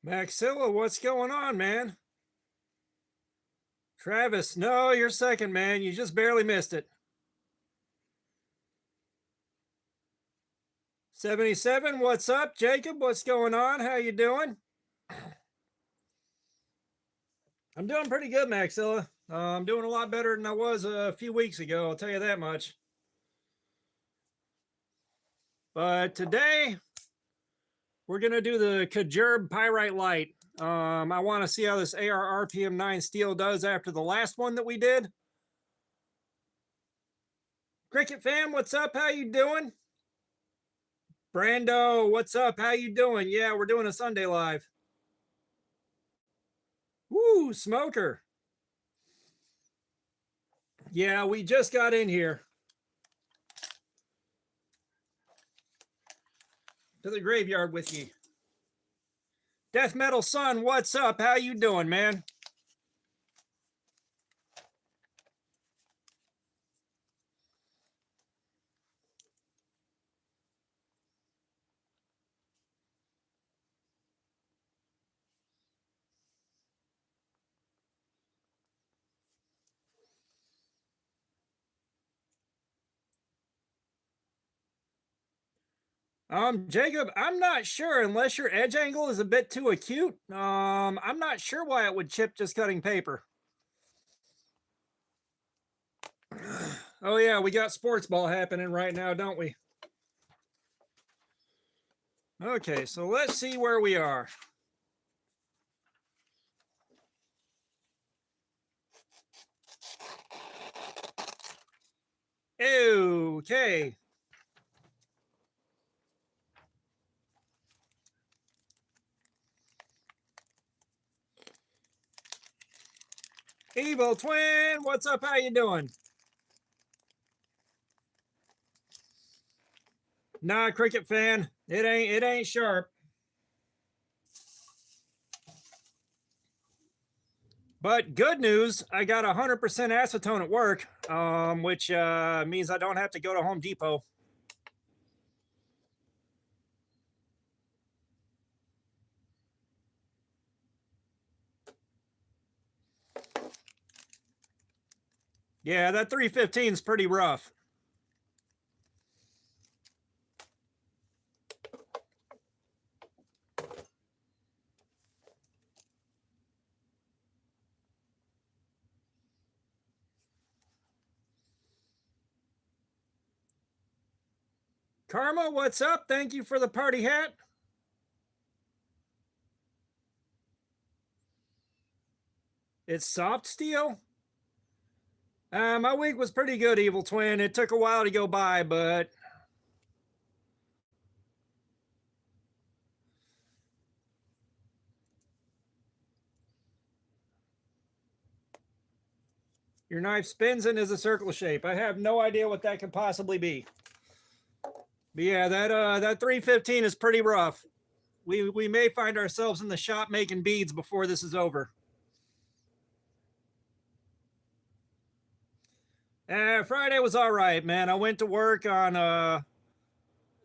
Maxilla, what's going on, man? Travis, no, you're second, man. You just barely missed it. 77, what's up? Jacob, what's going on? How you doing? I'm doing pretty good, Maxilla. I'm doing a lot better than I was a few weeks ago, I'll tell you that much. But today, we're going to do the Kajerb Pyrite Light. I want to see how this AR RPM 9 steel does after the last one that we did. Cricket fan, what's up? How you doing? Brando, what's up? How you doing? Yeah, we're doing a Sunday live. Woo, smoker. Yeah, we just got in here. To the graveyard with ye. Death Metal Son, what's up? How you doing, man? Jacob, I'm not sure unless your edge angle is a bit too acute. I'm not sure why it would chip just cutting paper. Oh yeah, we got sports ball happening right now, don't we? Okay, so let's see where we are. Okay. Evil Twin, what's up? How you doing? Nah, cricket fan. It ain't sharp. But good news, I got 100% acetone at work, which means I don't have to go to Home Depot. Yeah, that 315 is pretty rough. Karma, what's up? Thank you for the party hat. It's soft steel. My week was pretty good, Evil Twin. It took a while to go by, but your knife spins and is a circle shape. I have no idea what that could possibly be. But yeah, that 315 is pretty rough. We may find ourselves in the shop making beads before this is over. Friday was all right, man. I went to work on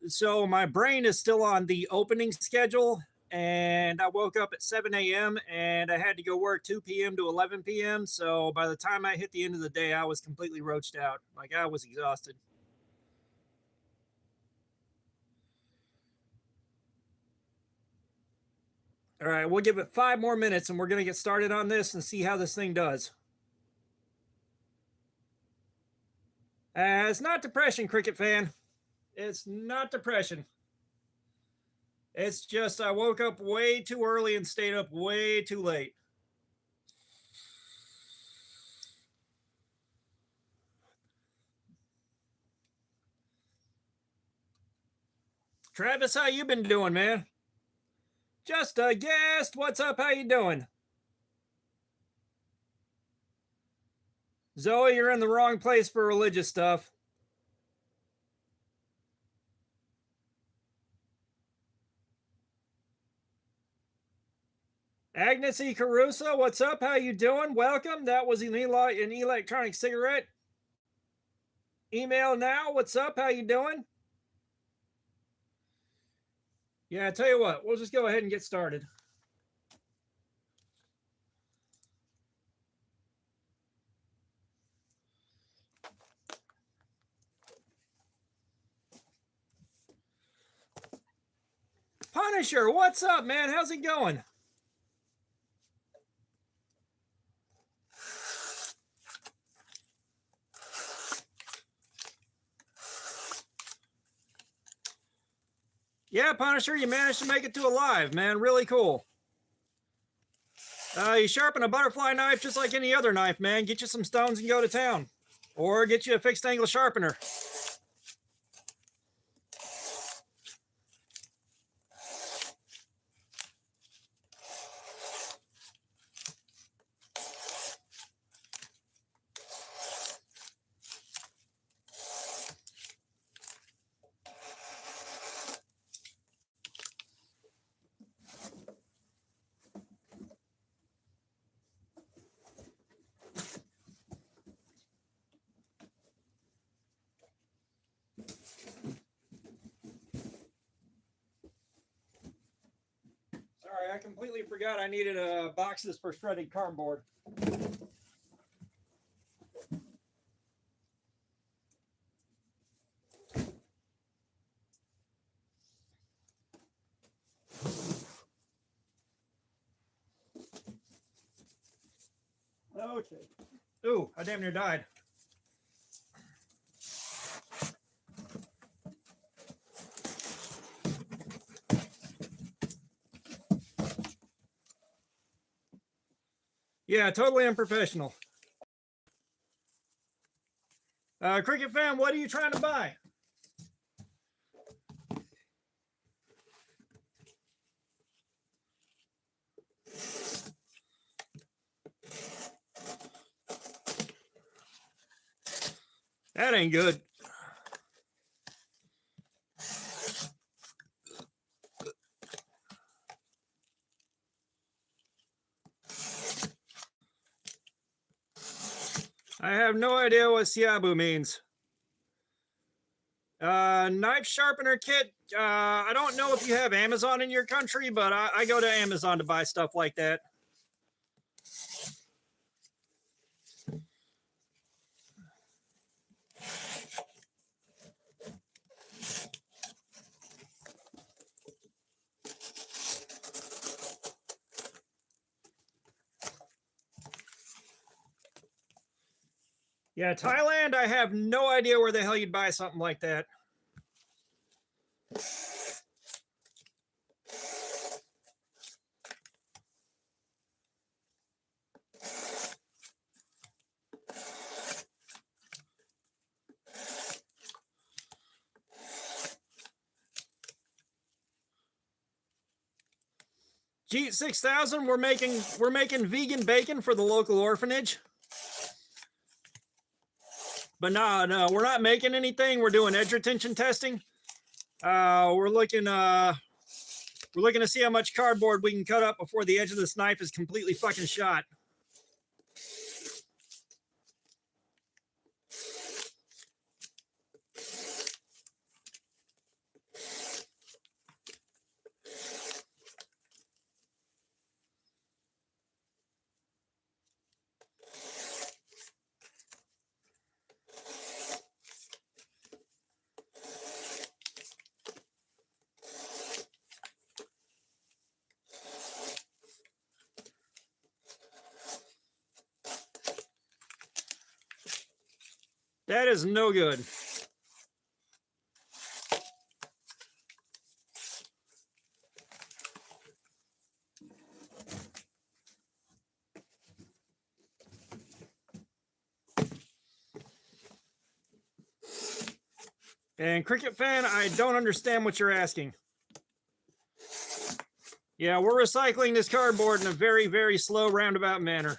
so my brain is still on the opening schedule, and I woke up at 7 a.m. and I had to go work 2 p.m. to 11 p.m. So by the time I hit the end of the day, I was completely roached out. Like I was exhausted. All right, we'll give it 5 more minutes and we're going to get started on this and see how this thing does. It's not depression, cricket fan. It's not depression. It's just I woke up way too early and stayed up way too late. Travis, how you been doing, man? Just a guest. What's up? How you doing? Zoe, you're in the wrong place for religious stuff. Agnes E. Caruso, what's up? How you doing? Welcome. That was an electronic cigarette. Email now. What's up? How you doing? Yeah, I tell you what, we'll just go ahead and get started. Punisher, what's up, man? How's it going? Yeah, Punisher, you managed to make it to alive, man. Really cool. You sharpen a butterfly knife just like any other knife, man. Get you some stones and go to town. Or get you a fixed angle sharpener. Sorry, I completely forgot I needed boxes for shredded cardboard. Okay. Ooh, I damn near died. Yeah, totally unprofessional. Cricket fan, what are you trying to buy? That ain't good. I have no idea what Siabu means. Knife sharpener kit. I don't know if you have Amazon in your country, but I go to Amazon to buy stuff like that. Yeah, Thailand, I have no idea where the hell you'd buy something like that. Jeet 6000, we're making vegan bacon for the local orphanage. But no, we're not making anything. We're doing edge retention testing. We're looking to see how much cardboard we can cut up before the edge of this knife is completely fucking shot. That is no good. And Cricket fan, I don't understand what you're asking. Yeah, we're recycling this cardboard in a very, very slow roundabout manner.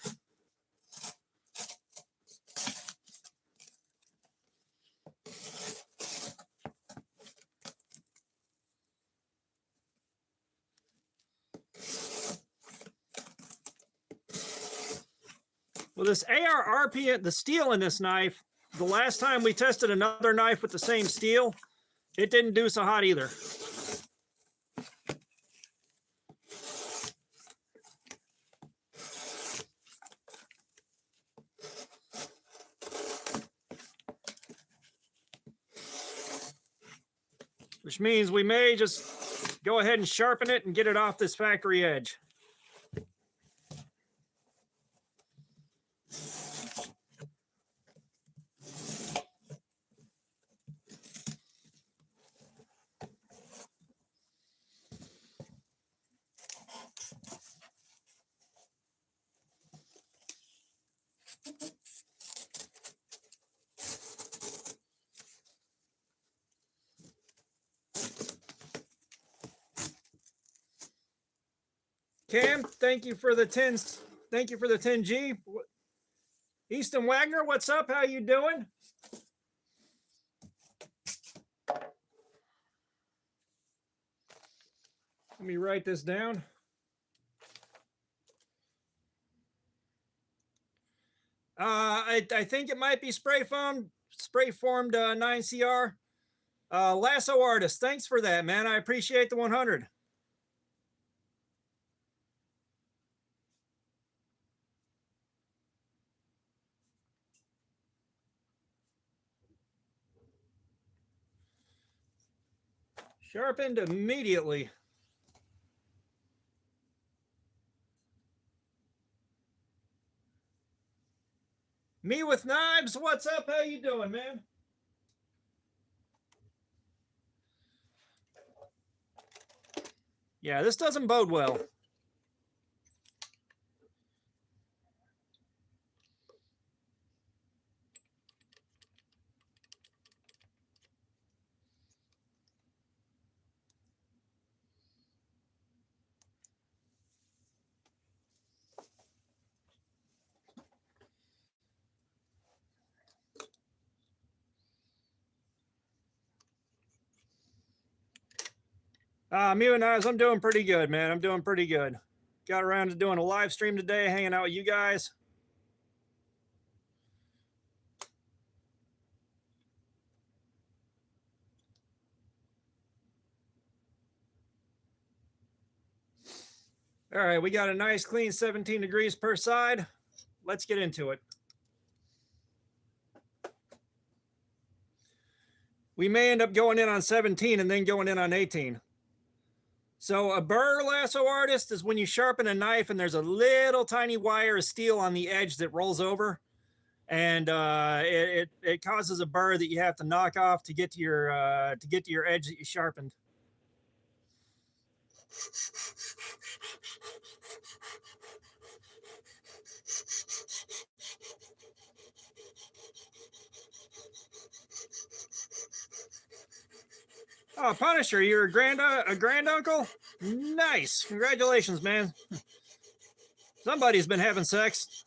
Well, this ARRP, the steel in this knife, the last time we tested another knife with the same steel, it didn't do so hot either. Which means we may just go ahead and sharpen it and get it off this factory edge. Cam, thank you for the 10. Thank you for the 10G. Easton Wagner, what's up? How you doing? Let me write this down. I think it might be spray formed 9CR. Lasso Artist, thanks for that, man. I appreciate the 100. Sharpened immediately. Me with knives, what's up? How you doing, man? Yeah, this doesn't bode well. Me and knives, I'm doing pretty good, man. I'm doing pretty good. Got around to doing a live stream today, hanging out with you guys. All right, we got a nice clean 17 degrees per side. Let's get into it. We may end up going in on 17 and then going in on 18. So a burr lasso artist is when you sharpen a knife and there's a little tiny wire of steel on the edge that rolls over, and it causes a burr that you have to knock off to get to your edge that you sharpened. Oh, Punisher, you're a granduncle? Nice. Congratulations, man. Somebody's been having sex.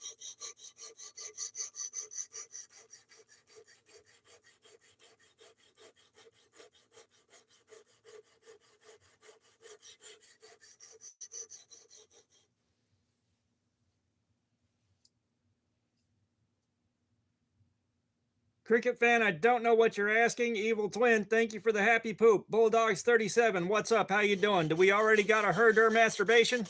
Cricket fan, I don't know what you're asking. Evil Twin, thank you for the happy poop. Bulldogs 37, what's up? How you doing? Do we already got a herder masturbation?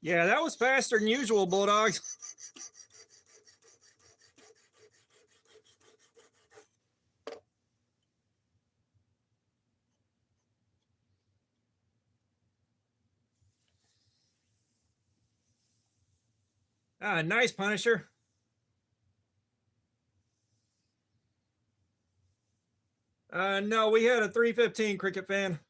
Yeah, that was faster than usual, Bulldogs. Ah, nice, Punisher. No, we had a 315, Cricket fan.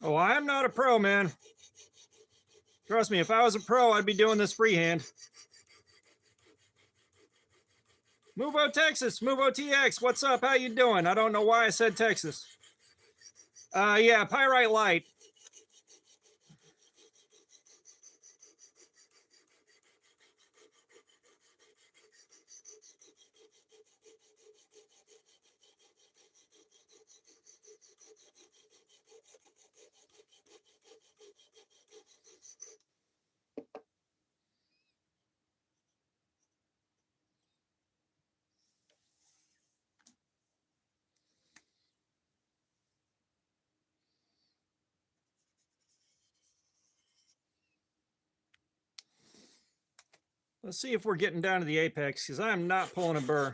Oh, I'm not a pro, man. Trust me, if I was a pro, I'd be doing this freehand. Movo Texas, Movo TX, what's up? How you doing? I don't know why I said Texas. Yeah, Pyrite Light. Let's see if we're getting down to the apex, because I'm not pulling a burr.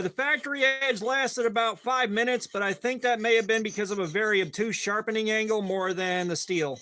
The factory edge lasted about 5 minutes, but I think that may have been because of a very obtuse sharpening angle more than the steel.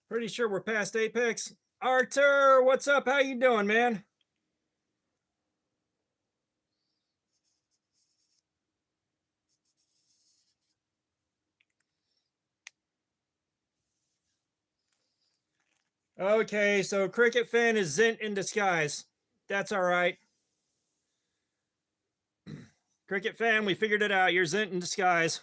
Pretty sure we're past apex. Artur, what's up? How you doing, man? Okay, so Cricket Fan is Zint in disguise. That's all right. Cricket Fan, we figured it out. You're Zint in disguise.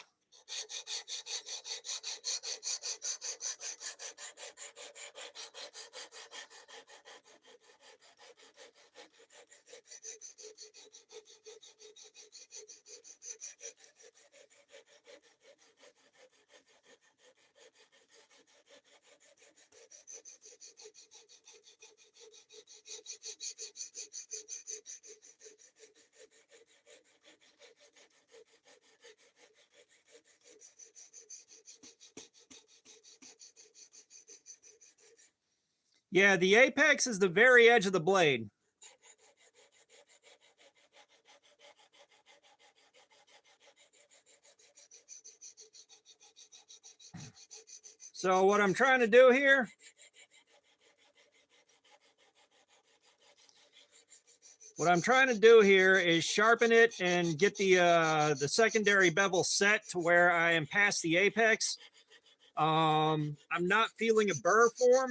Yeah, the apex is the very edge of the blade. So what I'm trying to do here, is sharpen it and get the secondary bevel set to where I am past the apex. I'm not feeling a burr form,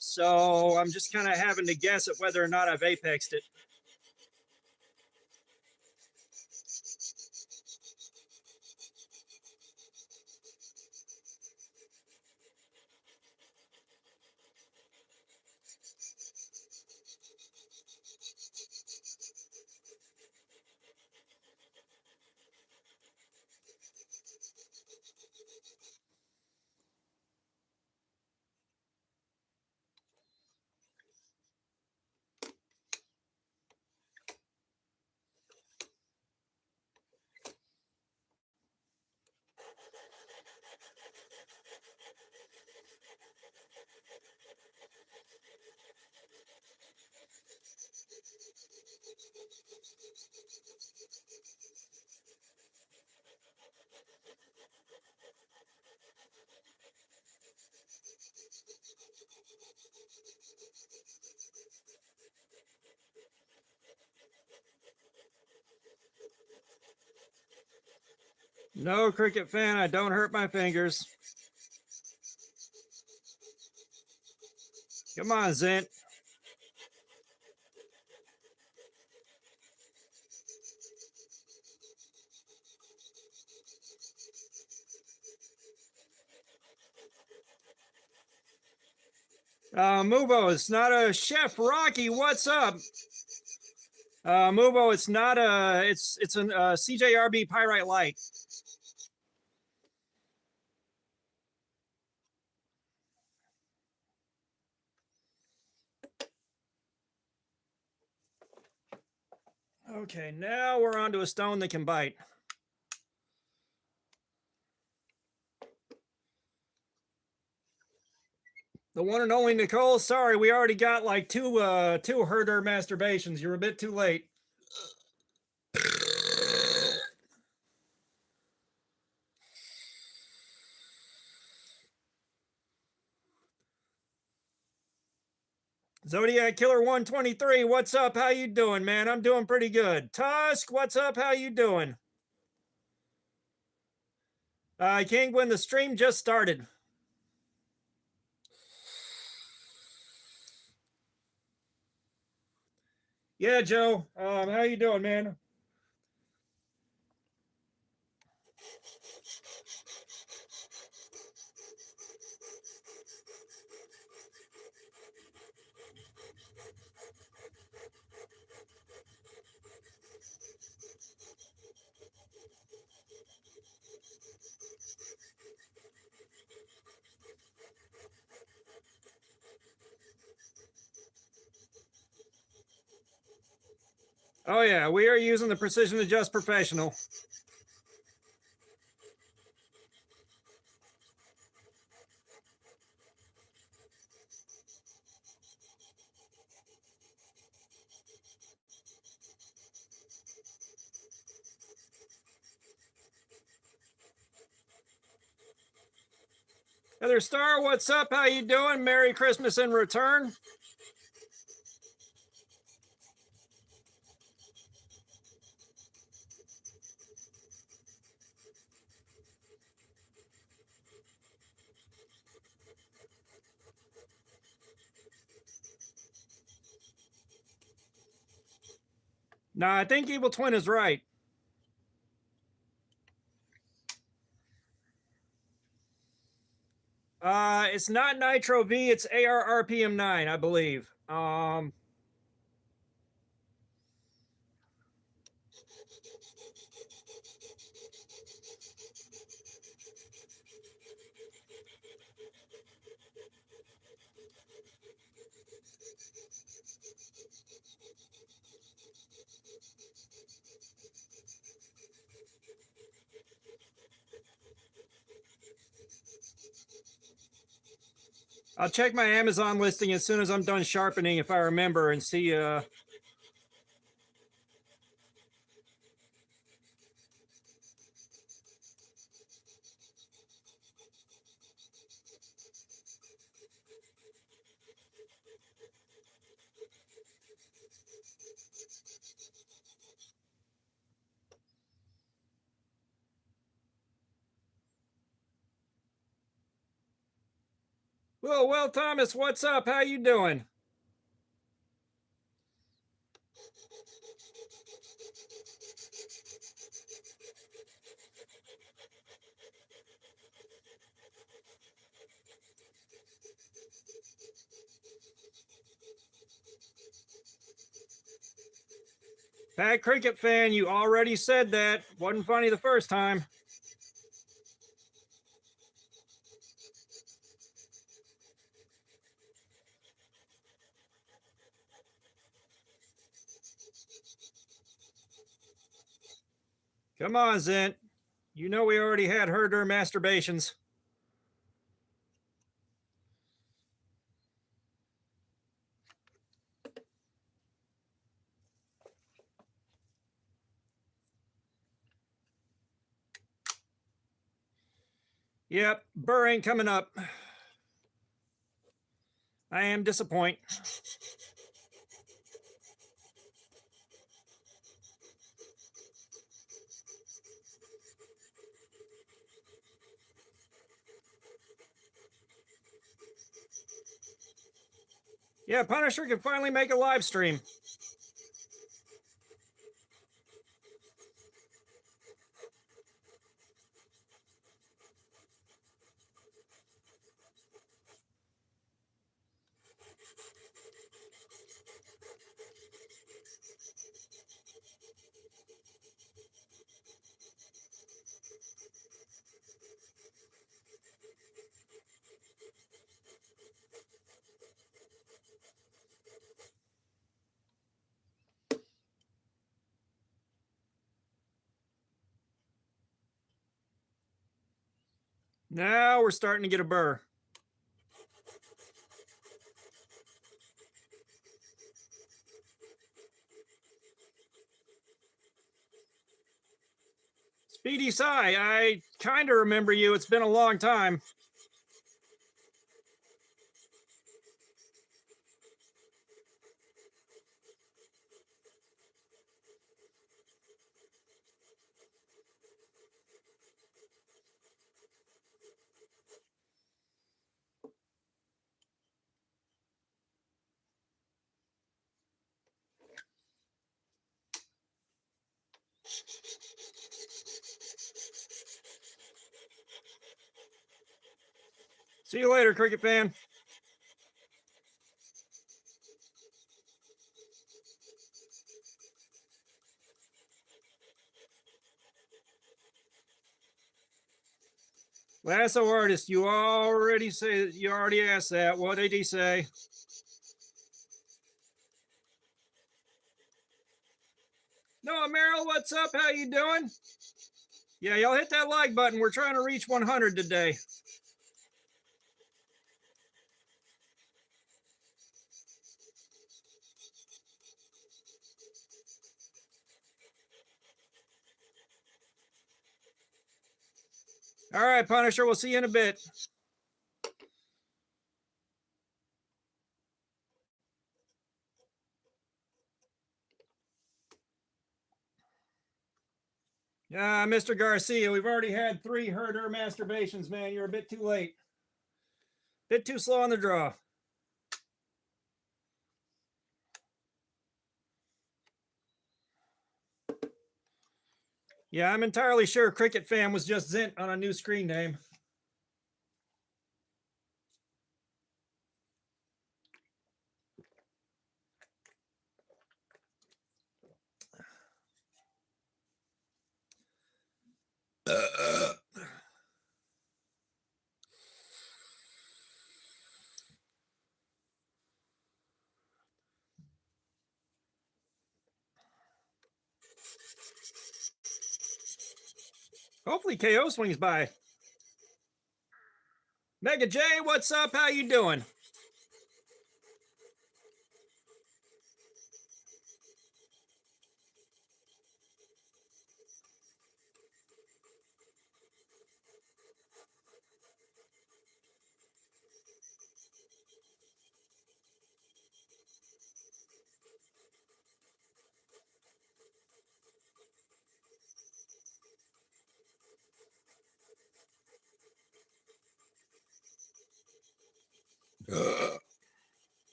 so I'm just kind of having to guess at whether or not I've apexed it. No, Cricket Fan, I don't hurt my fingers. Come on, Zint. Muvo, it's not a chef. Rocky, what's up? Muvo, it's not a. It's an CJRB Pyrite Light. Okay, now we're on to a stone that can bite. The one and only Nicole. Sorry, we already got like two herder masturbations. You're a bit too late. Zodiac Killer 123, what's up? How you doing, man? I'm doing pretty good. Tusk, what's up? How you doing? King, when the stream just started. Yeah, Joe. How you doing, man? Oh yeah, we are using the Precision Adjust Professional. Heather Star, what's up? How you doing? Merry Christmas in return. Nah, I think Evil Twin is right. It's not Nitro V, it's AR RPM 9, I believe. I'll check my Amazon listing as soon as I'm done sharpening, if I remember, and see. Well, Thomas, what's up? How you doing? Bad cricket fan, you already said that. Wasn't funny the first time. Come on, Zint. You know we already had herder masturbations. Yep, Burr ain't coming up. I am disappointed. Yeah, Punisher can finally make a live stream. Now we're starting to get a burr. Speedy Sigh, I kind of remember you. It's been a long time. See you later, cricket fan. Lasso artist, you already asked that. What did he say? Noah Merrill, what's up? How you doing? Yeah, y'all hit that like button. We're trying to reach 100 today. All right, Punisher, we'll see you in a bit. Yeah, Mr. Garcia, we've already had 3 herder masturbations, man. You're a bit too late. Bit too slow on the draw. Yeah, I'm entirely sure Cricket Fan was just Zint on a new screen name. Hopefully KO swings by. Mega J, what's up? How you doing?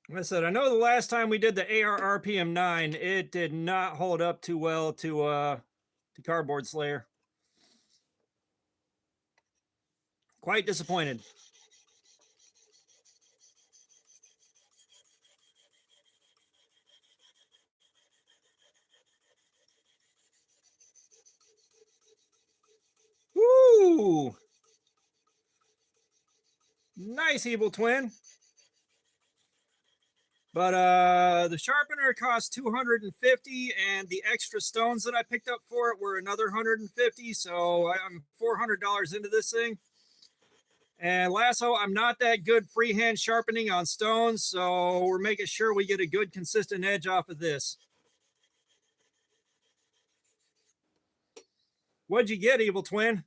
Like I said, I know the last time we did the AR RPM 9, it did not hold up too well to Cardboard Slayer. Quite disappointed. Woo! Nice, Evil Twin. But the sharpener cost 250, and the extra stones that I picked up for it were another 150. So I'm $400 into this thing. And Lasso, I'm not that good freehand sharpening on stones, so we're making sure we get a good consistent edge off of this. What'd you get, Evil Twin?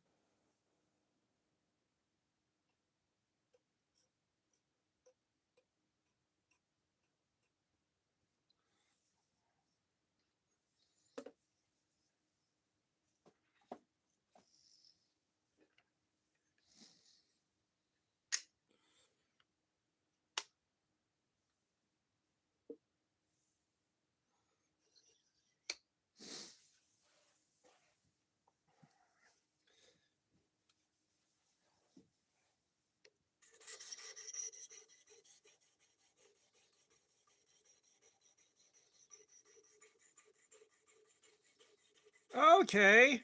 Okay.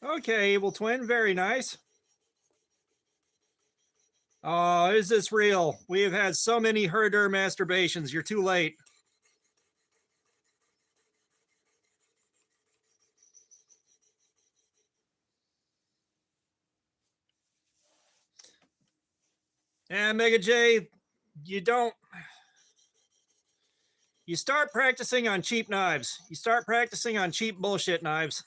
Okay, Evil Twin, very nice. Oh, is this real? We have had so many herder masturbations. You're too late. And Mega J, you don't. You start practicing on cheap knives. You start practicing on cheap bullshit knives.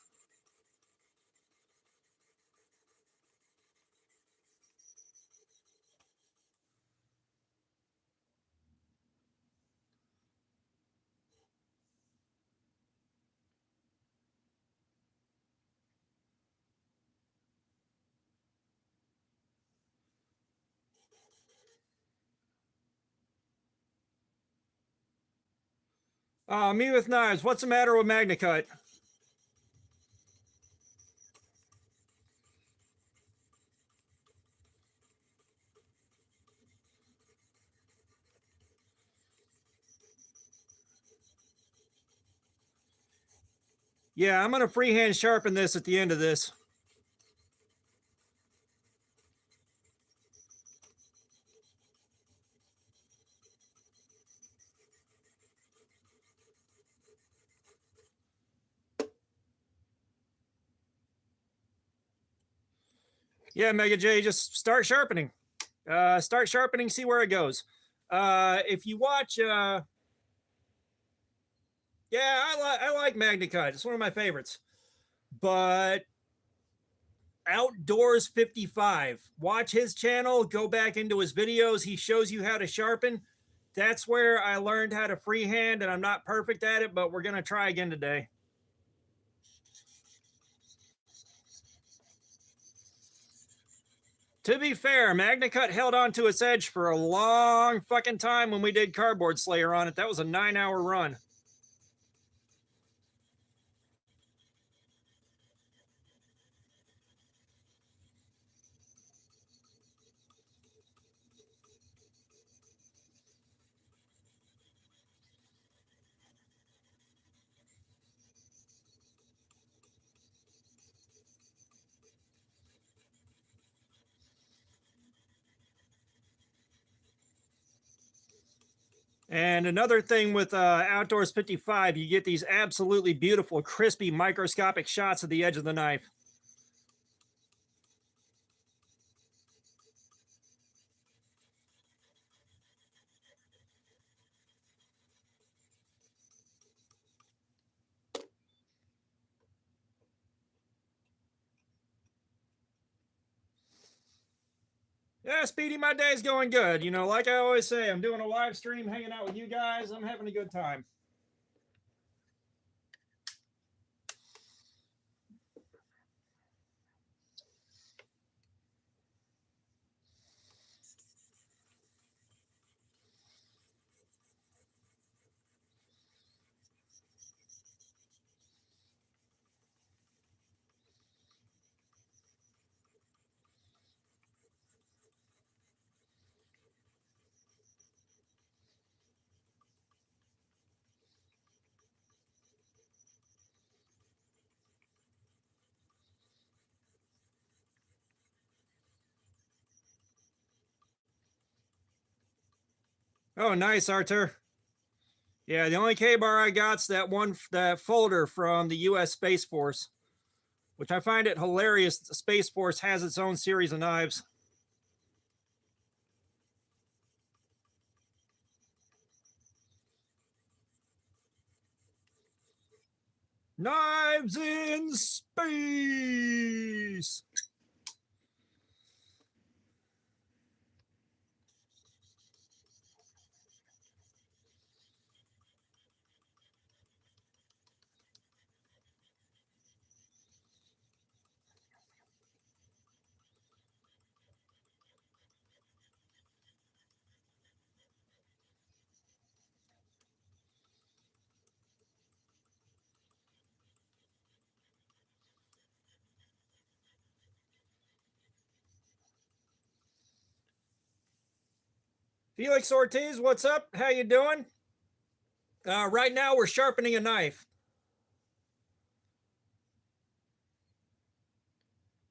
Me with knives. What's the matter with MagnaCut? Yeah, I'm gonna freehand sharpen this at the end of this. Yeah, Mega J, just start sharpening. Start sharpening, see where it goes. If you watch, yeah, I like MagnaCut. It's one of my favorites. But Outdoors 55, watch his channel. Go back into his videos. He shows you how to sharpen. That's where I learned how to freehand, and I'm not perfect at it, but we're gonna try again today. To be fair, MagnaCut held on to its edge for a long fucking time when we did Cardboard Slayer on it. That was a 9-hour run. And another thing with Outdoors 55, you get these absolutely beautiful, crispy, microscopic shots of the edge of the knife. Yeah, Speedy, my day's going good. You know, like I always say, I'm doing a live stream, hanging out with you guys. I'm having a good time. Oh, nice, Arthur. Yeah, the only K-bar I got's that folder from the U.S. Space Force, which I find it hilarious. The Space Force has its own series of knives. Knives in space. Felix Ortiz, what's up? How you doing? Right now we're sharpening a knife.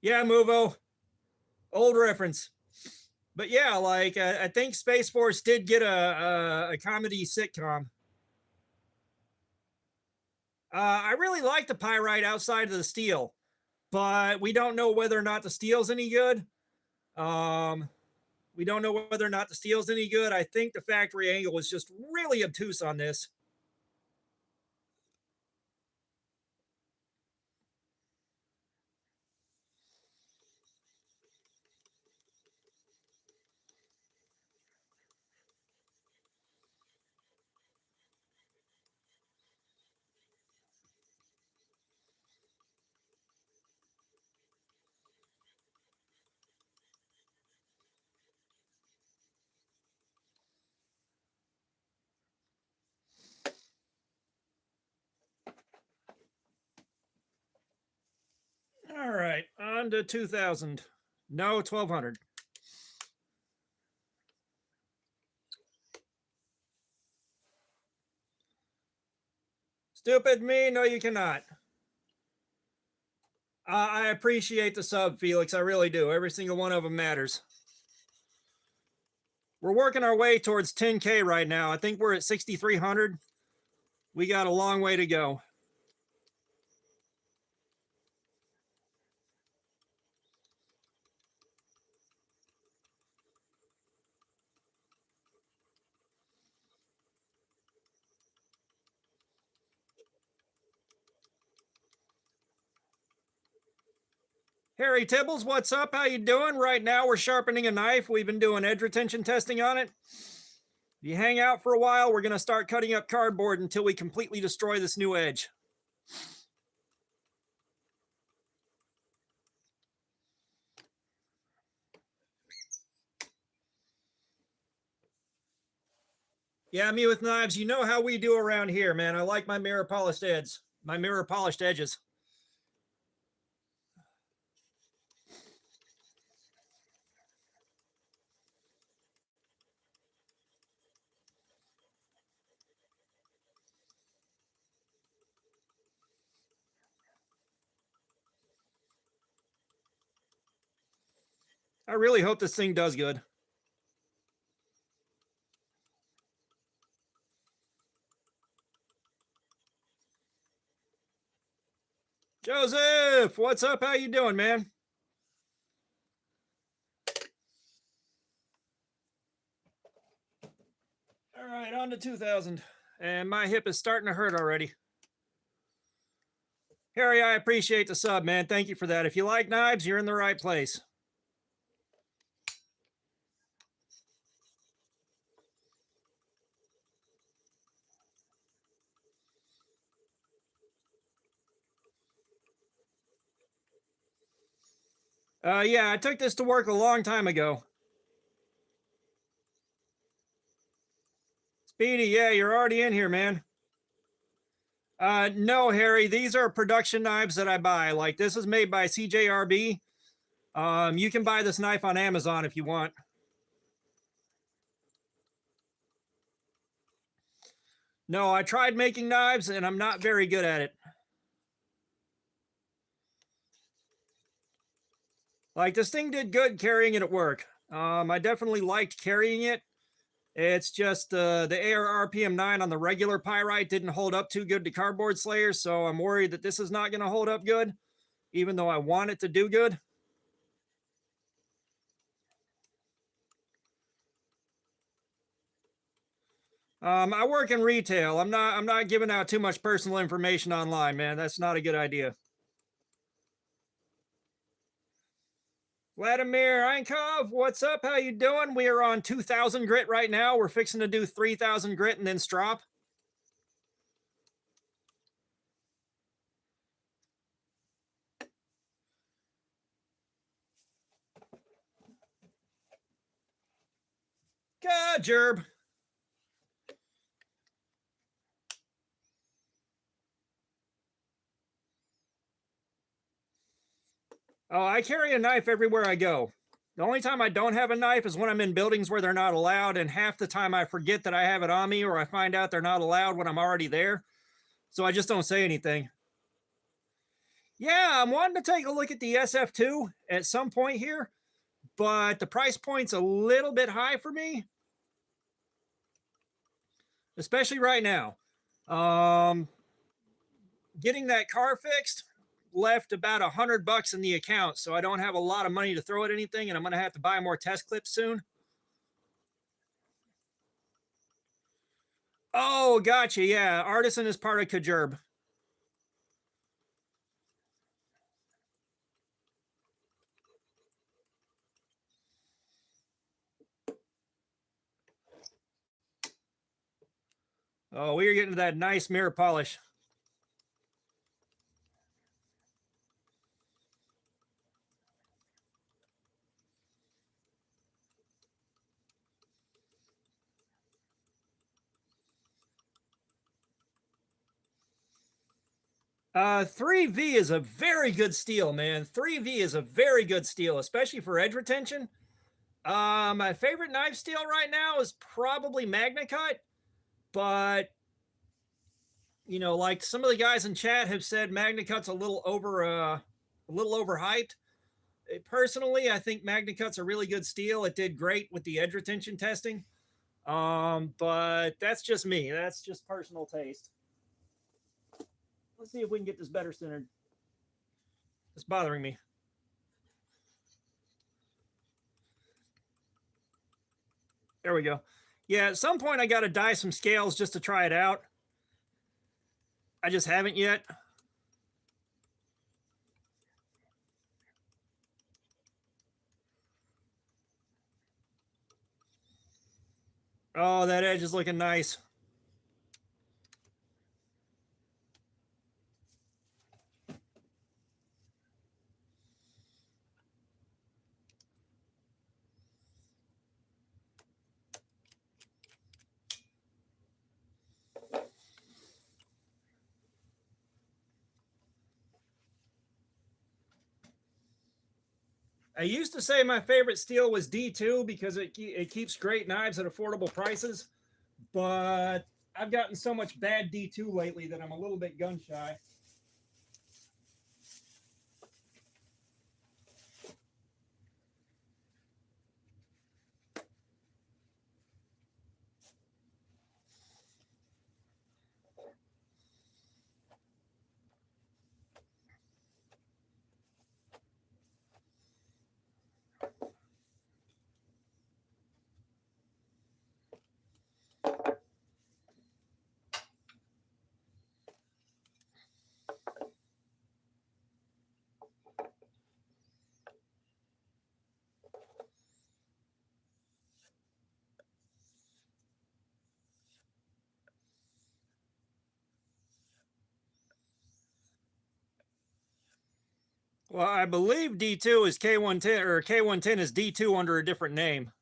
Yeah, Movo. Old reference. But yeah, like I think Space Force did get a comedy sitcom. I really like the pyrite outside of the steel, but we don't know whether or not the steel's any good. Um, we don't know whether or not the steel's any good. I think the factory angle was just really obtuse on this. All right, on to 2000. No, 1200. Stupid me, no, you cannot. I appreciate the sub, Felix. I really do. Every single one of them matters. We're working our way towards 10K right now. I think we're at 6,300. We got a long way to go. Harry Tibbles, what's up? How you doing? Right now we're sharpening a knife. We've been doing edge retention testing on it. If you hang out for a while, we're going to start cutting up cardboard until we completely destroy this new edge. Yeah, me with knives. You know how we do around here, man. I like my mirror polished edges. My mirror polished edges. I really hope this thing does good. Joseph, what's up? How you doing, man? All right, on to 2000. And my hip is starting to hurt already. Harry, I appreciate the sub, man. Thank you for that. If you like knives, you're in the right place. Yeah, I took this to work a long time ago. Speedy, yeah, you're already in here, man. No, Harry, these are production knives that I buy. Like this is made by CJRB. You can buy this knife on Amazon if you want. No, I tried making knives and I'm not very good at it. Like this thing did good carrying it at work. I definitely liked carrying it. It's just the AR RPM9 on the regular pyrite didn't hold up too good to cardboard slayers, so I'm worried that this is not going to hold up good, even though I want it to do good. I work in retail. I'm not giving out too much personal information online, man. That's not a good idea. Vladimir Einkov, what's up? How you doing? We are on 2,000 grit right now. We're fixing to do 3,000 grit and then strop. God, Gerb. Oh, I carry a knife everywhere I go. The only time I don't have a knife is when I'm in buildings where they're not allowed, and half the time I forget that I have it on me, or I find out they're not allowed when I'm already there. So I just don't say anything. Yeah, I'm wanting to take a look at the SF2 at some point here, but the price point's a little bit high for me, especially right now. Um, Getting that car fixed left about $100 in the account, so I don't have a lot of money to throw at anything, and I'm gonna have to buy more test clips soon. Oh, gotcha. Yeah, Artisan is part of Kajerb. Oh, we are getting to that nice mirror polish. Uh, 3V is a very good steel, man. 3V is a very good steel, especially for edge retention. My favorite knife steel right now is probably MagnaCut, but like some of the guys in chat have said, MagnaCut's a little overhyped. Personally, I think MagnaCut's a really good steel. It did great with the edge retention testing. But that's just me. That's just personal taste. Let's see if we can get this better centered. It's bothering me. There we go. Yeah, at some point I got to dye some scales just to try it out. I just haven't yet. Oh, that edge is looking nice. I used to say my favorite steel was D2 because it keeps great knives at affordable prices, but I've gotten so much bad D2 lately that I'm a little bit gun shy. Well, I believe D2 is K110 or K110 is D2 under a different name.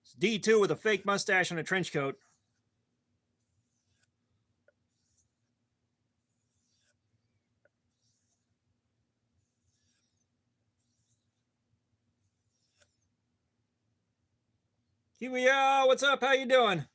It's D2 with a fake mustache and a trench coat. Kiwi, what's up? How you doing?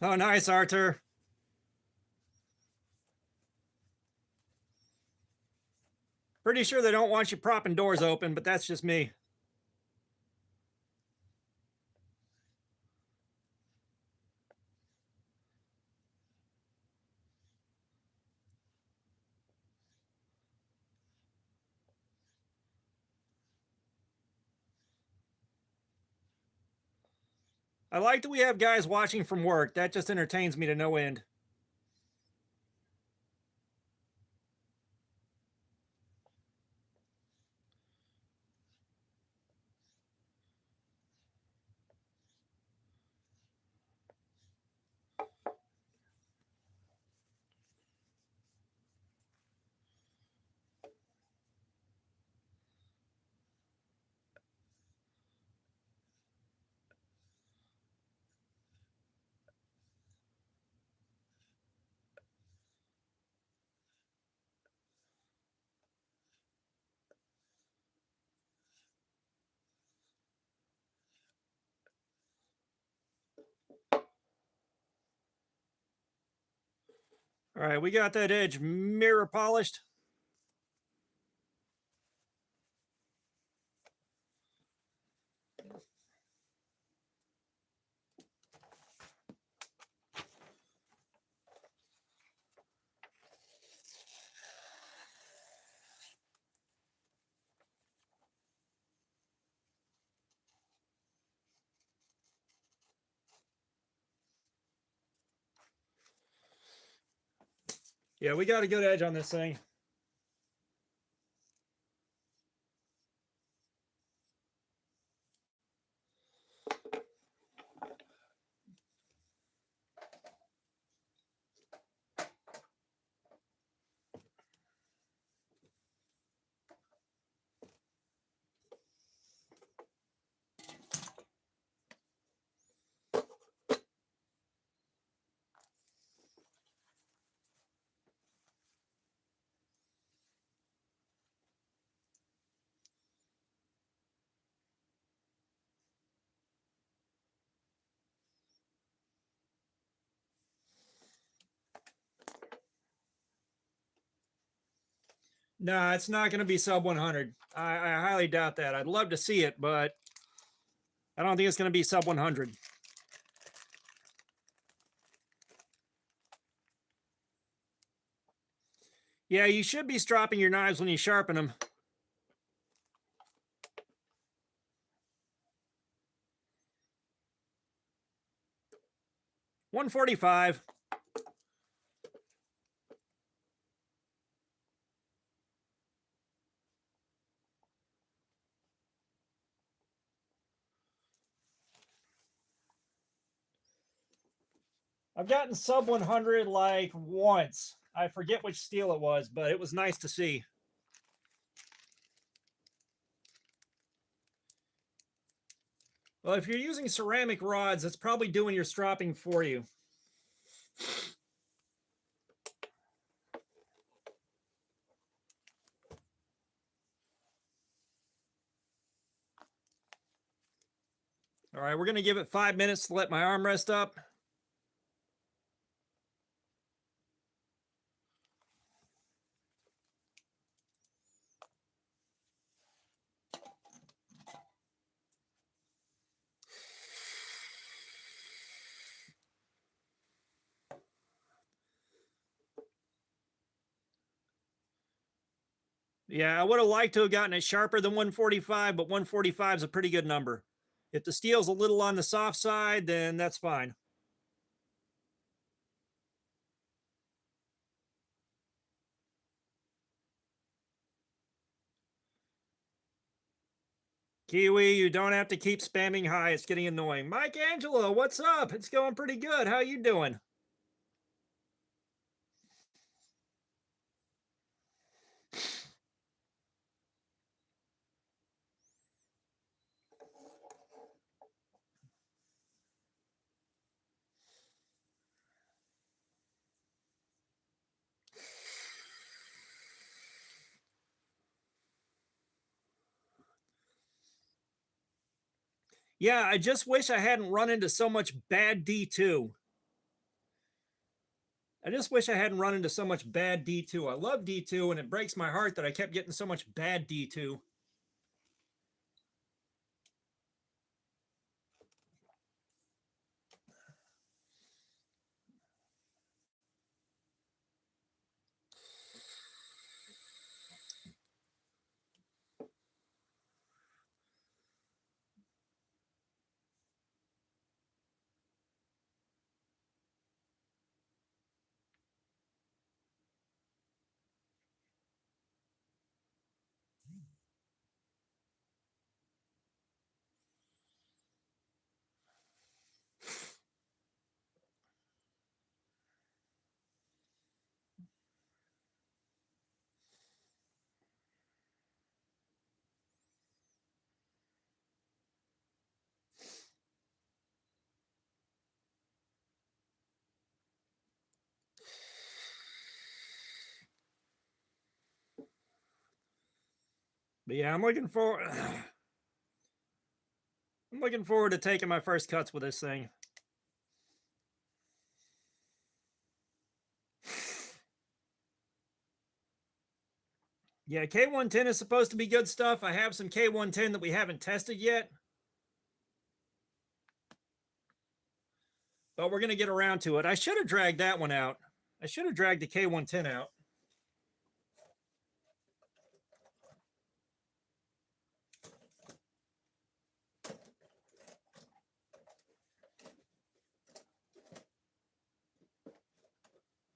Oh, nice, Arthur. Pretty sure they don't want you propping doors open, but that's just me. I like that we have guys watching from work. That just entertains me to no end. All right, we got that edge mirror polished. Yeah, we got a good edge on this thing. No, it's not going to be sub 100. I highly doubt that. I'd love to see it, but I don't think it's going to be sub 100. Yeah, you should be stropping your knives when you sharpen them. $145. I've gotten sub 100 like once. I forget which steel it was, but it was nice to see. Well, if you're using ceramic rods, it's probably doing your stropping for you. All right, we're going to give it 5 minutes to let my arm rest up. Yeah, I would have liked to have gotten it sharper than 145, but 145 is a pretty good number. If the steel's a little on the soft side, then that's fine. Kiwi, you don't have to keep spamming high. It's getting annoying. Mike Angelo, what's up? It's going pretty good. How you doing? Yeah, I just wish I hadn't run into so much bad D2. I just wish I hadn't run into so much bad D2. I love D2, and it breaks my heart that I kept getting so much bad D2. But yeah, I'm looking forward. I'm looking forward to taking my first cuts with this thing. Yeah, K110 is supposed to be good stuff. I have some K110 that we haven't tested yet, but we're going to get around to it. I should have dragged that one out. I should have dragged the K110 out.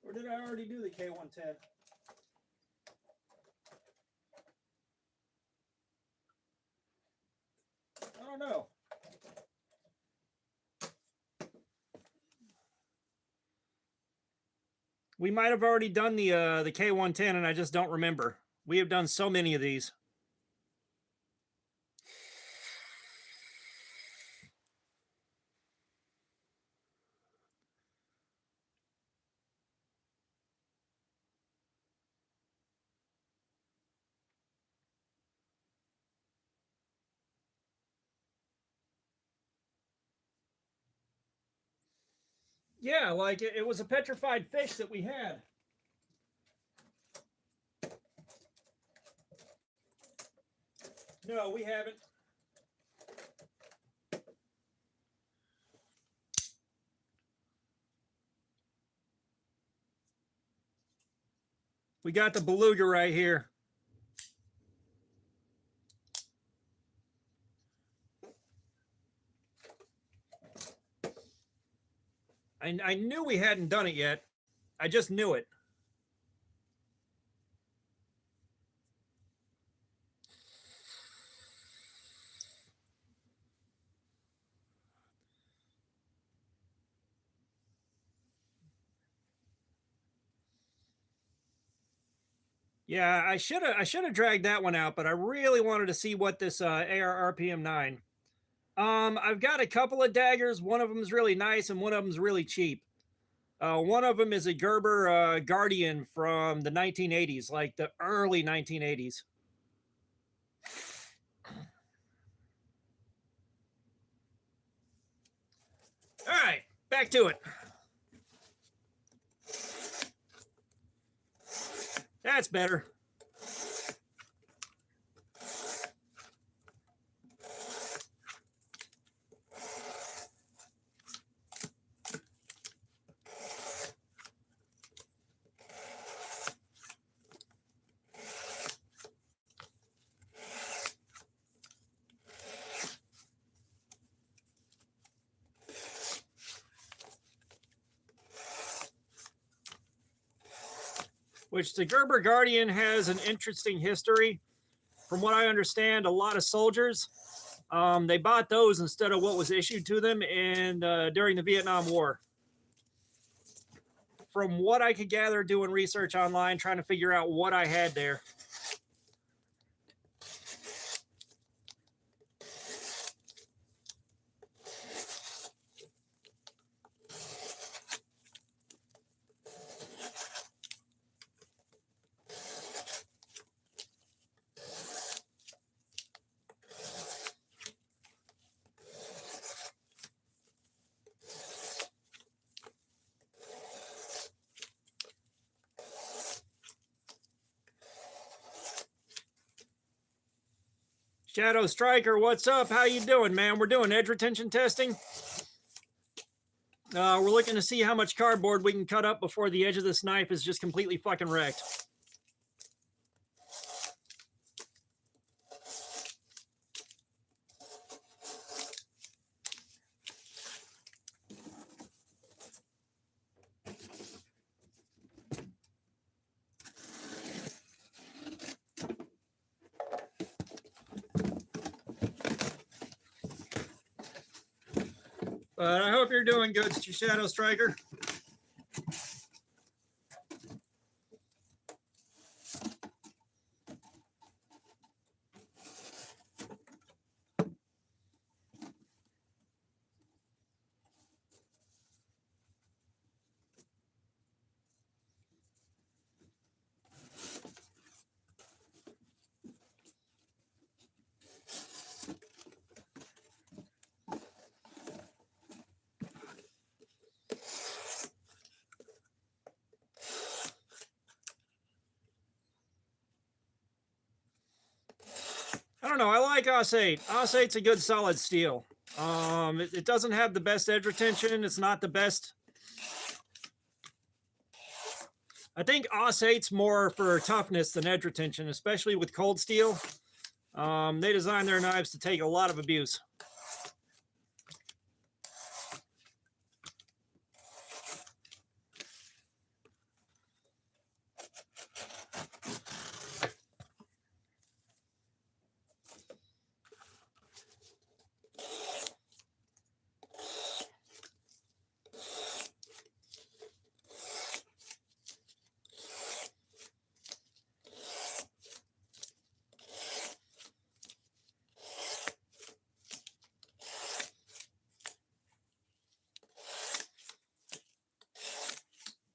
Or did I already do the K110? I don't know. We might have already done the K110 and I just don't remember. We have done so many of these. Yeah, like it was a petrified fish that we had. No, we haven't. We got the beluga right here. I knew we hadn't done it yet. I just knew it. Yeah, I should have dragged that one out, but I really wanted to see what this AR RPM 9. I've got a couple of daggers. One of them is really nice, and one of them is really cheap. One of them is a Gerber Guardian from the 1980s, like the early 1980s. All right, back to it. That's better. Which the Gerber Guardian has an interesting history. From what I understand, a lot of soldiers they bought those instead of what was issued to them during the Vietnam War. From what I could gather, doing research online, trying to figure out what I had there. Shadow Striker, what's up? How you doing, man? We're doing edge retention testing. We're looking to see how much cardboard we can cut up before the edge of this knife is just completely fucking wrecked. But I hope you're doing good, Shadow Striker. like Os8. Os8's a good solid steel. It doesn't have the best edge retention. It's not the best. I think Os8's more for toughness than edge retention, especially with cold steel. They design their knives to take a lot of abuse.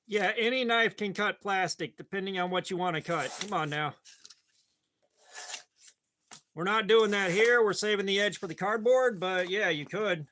Yeah, any knife can cut plastic depending on what you want to cut. Come on now. We're not doing that here. We're saving the edge for the cardboard, but yeah, you could.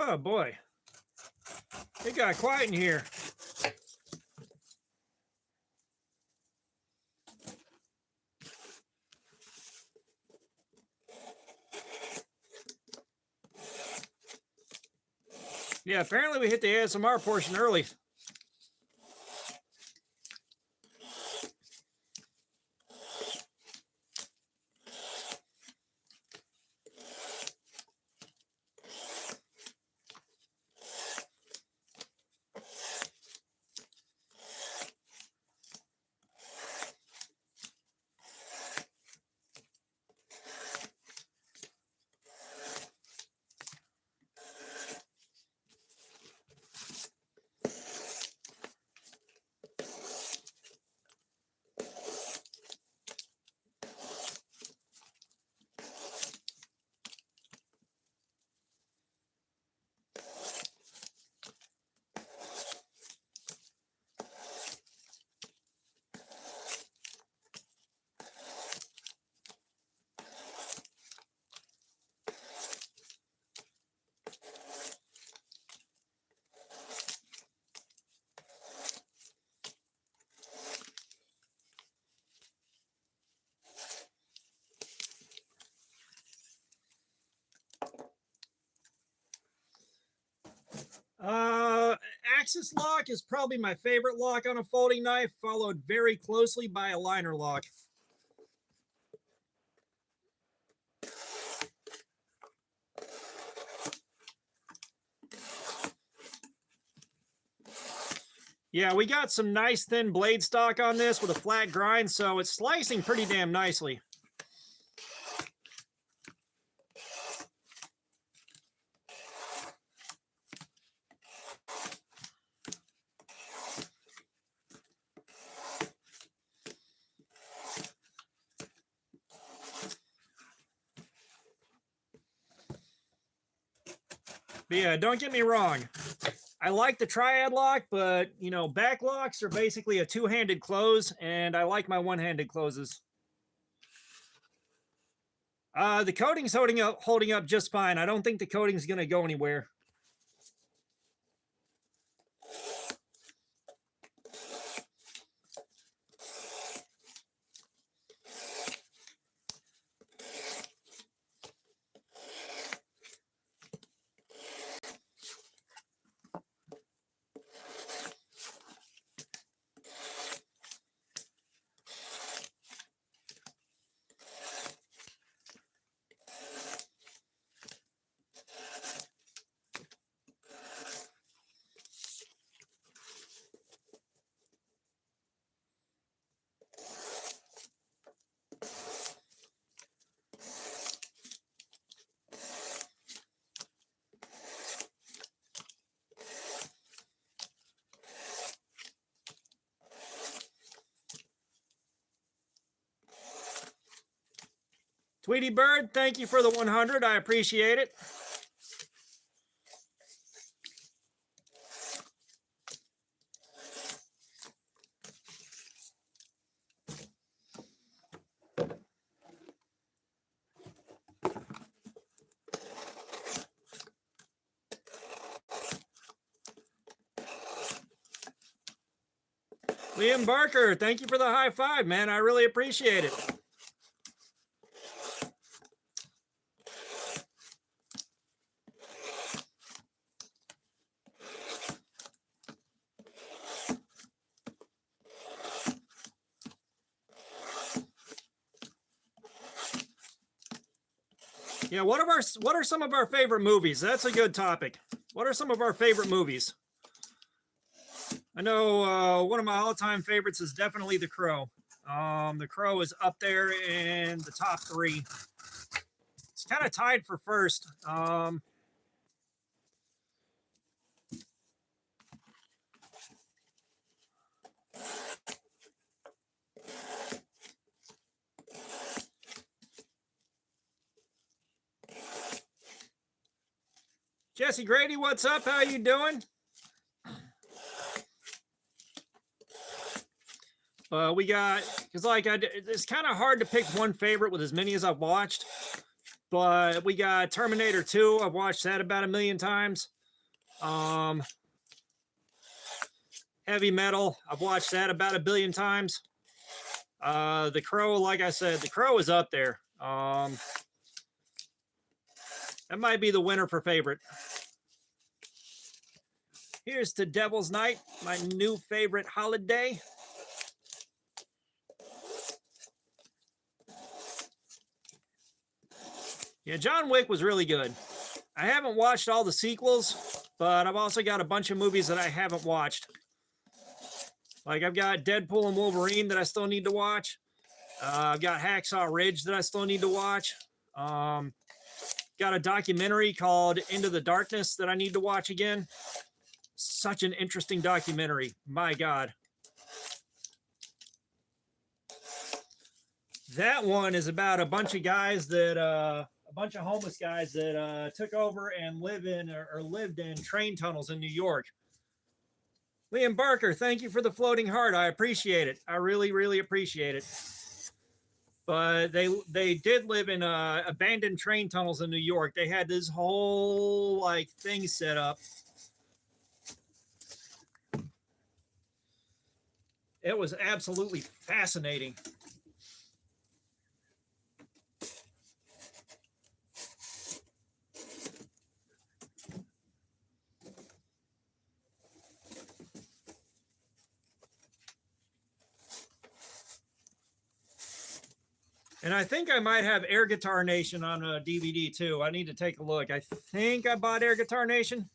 Oh boy. It got quiet in here. Yeah, apparently we hit the ASMR portion early. Axis lock is probably my favorite lock on a folding knife, followed very closely by a liner lock. Yeah, we got some nice thin blade stock on this with a flat grind, so it's slicing pretty damn nicely. But yeah, don't get me wrong. I like the triad lock, but, you know, back locks are basically a two-handed close, and I like my one-handed closes. The coating's holding up just fine. I don't think the coating's going to go anywhere. Tweety Bird, thank you for the 100. I appreciate it. Liam Barker, thank you for the high five, man. I really appreciate it. Yeah, what are some of our favorite movies? That's a good topic. What are some of our favorite movies? I know one of my all-time favorites is definitely The Crow. The Crow is up there in the top 3. It's kind of tied for first. Jesse Grady, what's up? How you doing? We got, because like it's kind of hard to pick one favorite with as many as I've watched. But we got Terminator 2. I've watched that about 1 million times. Heavy Metal. I've watched that about 1 billion times. The Crow, like I said, The Crow is up there. That might be the winner for favorite. Here's to Devil's Night, my new favorite holiday. Yeah, John Wick was really good. I haven't watched all the sequels, but I've also got a bunch of movies that I haven't watched. Like I've got Deadpool and Wolverine that I still need to watch. I've got Hacksaw Ridge that I still need to watch. Got a documentary called Into the Darkness that I need to watch again. Such an interesting documentary. My God. That one is about a bunch of guys that, a bunch of homeless guys that took over and lived in train tunnels in New York. Liam Barker, thank you for the floating heart. I appreciate it. I really, really appreciate it. But they did live in abandoned train tunnels in New York. They had this whole like thing set up. It was absolutely fascinating. And I think I might have Air Guitar Nation on a DVD too. I need to take a look. I think I bought Air Guitar Nation.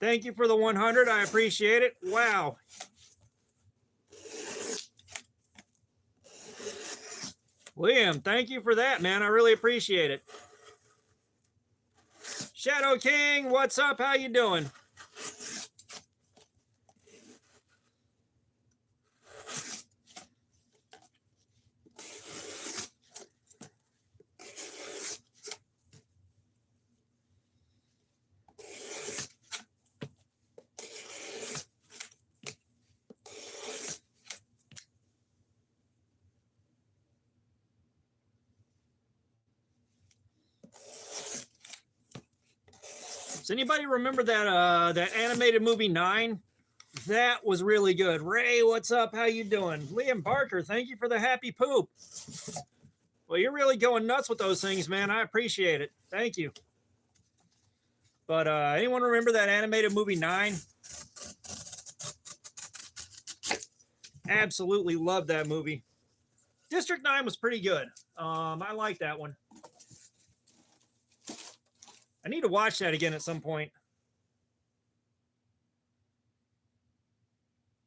Thank you for the 100. I appreciate it. Wow. Liam, thank you for that, man. I really appreciate it. Shadow King, what's up? How you doing? Does anybody remember that animated movie 9? That was really good. Ray, what's up? How you doing? Liam Barker, thank you for the happy poop. Well, you're really going nuts with those things, man. I appreciate it. Thank you. But anyone remember that animated movie 9? Absolutely loved that movie. District 9 was pretty good. I like that one. I need to watch that again at some point.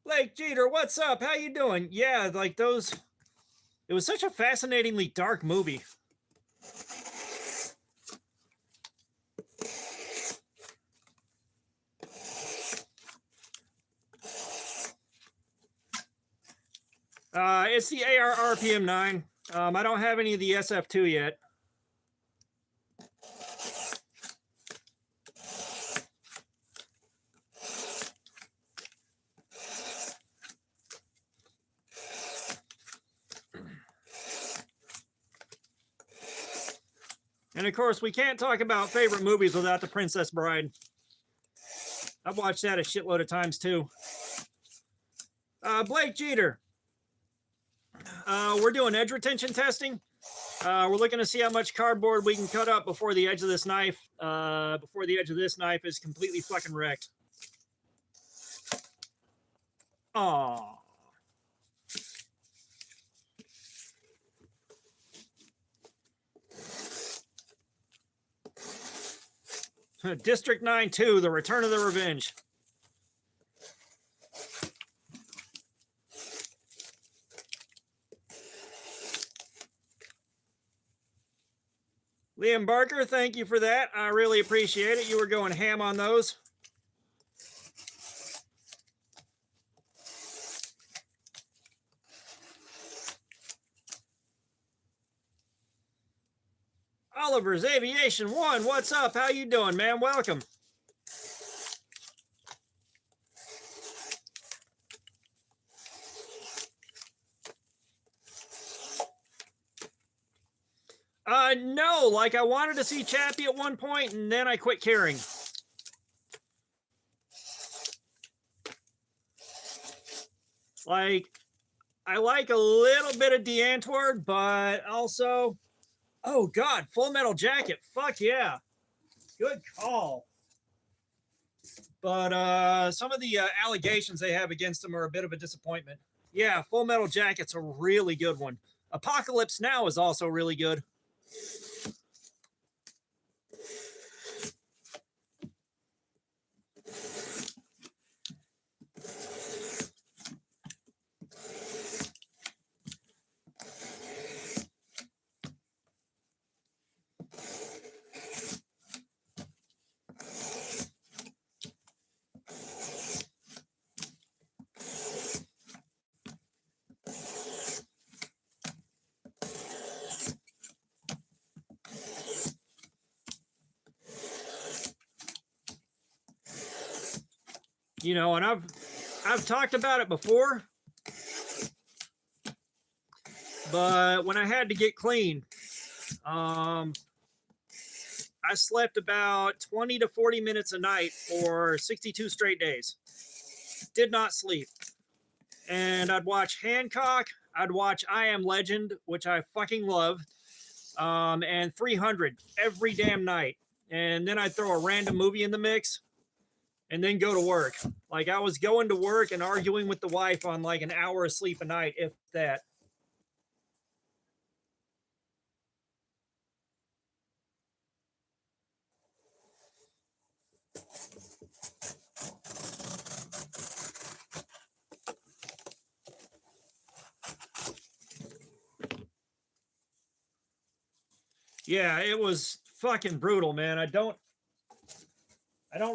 Blake Jeter, what's up? How you doing? Yeah, like those. It was such a fascinatingly dark movie. It's the AR RPM 9. I don't have any of the SF2 yet. And of course, we can't talk about favorite movies without The Princess Bride. I've watched that a shitload of times too. Blake Jeter. We're doing edge retention testing. We're looking to see how much cardboard we can cut up before the edge of this knife, is completely fucking wrecked. Aww. District 9-2, The Return of the Revenge. Liam Barker, thank you for that. I really appreciate it. You were going ham on those. Oliver's Aviation 1, what's up? How you doing, man? Welcome. No, like I wanted to see Chappie at one point and then I quit caring. Like, I like a little bit of DeAntwoord, but also, oh God, Full Metal Jacket. Fuck yeah. Good call. But some of the allegations they have against him are a bit of a disappointment. Yeah, Full Metal Jacket's a really good one. Apocalypse Now is also really good. You know, and I've talked about it before, but when I had to get clean, I slept about 20 to 40 minutes a night for 62 straight days. Did not sleep. And I'd watch Hancock, I'd watch I Am Legend, which I fucking love, and 300 every damn night. And then I'd throw a random movie in the mix and then go to work. Like, I was going to work and arguing with the wife on like an hour of sleep a night, if that. Yeah, it was fucking brutal, man. I don't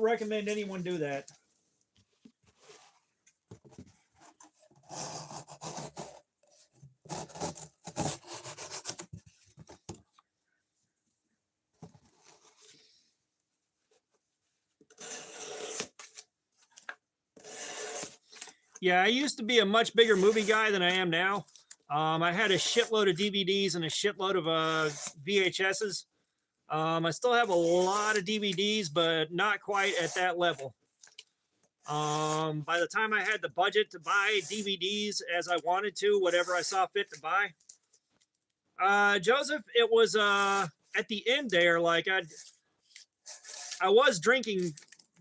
recommend anyone do that. Yeah, I used to be a much bigger movie guy than I am now. I had a shitload of DVDs and a shitload of VHSs. I still have a lot of DVDs, but not quite at that level. By the time I had the budget to buy DVDs as I wanted to, whatever I saw fit to buy, Joseph, it was at the end there, like I was drinking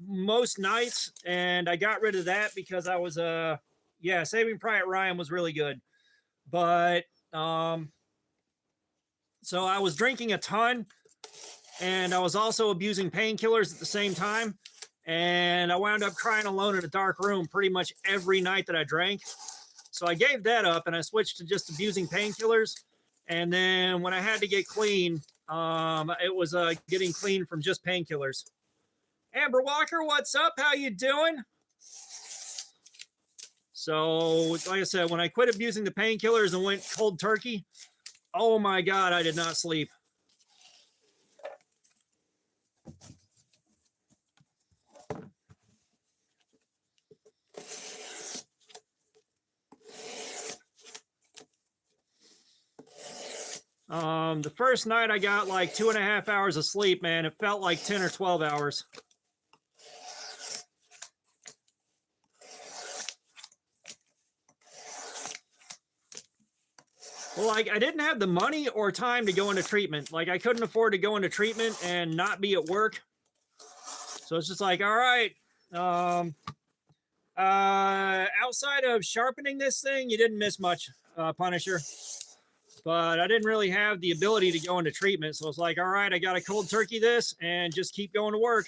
most nights, and I got rid of that because I was yeah, Saving Private Ryan was really good, but so I was drinking a ton, and I was also abusing painkillers at the same time, and I wound up crying alone in a dark room pretty much every night that I drank. So I gave that up and I switched to just abusing painkillers. And then when I had to get clean, it was getting clean from just painkillers. Amber Walker, what's up? How you doing? So, like I said, when I quit abusing the painkillers and went cold turkey, oh my God, I did not sleep. The first night I got like 2.5 hours of sleep, man. It felt like 10 or 12 hours. Well, like I didn't have the money or time to go into treatment. Like I couldn't afford to go into treatment and not be at work. So it's just like, all right. Outside of sharpening this thing, you didn't miss much, Punisher. But I didn't really have the ability to go into treatment. So it's like, all right, I got to cold turkey this and just keep going to work.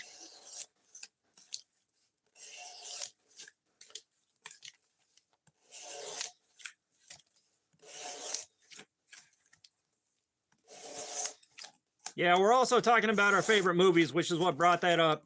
Yeah, we're also talking about our favorite movies, which is what brought that up.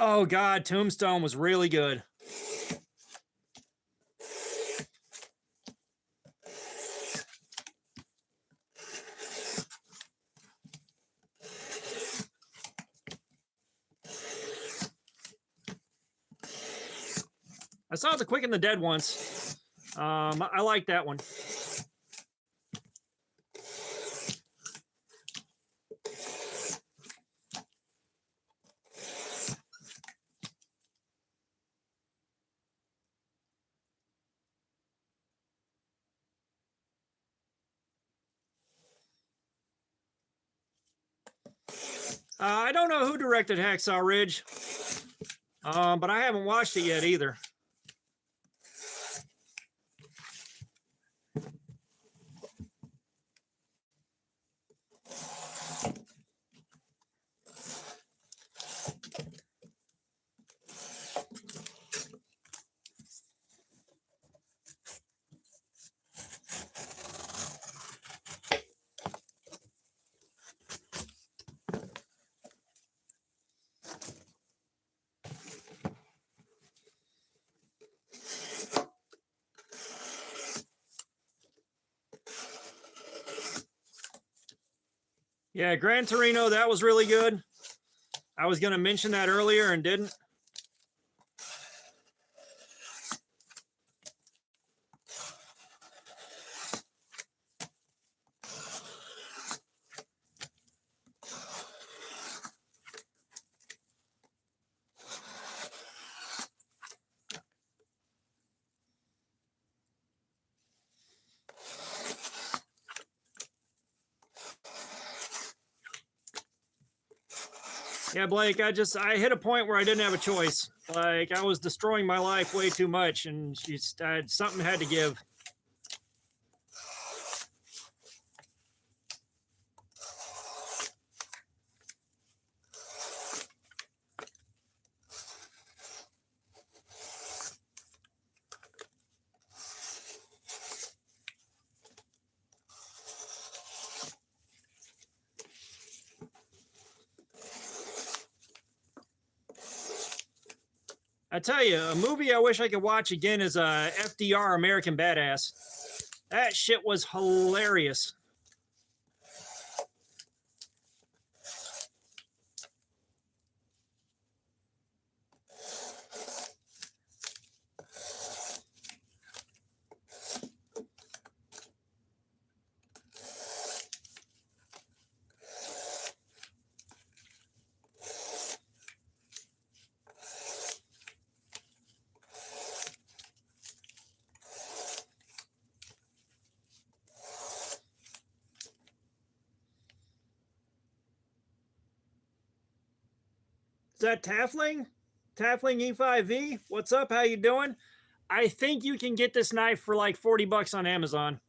Oh God, Tombstone was really good. I saw The Quick and the Dead once. I like that one. I don't know who directed Hacksaw Ridge, but I haven't watched it yet either. Yeah, Gran Torino, that was really good. I was going to mention that earlier and didn't. Yeah, Blake, I hit a point where I didn't have a choice. Like I was destroying my life way too much, and something had to give. I tell you, a movie I wish I could watch again is FDR American Badass. That shit was hilarious. Is that Taffling? Taffling E5V? What's up? How you doing? I think you can get this knife for like 40 bucks on Amazon.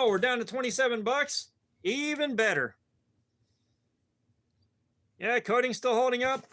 Oh, we're down to 27 bucks. Even better. Yeah, coating's still holding up.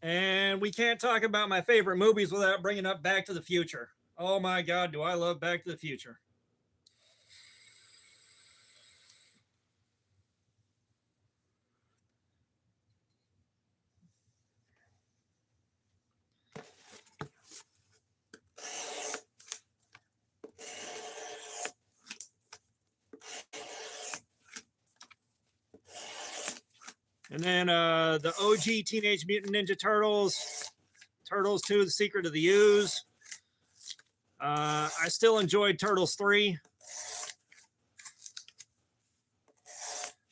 And we can't talk about my favorite movies without bringing up Back to the Future. Oh my God, do I love Back to the Future. And then the OG Teenage Mutant Ninja Turtles, Turtles 2, The Secret of the Ooze. I still enjoyed Turtles 3.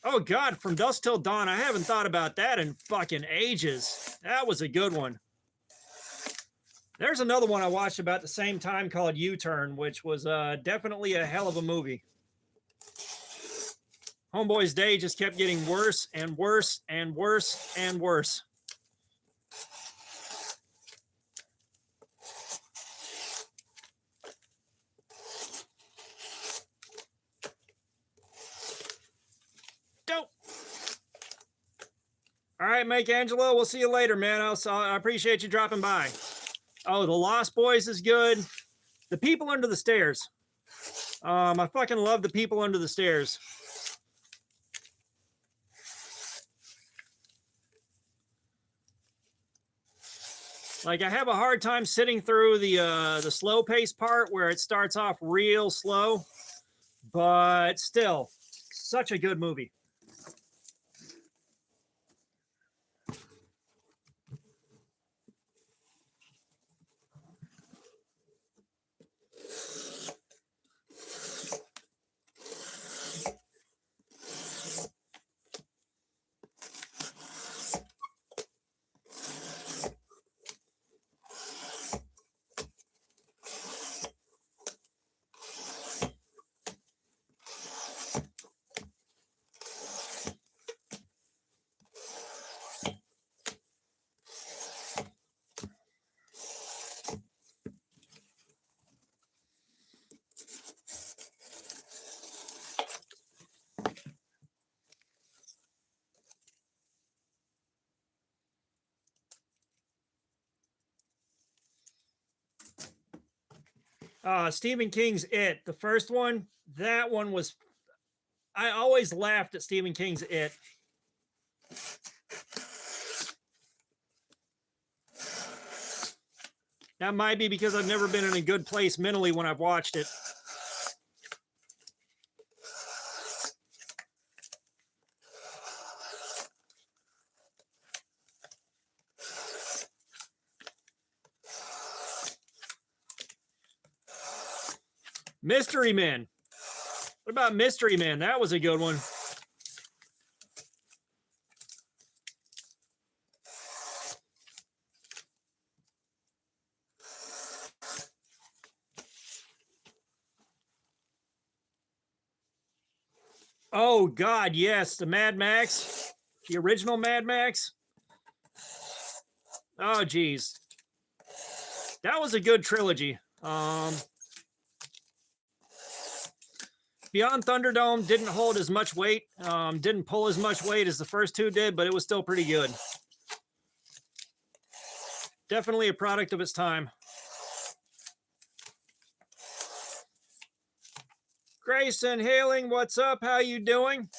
Oh God, From Dusk Till Dawn. I haven't thought about that in fucking ages. That was a good one. There's another one I watched about the same time called U-Turn, which was definitely a hell of a movie. Homeboy's day just kept getting worse and worse and worse and worse. Dope. All right, Mike Angelo, we'll see you later, man. I appreciate you dropping by. Oh, The Lost Boys is good. The People Under the Stairs. I fucking love The People Under the Stairs. Like, I have a hard time sitting through the slow pace part where it starts off real slow, but still, such a good movie. Stephen King's It, the first one, that one was, I always laughed at Stephen King's It. That might be because I've never been in a good place mentally when I've watched it. Mystery Men. What about Mystery Men? That was a good one. Oh, God, yes. The Mad Max. The original Mad Max. Oh, geez. That was a good trilogy. Beyond Thunderdome didn't hold as much weight, didn't pull as much weight as the first two did, but it was still pretty good. Definitely a product of its time. Grayson Hailing, what's up? How you doing?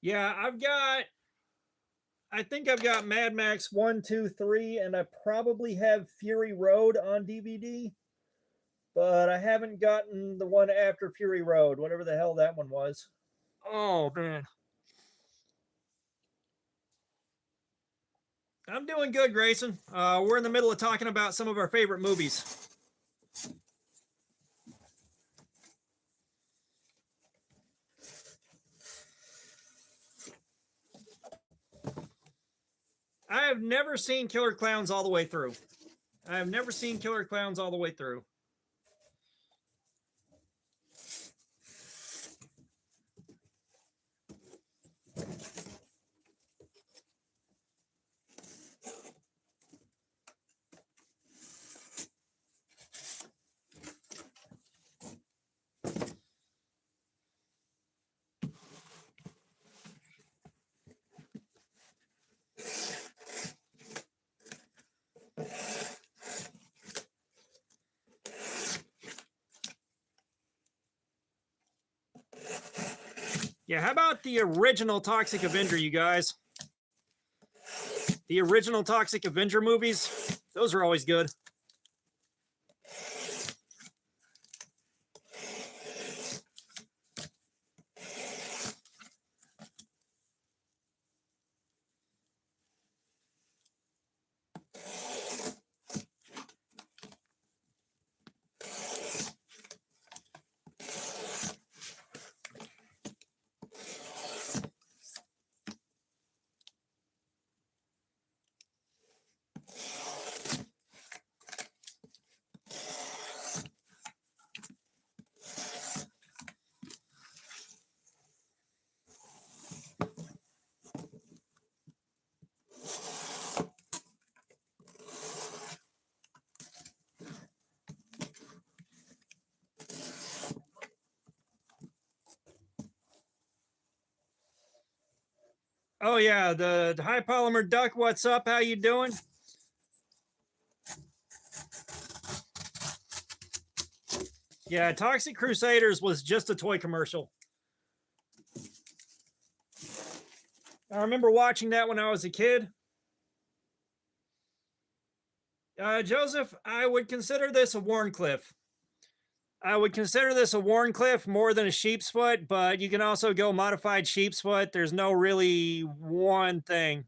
Yeah, I think I've got Mad Max 1, 2, 3, and I probably have Fury Road on DVD, but I haven't gotten the one after Fury Road, whatever the hell that one was. Oh, man. I'm doing good, Grayson. We're in the middle of talking about some of our favorite movies. I have never seen Killer Clowns all the way through. I have never seen Killer Clowns all the way through. Yeah, how about the original Toxic Avenger, you guys? The original Toxic Avenger movies, those are always good. Oh yeah, the high polymer duck. What's up? How you doing? Yeah, Toxic Crusaders was just a toy commercial. I remember watching that when I was a kid. Joseph, I would consider this a Warncliffe. I would consider this a Warncliffe more than a sheep's foot, but you can also go modified sheep's foot. There's no really one thing.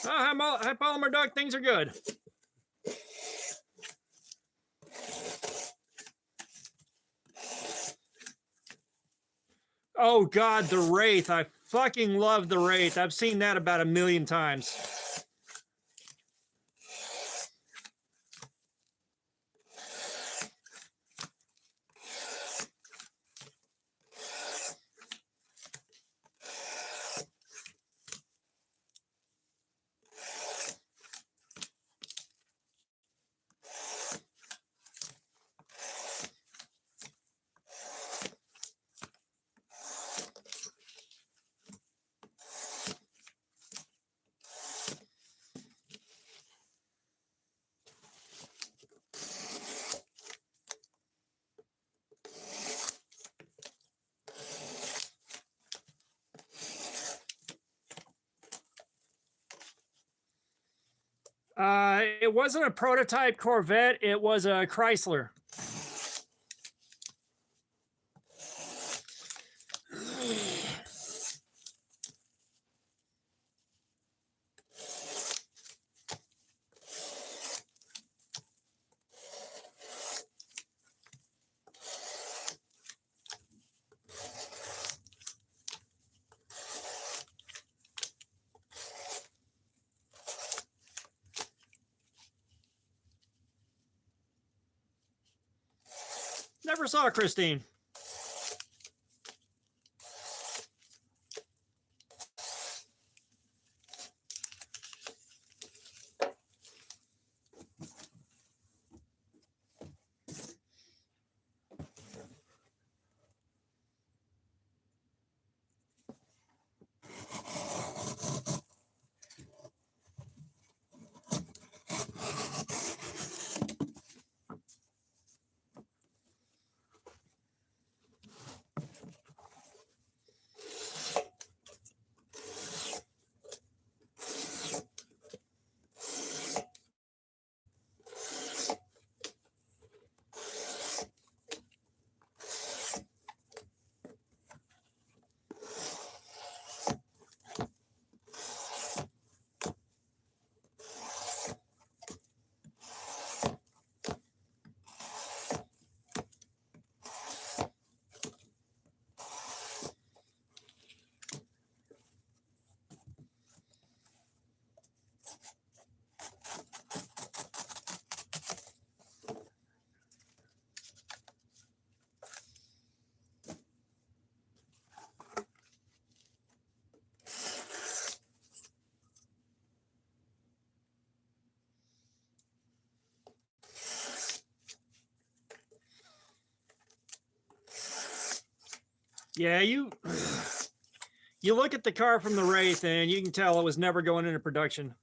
Oh, high polymer duck, things are good. Oh God, the Wraith. I fucking love the Wraith. I've seen that about 1,000,000 times. It wasn't a prototype Corvette. It was a Chrysler. Never saw Christine. Yeah, you look at the car from the Wraith and you can tell it was never going into production.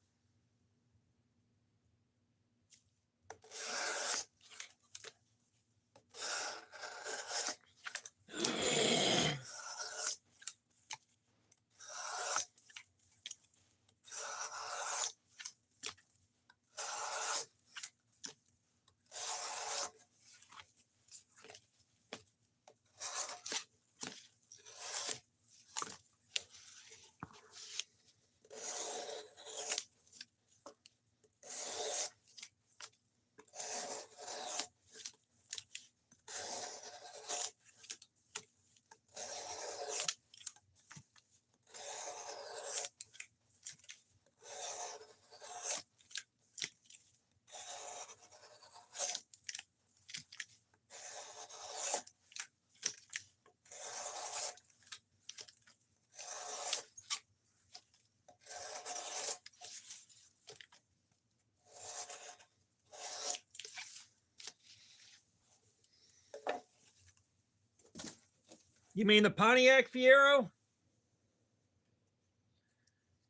You mean the Pontiac Fiero?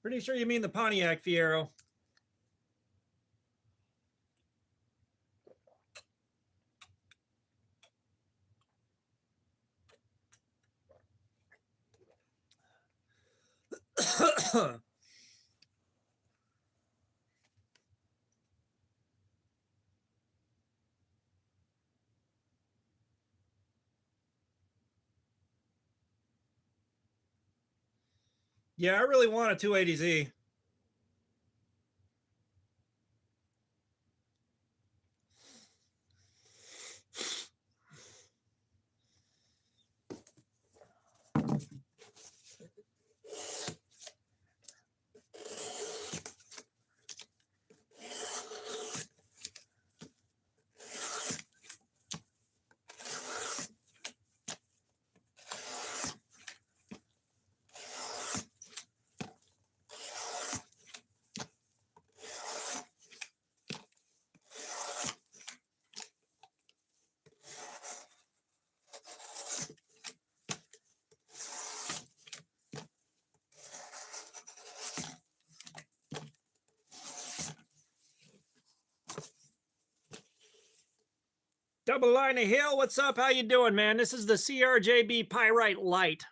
Pretty sure you mean the Pontiac Fiero. Yeah, I really want a 280Z. Double Line of Hill, what's up? How you doing, man? This is the CRJB Pyrite Light.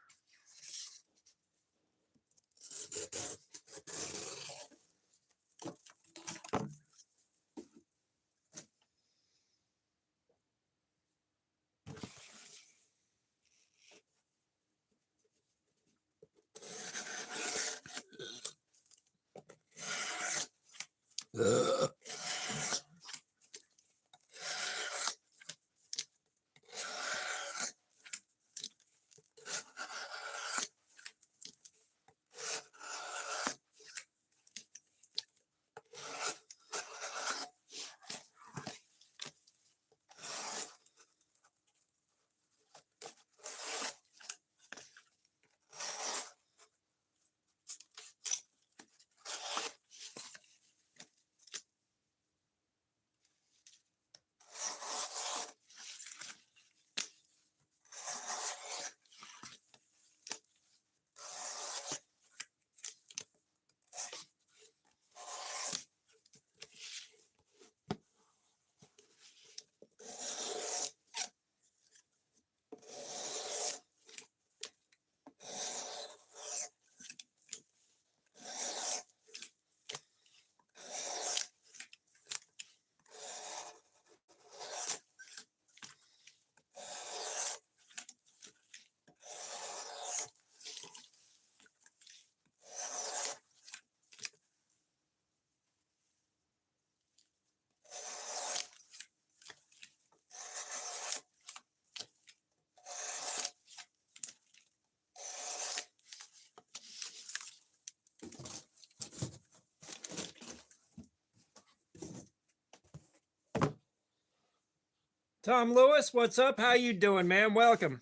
Tom Lewis, what's up? How you doing, man? Welcome.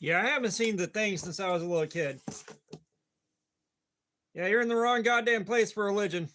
Yeah, I haven't seen The Thing since I was a little kid. Yeah, you're in the wrong goddamn place for religion.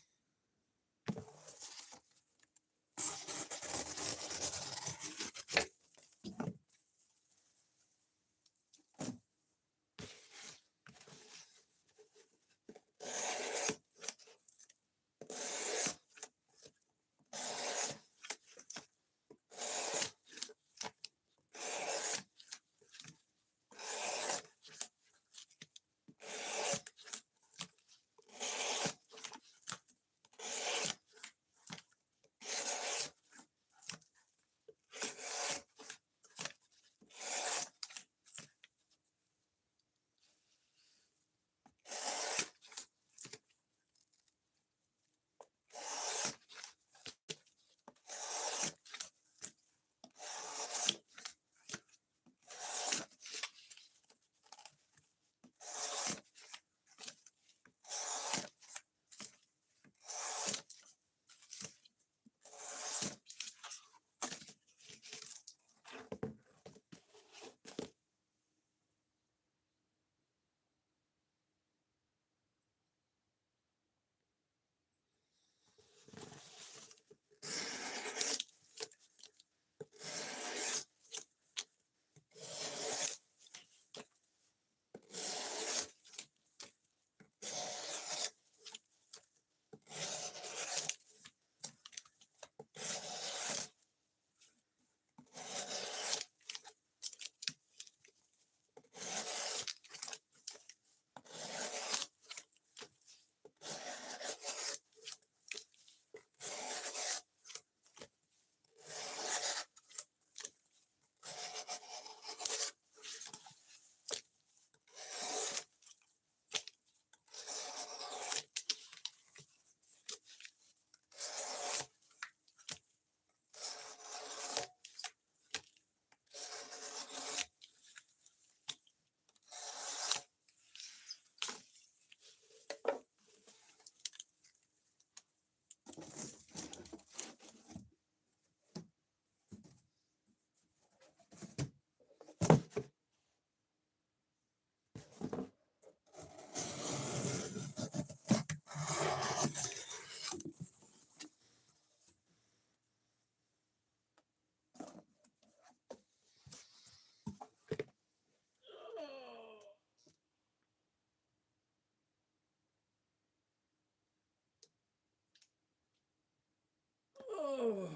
Oh.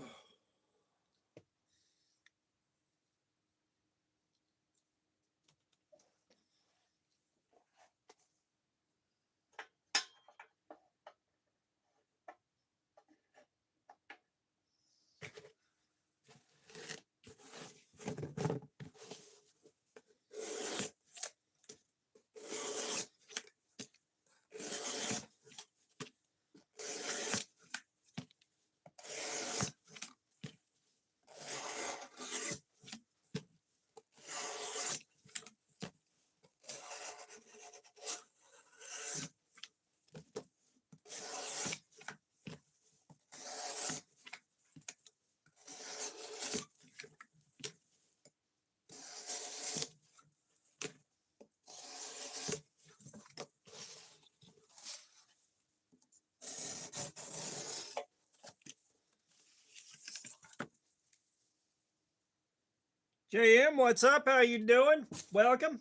JM, what's up? How you doing? Welcome.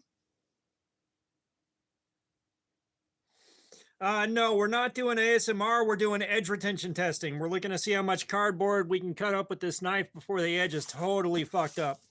No, we're not doing ASMR. We're doing edge retention testing. We're looking to see how much cardboard we can cut up with this knife before the edge is totally fucked up.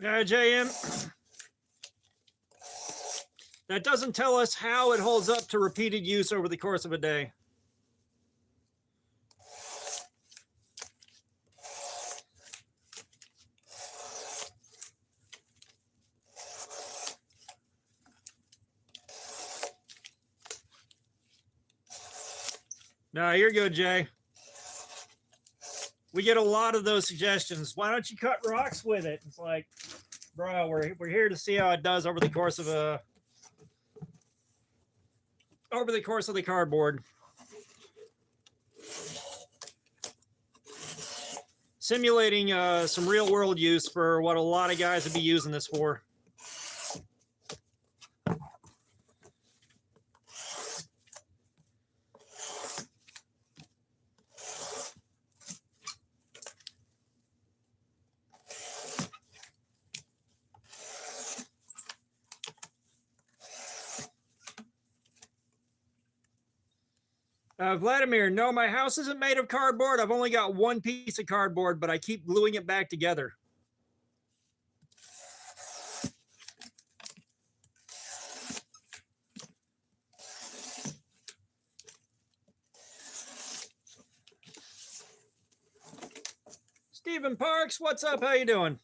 Yeah, JM. That doesn't tell us how it holds up to repeated use over the course of a day. No, you're good, Jay. We get a lot of those suggestions. Why don't you cut rocks with it? It's like, bro, we're here to see how it does over the course of the cardboard. Simulating some real world use for what a lot of guys would be using this for. Vladimir, no, my house isn't made of cardboard. I've only got one piece of cardboard, but I keep gluing it back together. Stephen Parks, what's up? How you doing?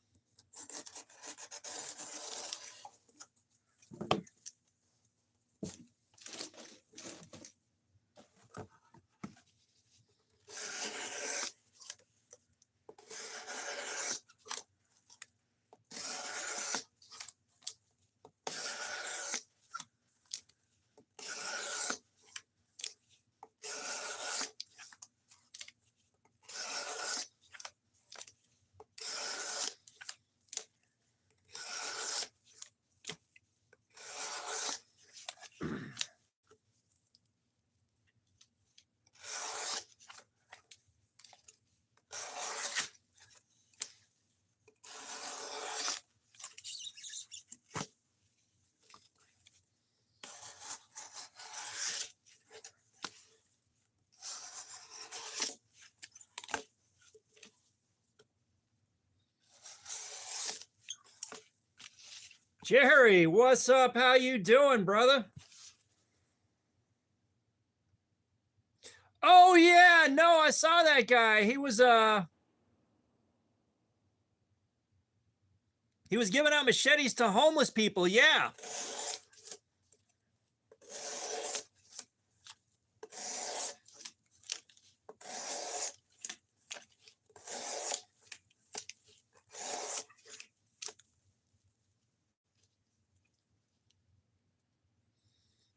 Jerry, what's up? How you doing, brother? Oh yeah, no, I saw that guy. He was giving out machetes to homeless people. Yeah.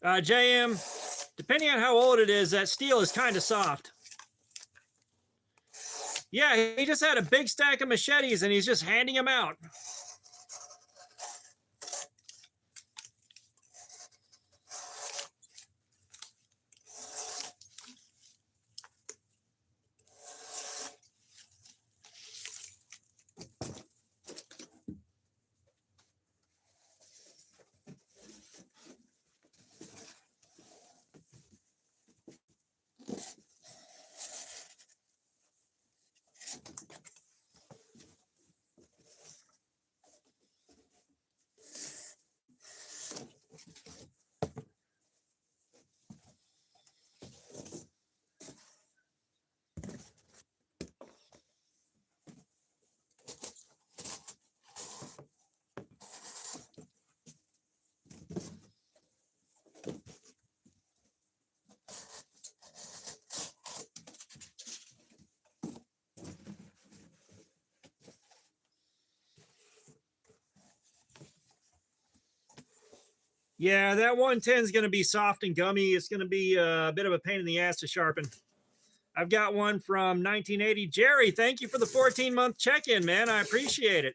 JM, depending on how old it is, that steel is kind of soft. Yeah, he just had a big stack of machetes and he's just handing them out. Yeah, that 110 is going to be soft and gummy. It's going to be a bit of a pain in the ass to sharpen. I've got one from 1980. Jerry, thank you for the 14-month check-in, man. I appreciate it.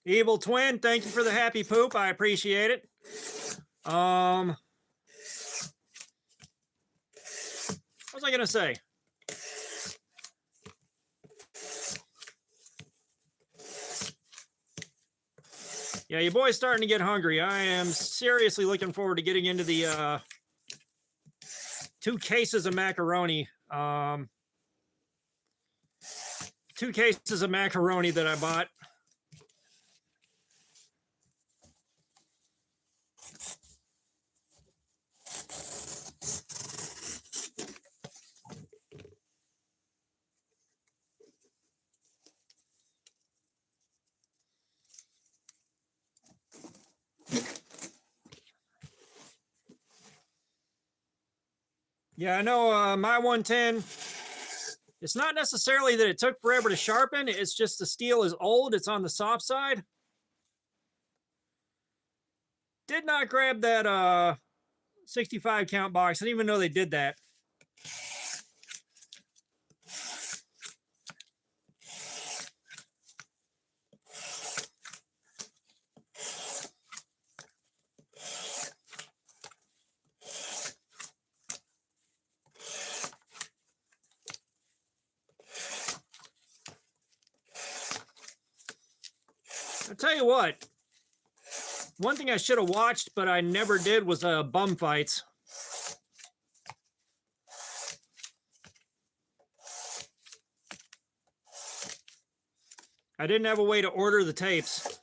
Evil Twin, thank you for the happy poop. I appreciate it. What was I going to say? Yeah, your boy's starting to get hungry. I am seriously looking forward to getting into the 2 cases of macaroni. 2 cases of macaroni that I bought. Yeah, I know my 110. It's not necessarily that it took forever to sharpen. It's just the steel is old. It's on the soft side. Did not grab that 65 count box. I didn't even know they did that. I'll tell you what. One thing I should have watched, but I never did, was bum fights. I didn't have a way to order the tapes.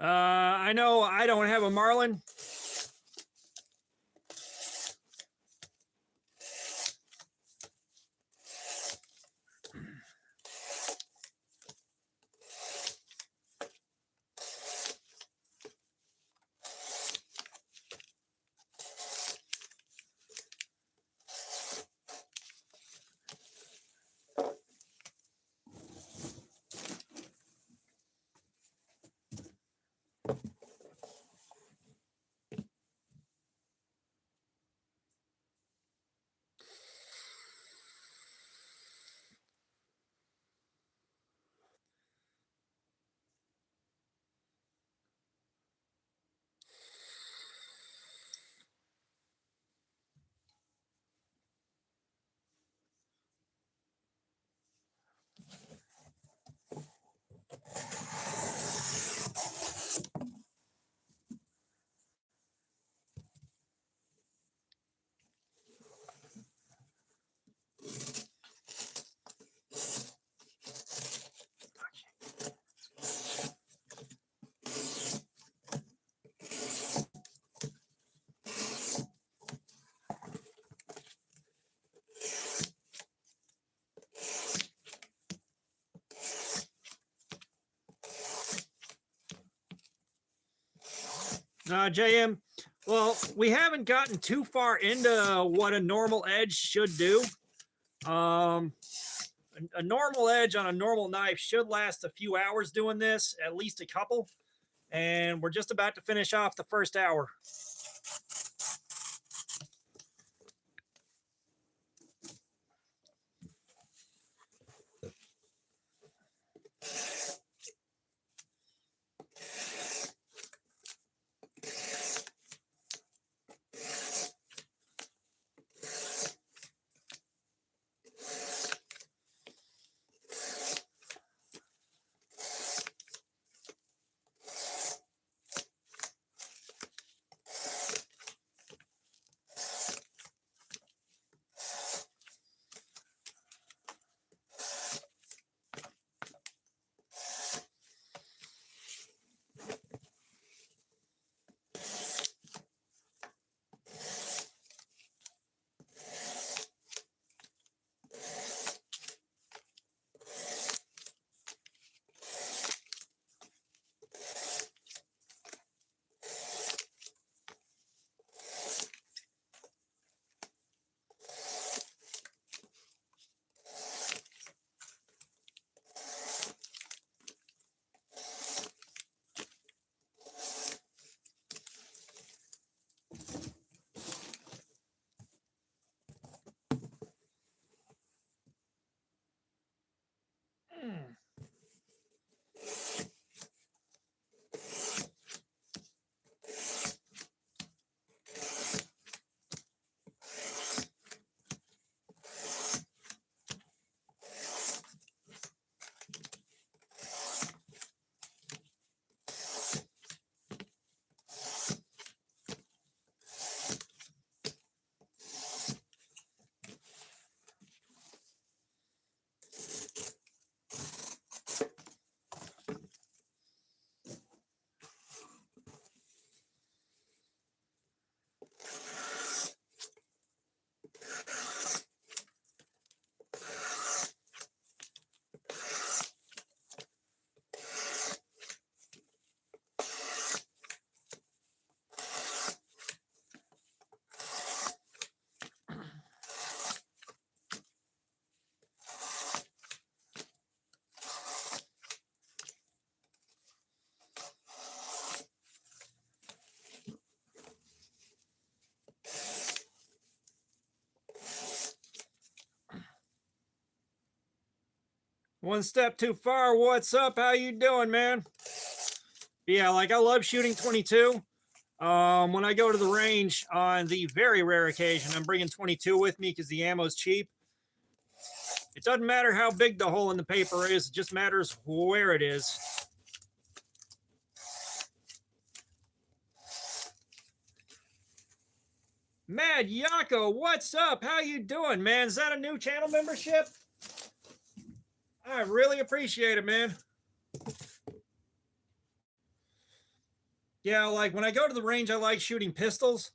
I know I don't have a Marlin. JM, well, we haven't gotten too far into what a normal edge should do. A normal edge on a normal knife should last a few hours doing this, at least a couple. And we're just about to finish off the first hour. One step too far. What's up? How you doing, man? Yeah, like I love shooting 22. When I go to the range on the very rare occasion, I'm bringing 22 with me because the ammo's cheap. It doesn't matter how big the hole in the paper is, it just matters where it is. Mad Yako, what's up? How you doing, man? Is that a new channel membership? I really appreciate it, man. Yeah, like when I go to the range, I like shooting pistols.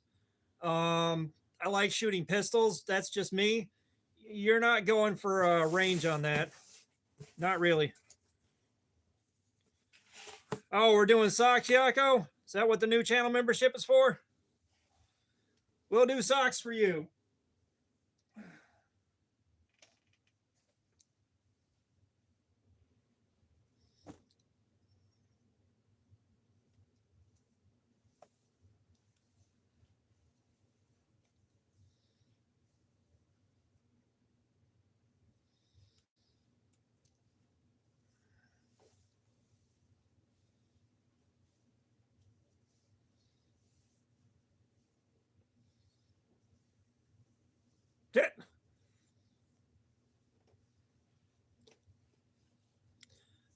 I like shooting pistols. That's just me. You're not going for a range on that. Not really. Oh, we're doing socks, Yako? Is that what the new channel membership is for? We'll do socks for you.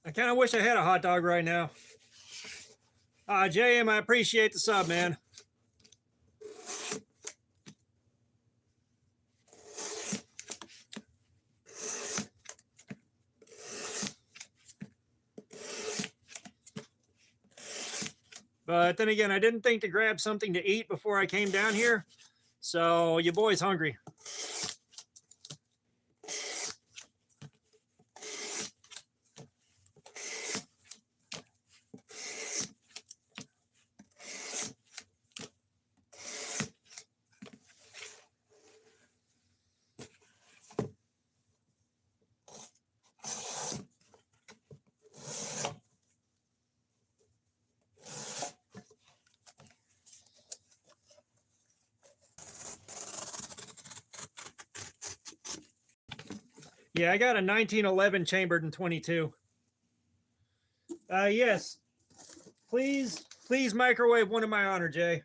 I kind of wish I had a hot dog right now. JM, I appreciate the sub, man. But then again, I didn't think to grab something to eat before I came down here. So your boy's hungry. Yeah, I got a 1911 chambered in 22. Yes. Please microwave one in my honor, Jay.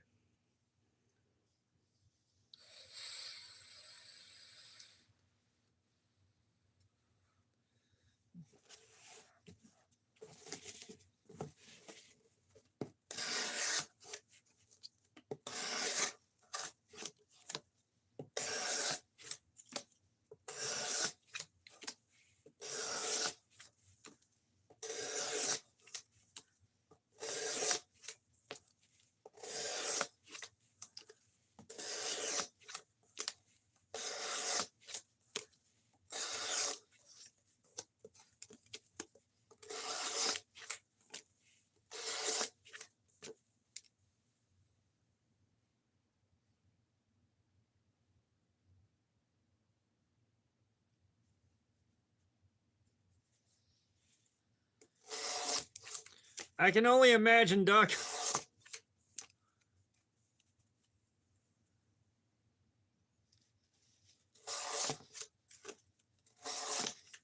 I can only imagine, Duck.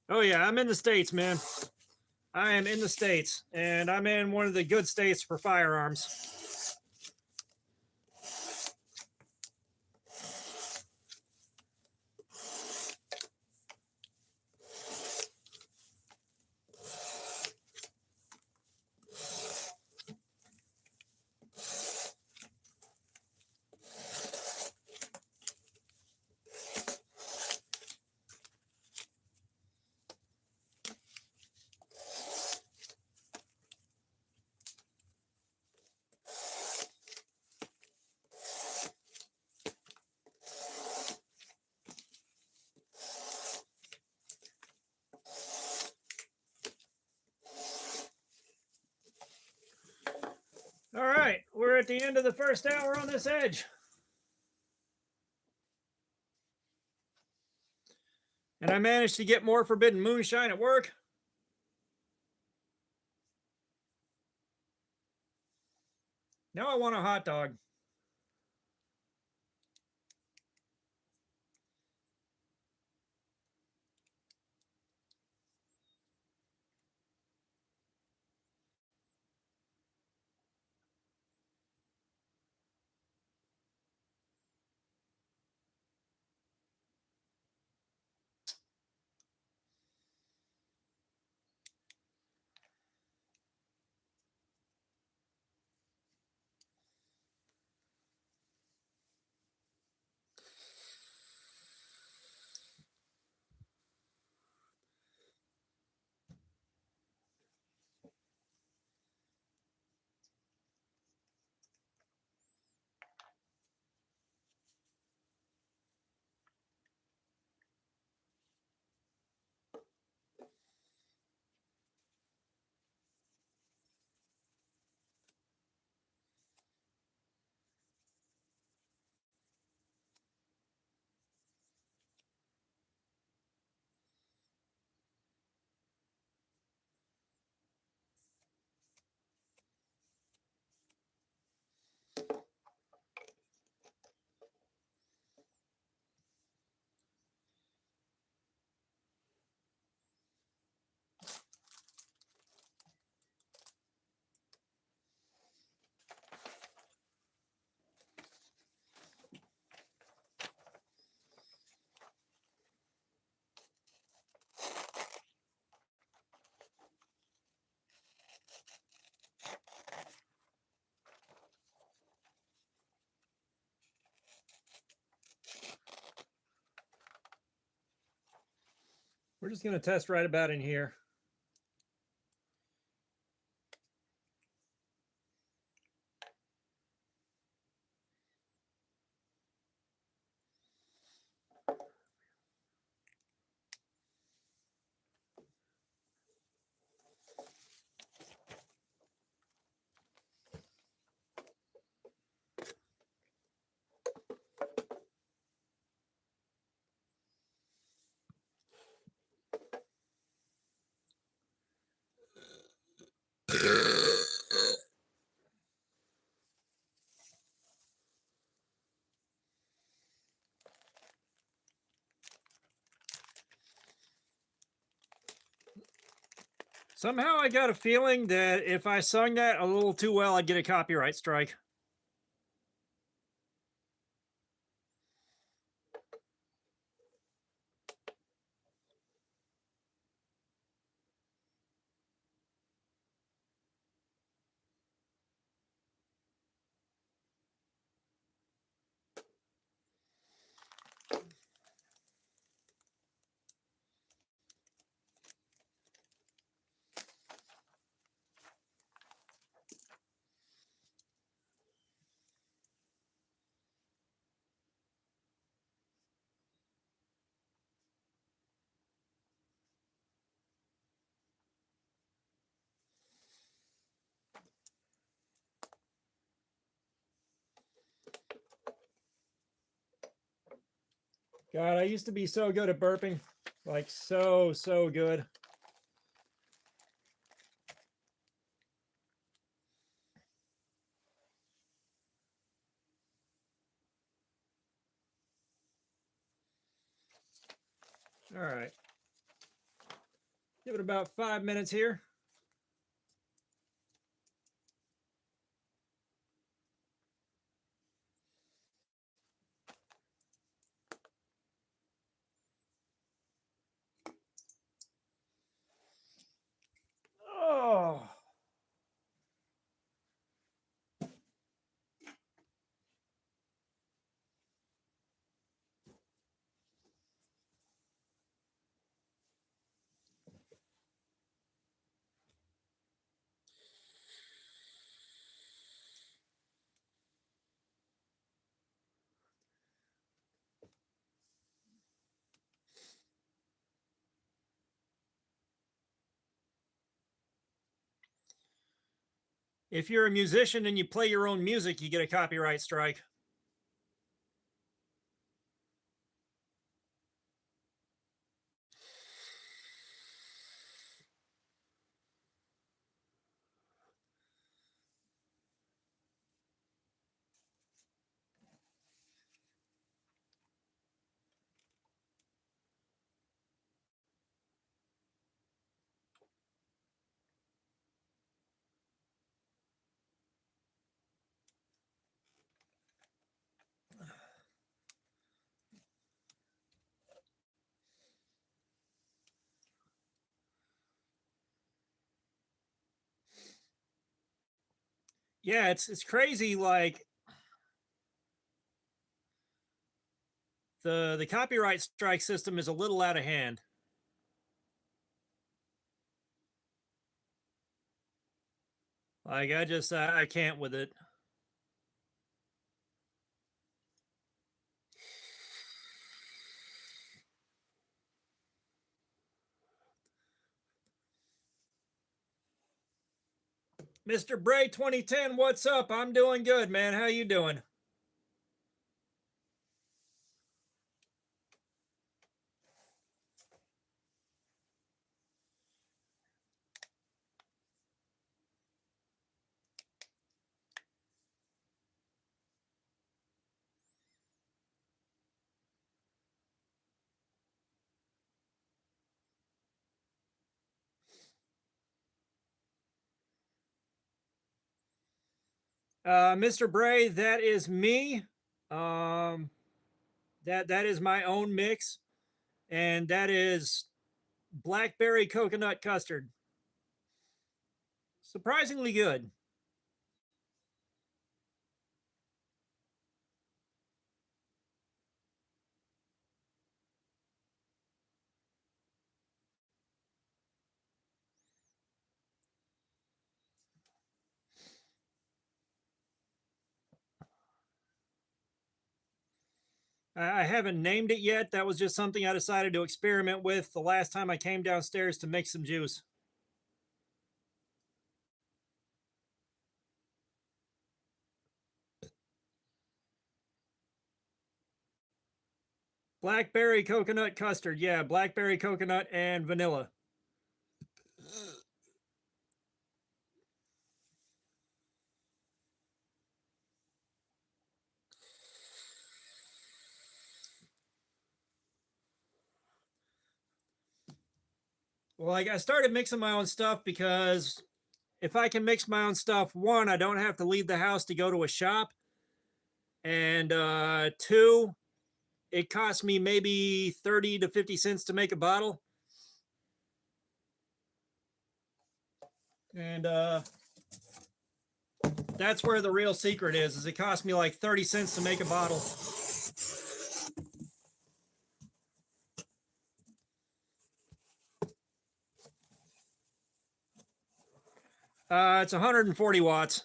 Oh yeah, I'm in the States, man. I am in the States, and I'm in one of the good states for firearms. All right, we're at the end of the first hour on this edge. And I managed to get more forbidden moonshine at work. Now I want a hot dog. We're just going to test right about in here. Somehow I got a feeling that if I sung that a little too well, I'd get a copyright strike. God, I used to be so good at burping. Like, so good. All right. Give it about 5 minutes here. Oh. If you're a musician and you play your own music, you get a copyright strike. Yeah, it's crazy. Like the copyright strike system is a little out of hand. Like I can't with it. Mr. Bray 2010, what's up? I'm doing good, man. How you doing? Mr. Bray, that is me. Um, that is my own mix, and that is blackberry coconut custard. Surprisingly good. I haven't named it yet. That was just something I decided to experiment with the last time I came downstairs to make some juice. Blackberry coconut custard. Yeah, blackberry coconut and vanilla. Well, like I started mixing my own stuff because if I can mix my own stuff, one, I don't have to leave the house to go to a shop, and two, it costs me maybe 30 to 50 cents to make a bottle. And that's where the real secret is it costs me like 30 cents to make a bottle. It's 140 watts.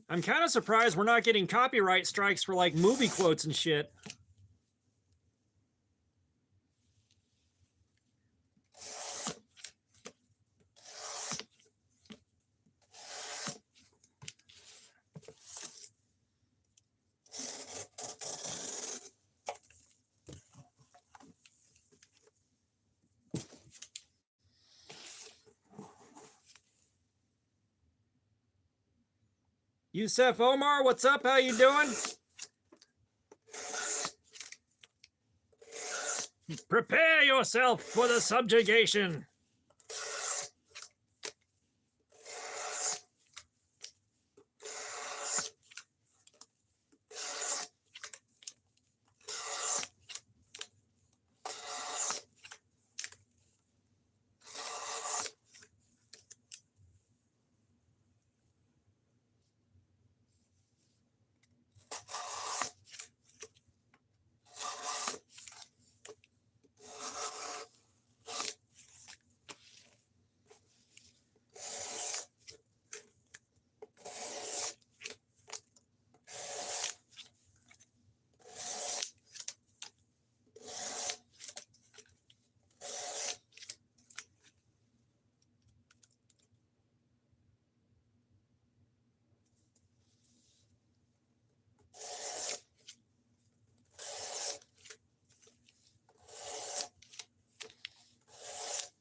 I'm kind of surprised we're not getting copyright strikes for like movie quotes and shit. Yusef Omar, what's up? How you doing? Prepare yourself for the subjugation.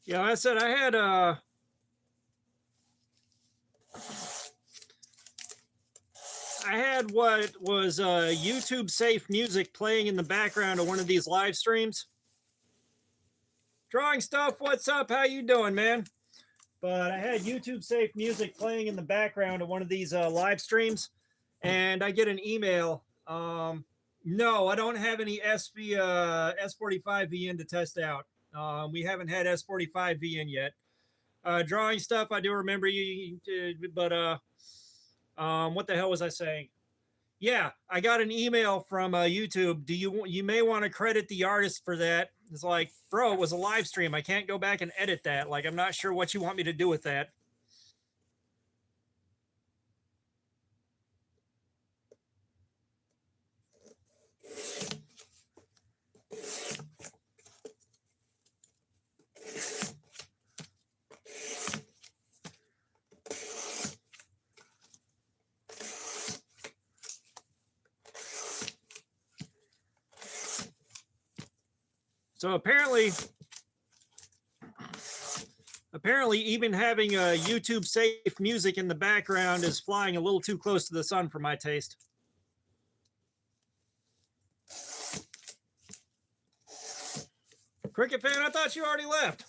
Yeah, like I said I had what was YouTube safe music playing in the background of one of these live streams. Drawing stuff, what's up? How you doing, man? But I had YouTube safe music playing in the background of one of these live streams, and I get an email. No, I don't have any S45 VN to test out. We haven't had S45 VN yet. Drawing stuff, I do remember you, but what the hell was I saying? Yeah, I got an email from YouTube. You may want to credit the artist for that. It's like, bro, it was a live stream. I can't go back and edit that. Like, I'm not sure what you want me to do with that. So apparently even having YouTube safe music in the background is flying a little too close to the sun for my taste. Cricket fan, I thought you already left.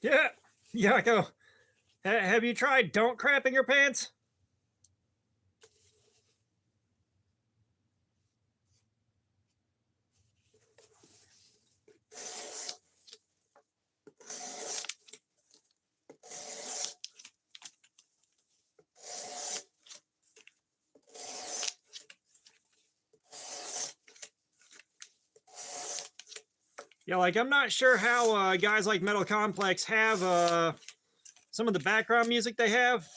Yeah. Yako, have you tried don't crap in your pants? Yeah, like I'm not sure how guys like Metal Complex have some of the background music they have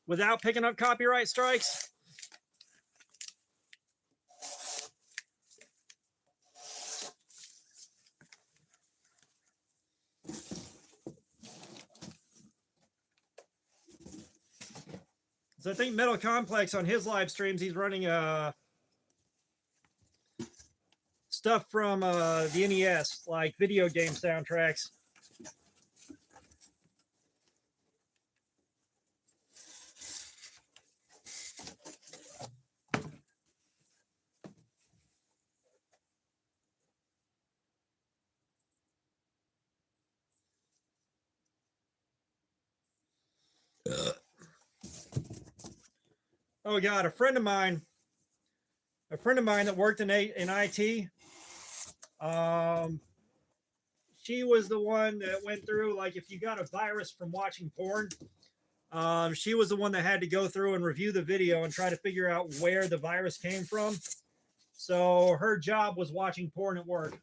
without picking up copyright strikes. So I think Metal Complex on his live streams, he's running stuff from the NES, like video game soundtracks. Oh God, a friend of mine that worked in IT. Um, she was the one that went through, like, if you got a virus from watching porn, she was the one that had to go through and review the video and try to figure out where the virus came from. So her job was watching porn at work.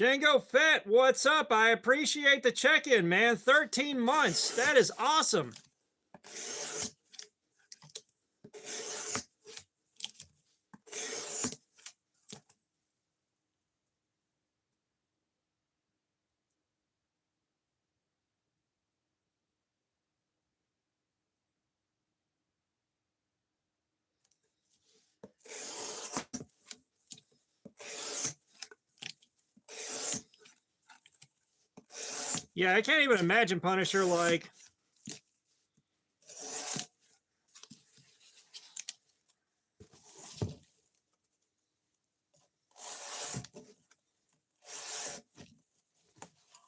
Django Fett, what's up? I appreciate the check-in, man. 13 months. That is awesome. Yeah, I can't even imagine Punisher like.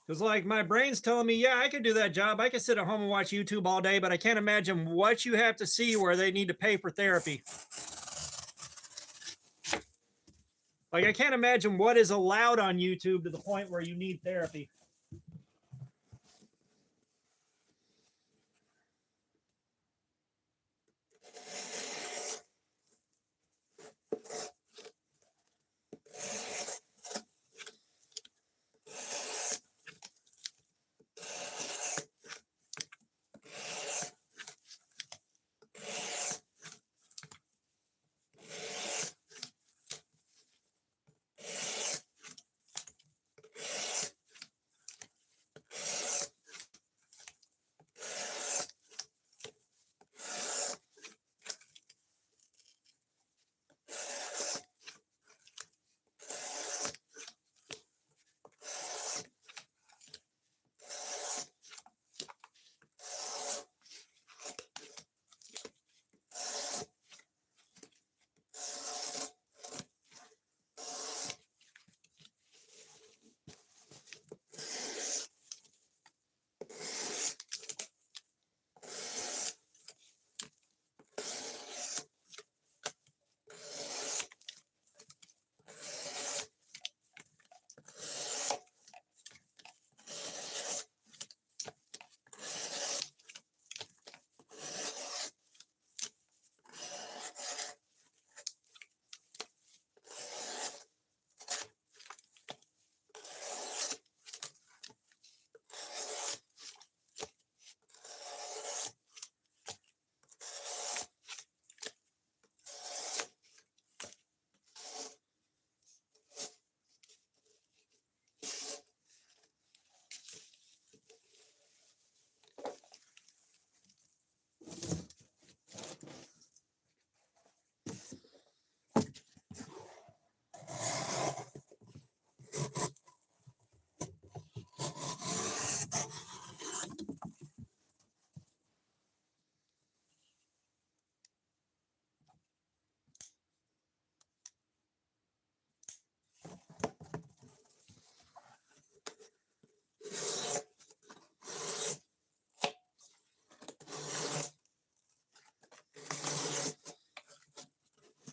Because, like, my brain's telling me, yeah, I could do that job. I could sit at home and watch YouTube all day, but I can't imagine what you have to see where they need to pay for therapy. Like, I can't imagine what is allowed on YouTube to the point where you need therapy.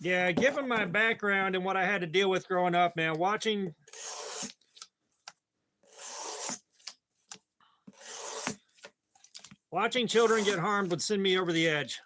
Yeah, given my background and what I had to deal with growing up, man, watching children get harmed would send me over the edge.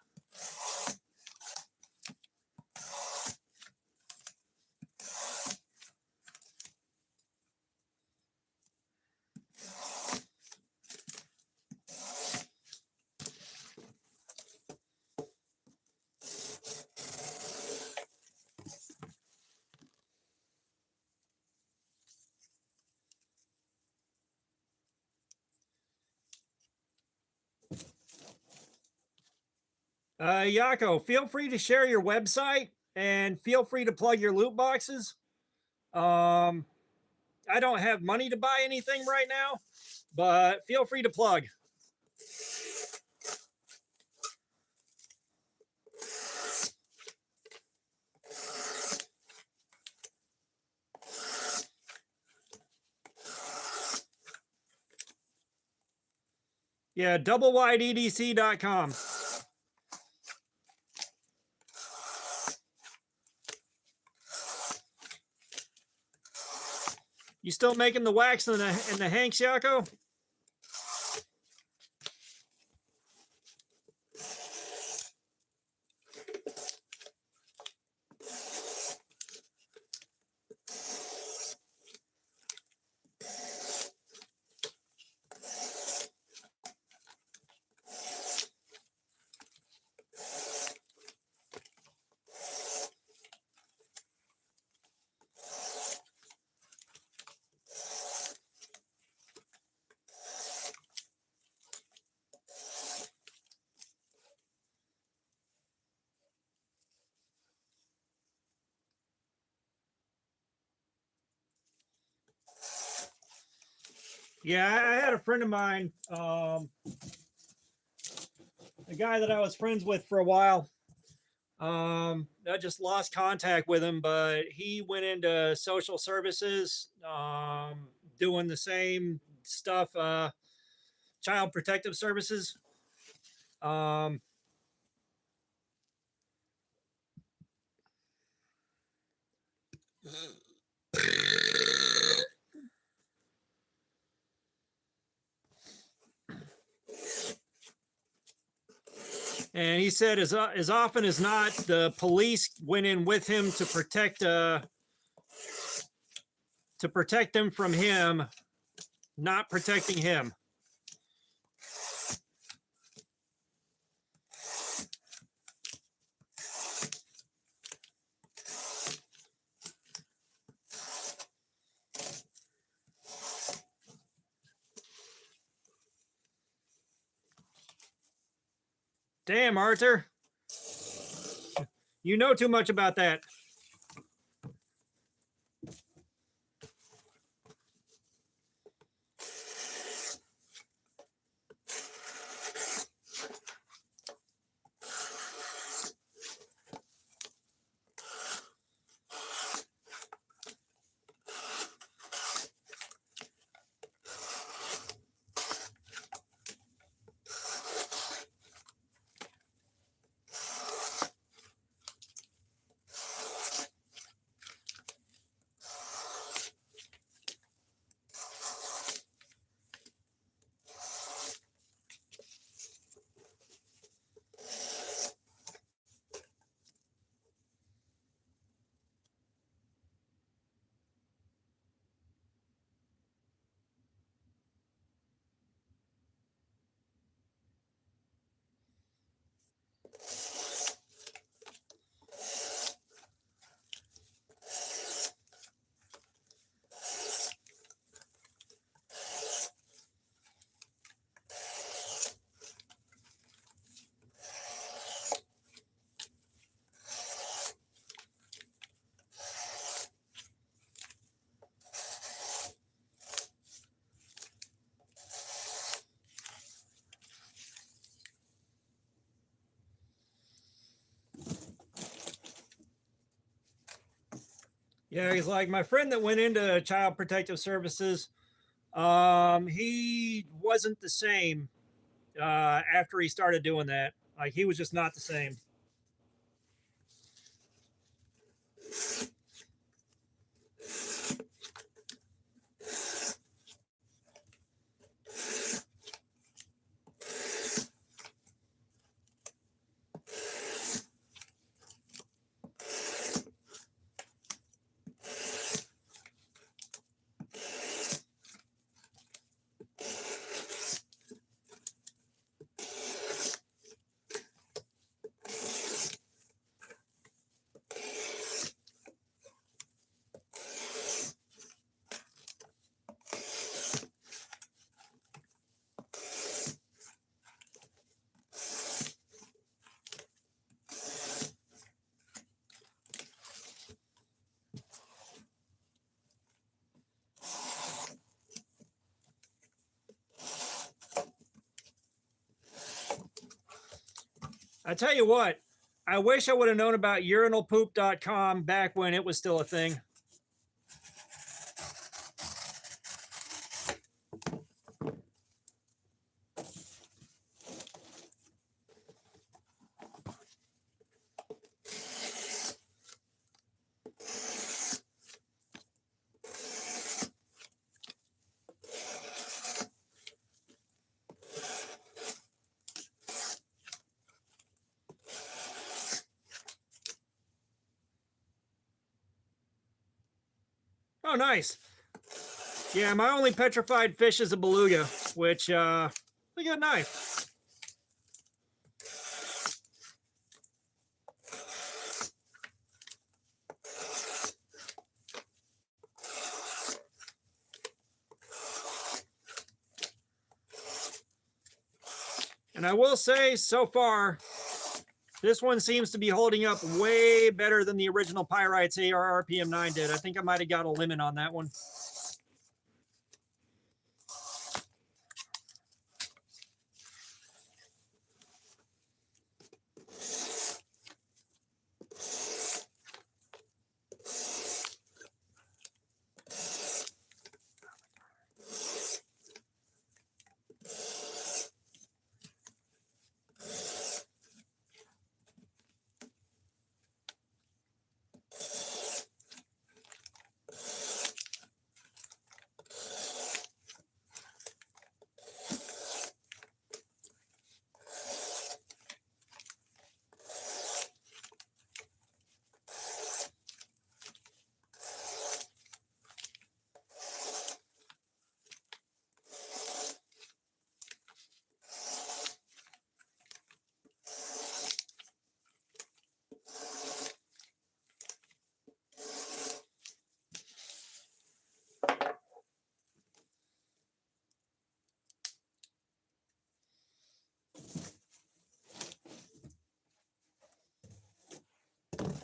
Yako, feel free to share your website and feel free to plug your loot boxes. Um, I don't have money to buy anything right now, but feel free to plug. Yeah, doublewideedc.com. You still making the wax and the Hanks, Yako? Yeah, I had a friend of mine, a guy that I was friends with for a while. I just lost contact with him, but he went into social services, doing the same stuff, child protective services. Um, and he said, as often as not, the police went in with him to protect them from him, not protecting him. Damn, Arthur, you know too much about that. Yeah, he's like my friend that went into child protective services. He wasn't the same after he started doing that. Like he was just not the same. I tell you what, I wish I would have known about urinalpoop.com back when it was still a thing. Oh, nice. Yeah, my only petrified fish is a beluga, which, we got a knife. And I will say, so far, this one seems to be holding up way better than the original Pyrites AR RPM9 did. I think I might have got a limit on that one.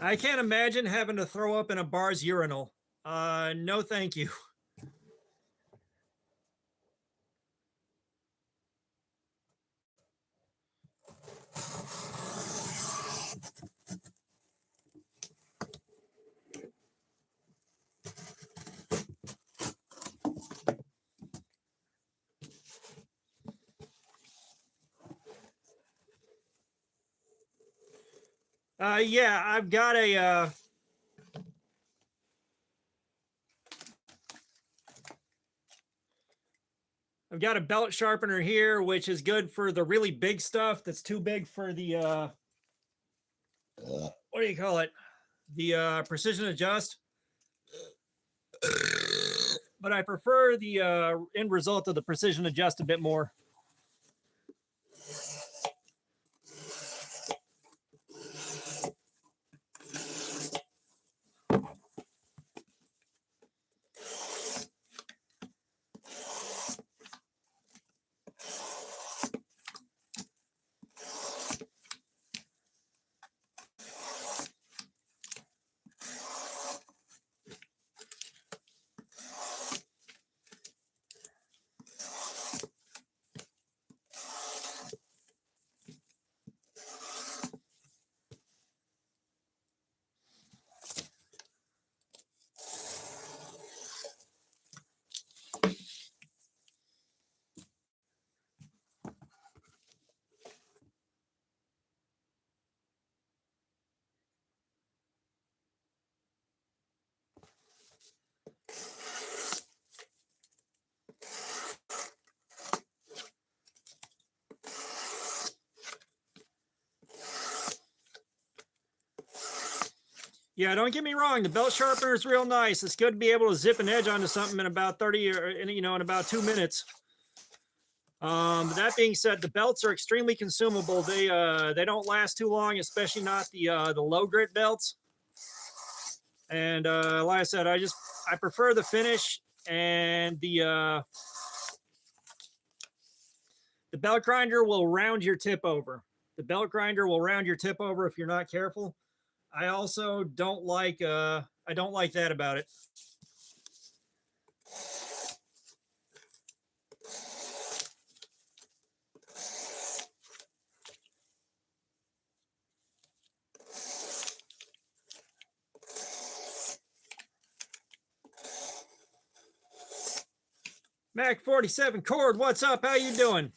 I can't imagine having to throw up in a bar's urinal. No, thank you. Yeah, I've got a I've got a belt sharpener here, which is good for the really big stuff that's too big for the what do you call it? The precision adjust. But I prefer the end result of the precision adjust a bit more. Yeah, don't get me wrong. The belt sharpener is real nice. It's good to be able to zip an edge onto something in about 30 or in about 2 minutes. That being said, the belts are extremely consumable. They don't last too long, especially not the low grit belts. And like I said, I prefer the finish, and the belt grinder will round your tip over. The belt grinder will round your tip over if you're not careful. I also don't like I don't like that about it. Mac 47 Cord, what's up? How you doing?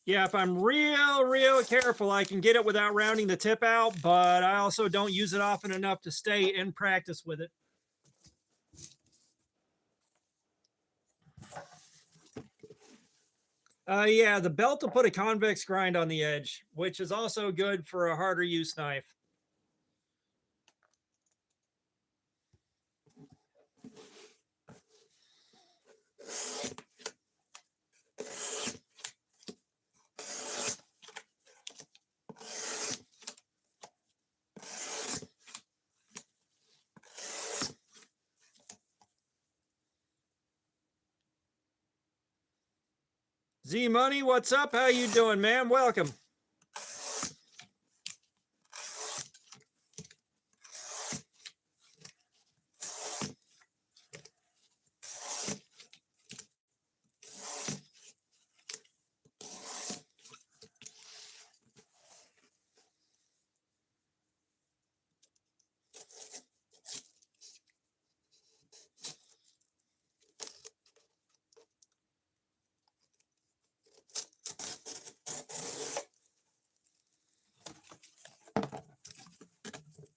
Yeah, if I'm real careful, I can get it without rounding the tip out, but I also don't use it often enough to stay in practice with it. Yeah, the belt will put a convex grind on the edge, which is also good for a harder use knife. Z Money, what's up? How you doing, man? Welcome.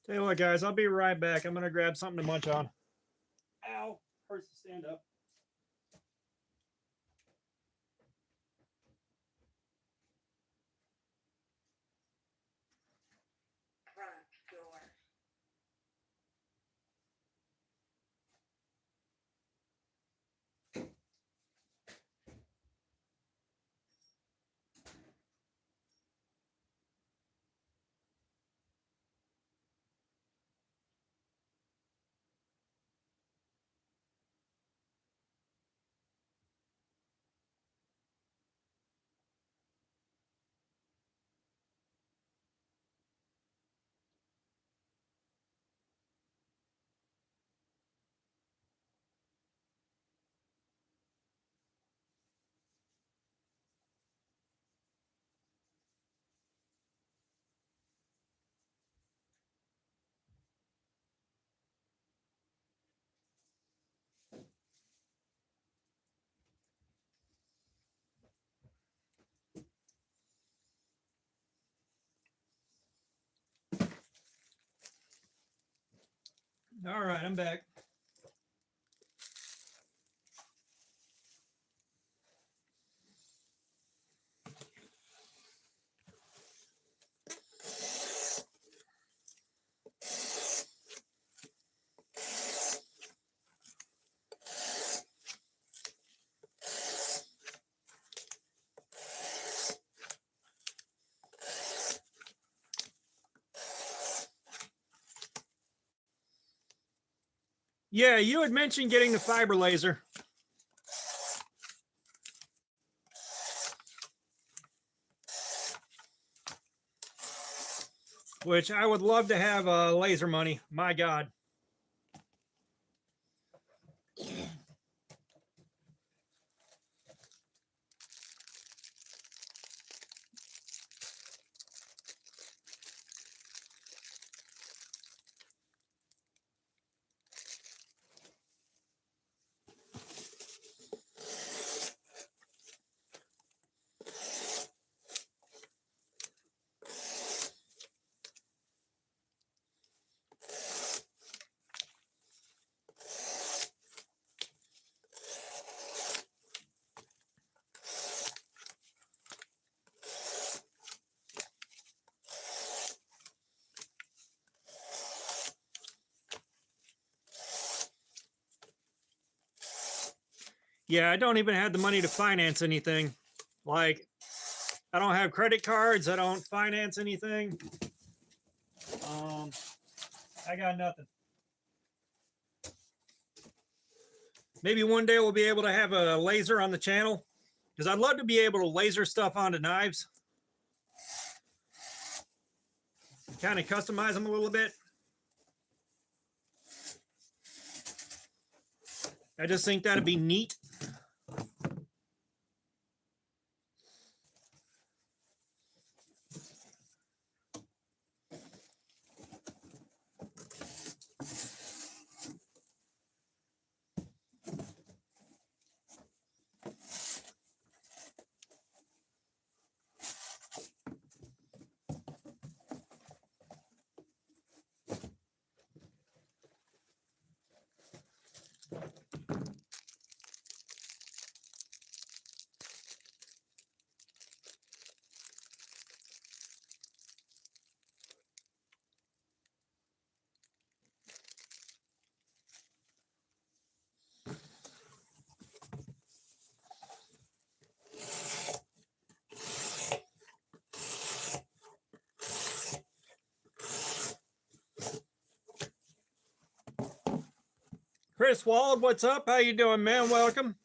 Tell you what, guys, I'll be right back. I'm gonna grab something to munch on. Ow, hurts to stand up. All right, I'm back. Yeah, you had mentioned getting the fiber laser. Which I would love to have laser money. My God. Yeah, I don't even have the money to finance anything. Like, I don't have credit cards. I don't finance anything. Um, I got nothing. Maybe one day we'll be able to have a laser on the channel, because I'd love to be able to laser stuff onto knives. Kind of customize them a little bit. I just think that'd be neat. Chris Wald, what's up? How you doing, man? Welcome.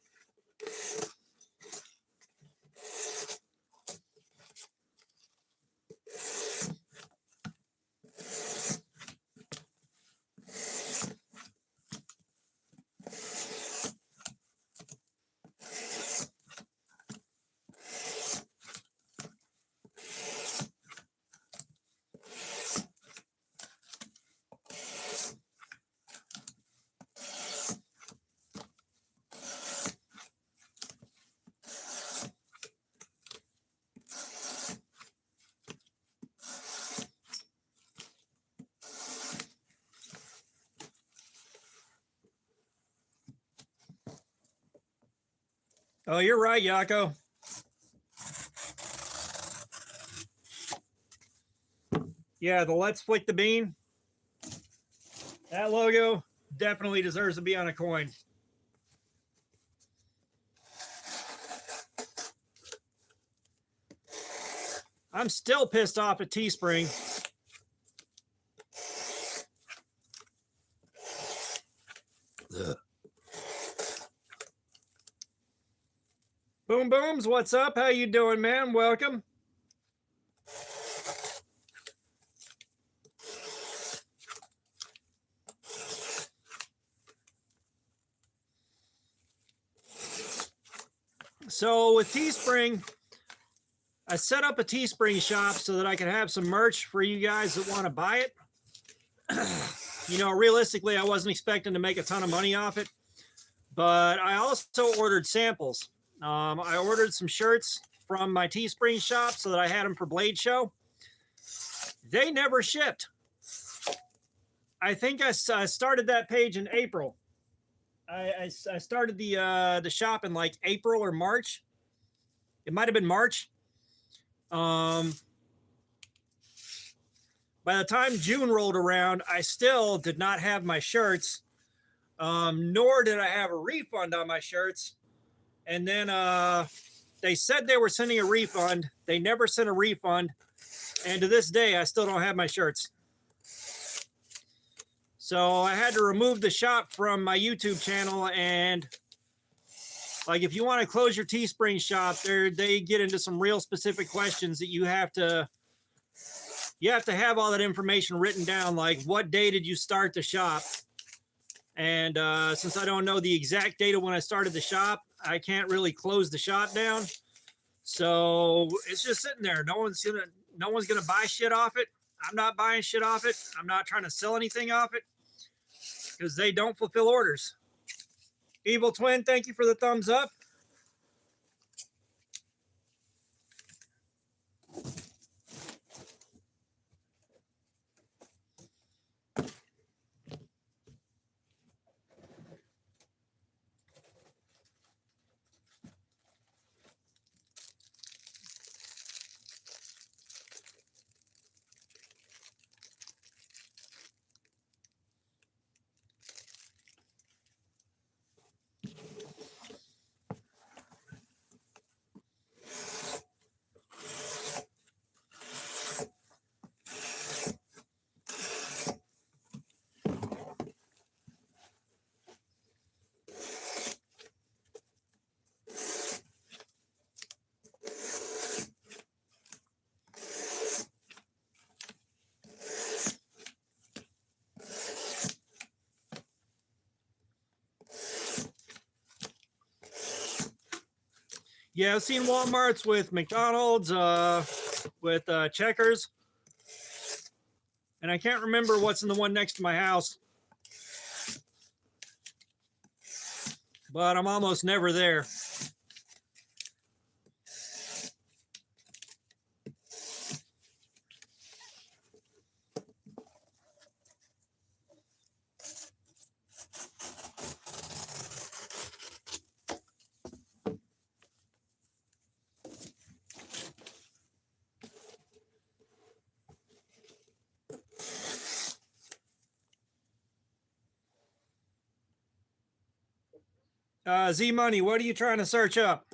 Oh, you're right, Yako. Yeah, the Let's Flick the Bean. That logo definitely deserves to be on a coin. I'm still pissed off at Teespring. Ugh. Boom Booms, what's up? How you doing, man? Welcome. So with Teespring, I set up a Teespring shop so that I can have some merch for you guys that want to buy it. You know, realistically, I wasn't expecting to make a ton of money off it, but I also ordered samples. I ordered some shirts from my Teespring shop so that I had them for Blade Show. They never shipped. I think I started that page in April. I started the shop in like April or March. It might have been March. By the time June rolled around, I still did not have my shirts, nor did I have a refund on my shirts. And then they said they were sending a refund. They never sent a refund. And to this day, I still don't have my shirts. So I had to remove the shop from my YouTube channel. And like, if you want to close your Teespring shop, they get into some real specific questions that you have to have all that information written down. Like, what day did you start the shop? And since I don't know the exact date of when I started the shop, I can't really close the shop down. So it's just sitting there. No one's gonna buy shit off it. I'm not buying shit off it. I'm not trying to sell anything off it because they don't fulfill orders. Evil Twin, thank you for the thumbs up. Yeah, I've seen Walmarts with McDonald's, with Checkers, and I can't remember what's in the one next to my house, but I'm almost never there. Z Money, what are you trying to search up?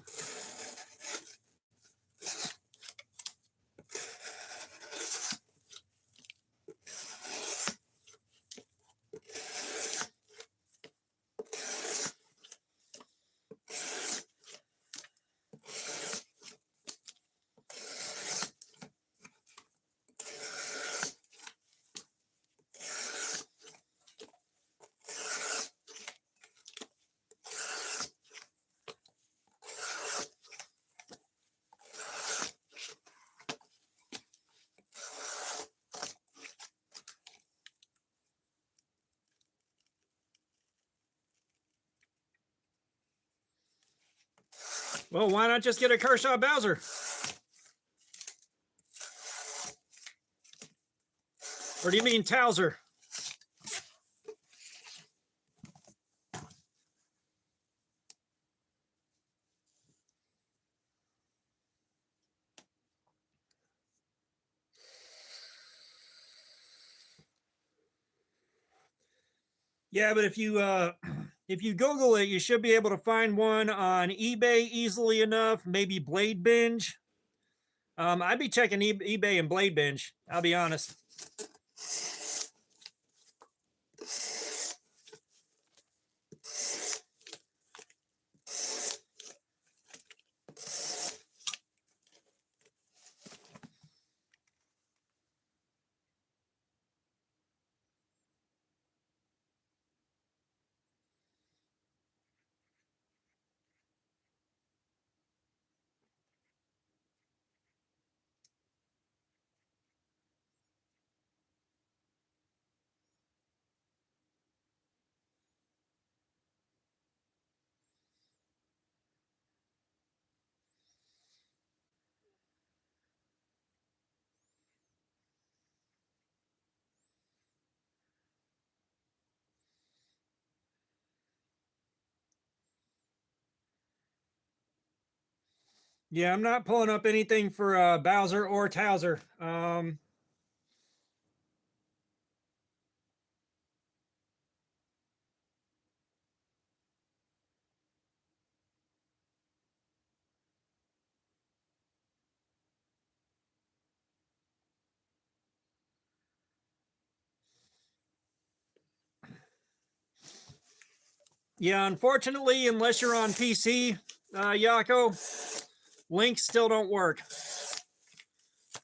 Well, why not just get a Kershaw Bowser? Or do you mean Towser? Yeah, but if you Google it, you should be able to find one on eBay easily enough. Maybe Blade Binge. I'd be checking eBay and Blade Binge. I'll be honest. Yeah, I'm not pulling up anything for Bowser or Towser. Yeah, unfortunately, unless you're on PC, Yako, links still don't work,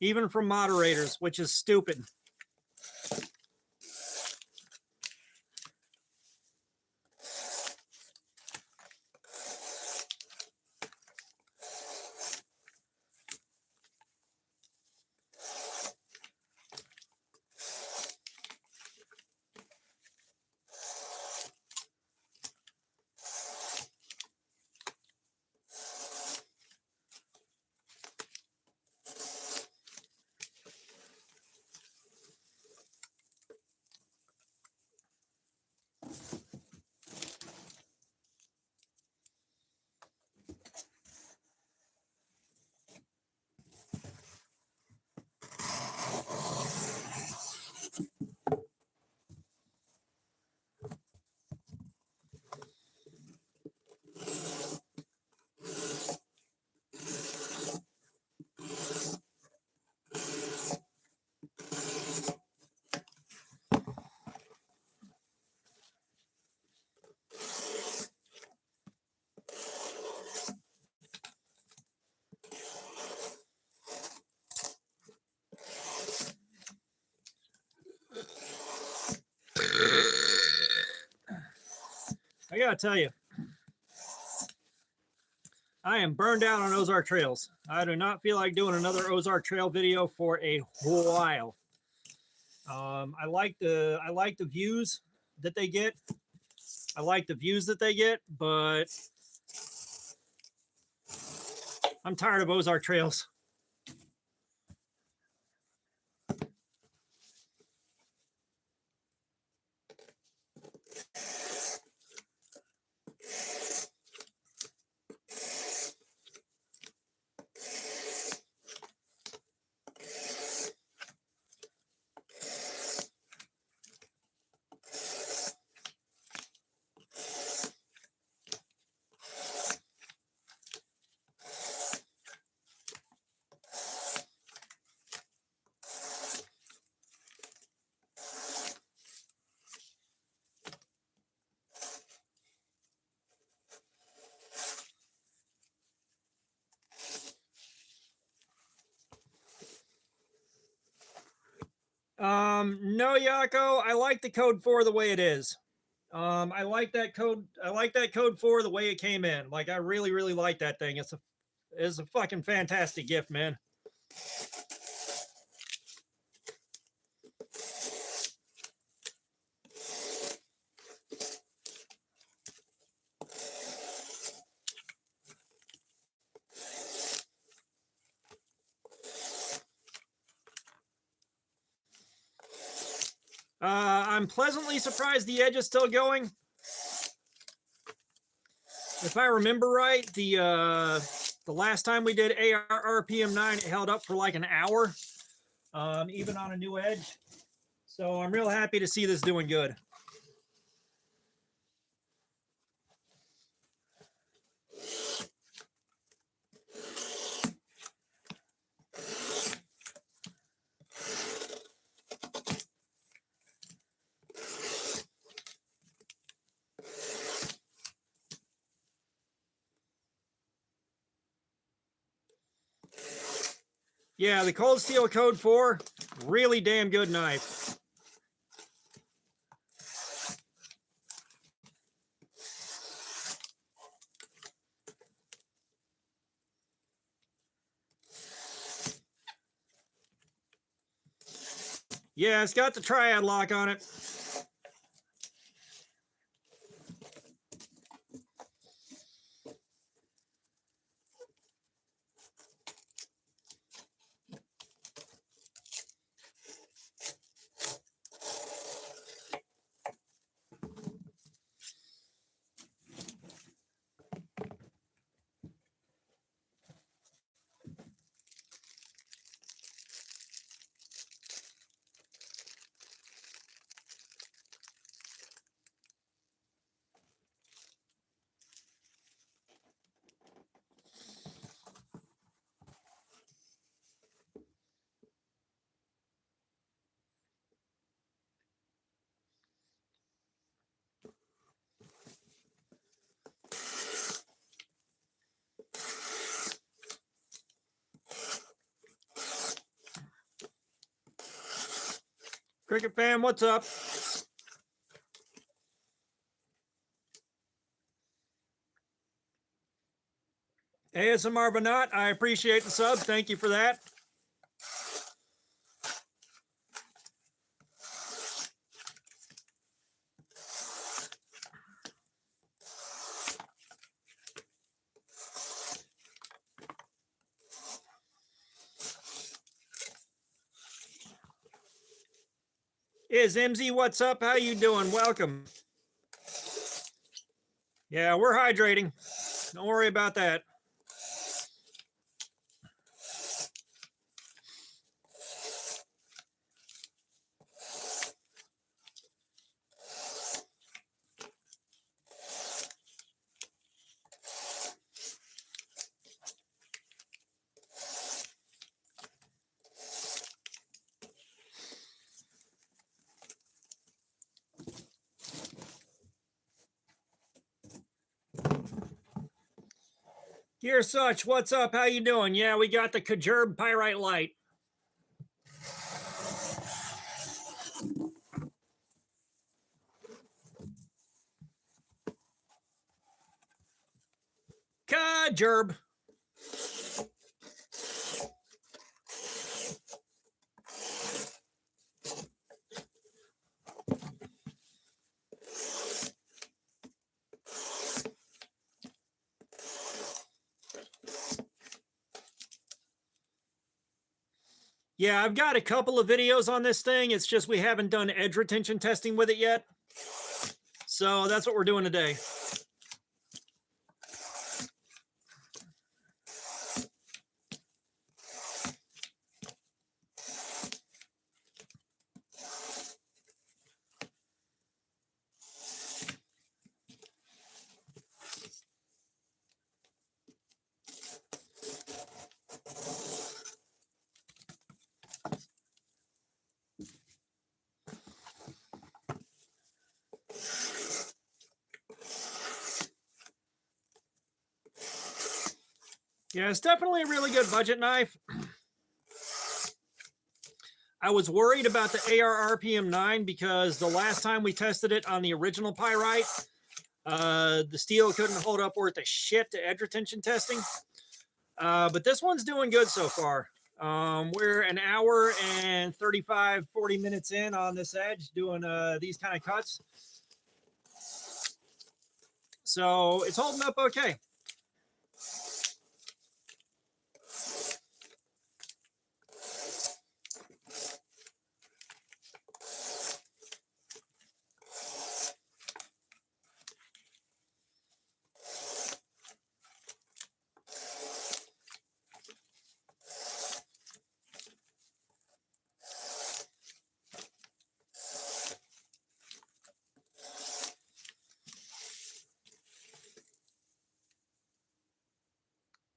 even from moderators, which is stupid. I gotta tell you, I am burned out on Ozark Trails. I do not feel like doing another Ozark Trail video for a while. I like the views that they get. But I'm tired of Ozark Trails. No, Yako, I like the code 4 the way it is. I like that code. I like that code 4 the way it came in. Like, I really, really like that thing. It's a fucking fantastic gift, man. I'm pleasantly surprised the edge is still going. If I remember right, the last time we did AR RPM9, it held up for like an hour, even on a new edge. So I'm real happy to see this doing good. Yeah, the Cold Steel Code 4, really damn good knife. Yeah, it's got the triad lock on it. Cricket fam, what's up? ASMR Banat, I appreciate the sub. Thank you for that. Is MZ, what's up? How you doing? Welcome. Yeah, we're hydrating. Don't worry about that. Gear Such, what's up? How you doing? Yeah, we got the Kajerb Pyrite Light. gerb. Yeah, I've got a couple of videos on this thing. It's just we haven't done edge retention testing with it yet. So that's what we're doing today. Yeah, it's definitely a really good budget knife. I was worried about the AR RPM 9 because the last time we tested it on the original Pyrite, the steel couldn't hold up worth a shit to edge retention testing. But this one's doing good so far. We're an hour and 35, 40 minutes in on this edge doing these kind of cuts. So it's holding up okay.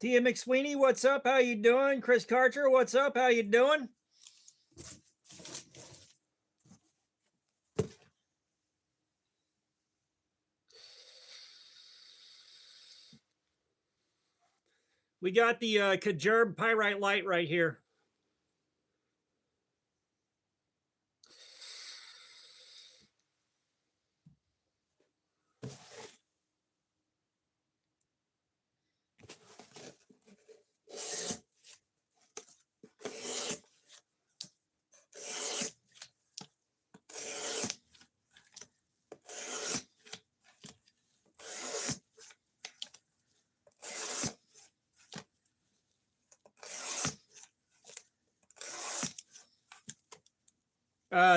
Tia McSweeney, what's up? How you doing? Chris Karcher, what's up? How you doing? We got the Kajerb Pyrite Light right here.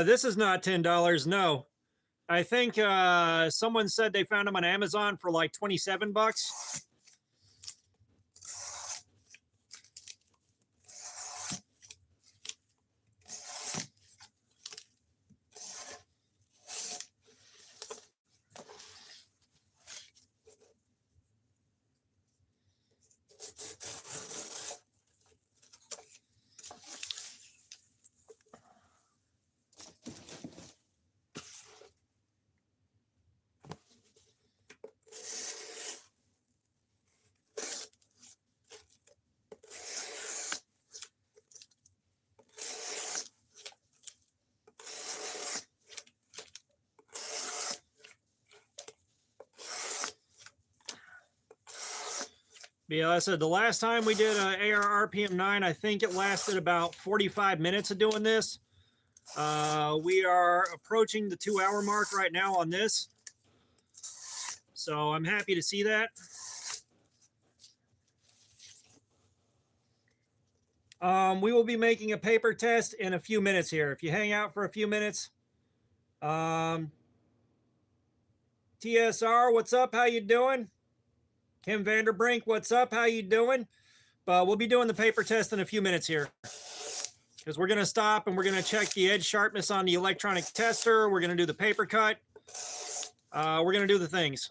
This is not $10. No, I think someone said they found them on Amazon for like 27 bucks. Yeah, I said the last time we did an AR RPM 9, I think it lasted about 45 minutes of doing this. We are approaching the 2-hour mark right now on this. So I'm happy to see that. We will be making a paper test in a few minutes here. If you hang out for a few minutes. TSR, what's up? How you doing? Kim Vanderbrink, what's up? How you doing? But we'll be doing the paper test in a few minutes here. Because we're going to stop and we're going to check the edge sharpness on the electronic tester. We're going to do the paper cut. We're going to do the things.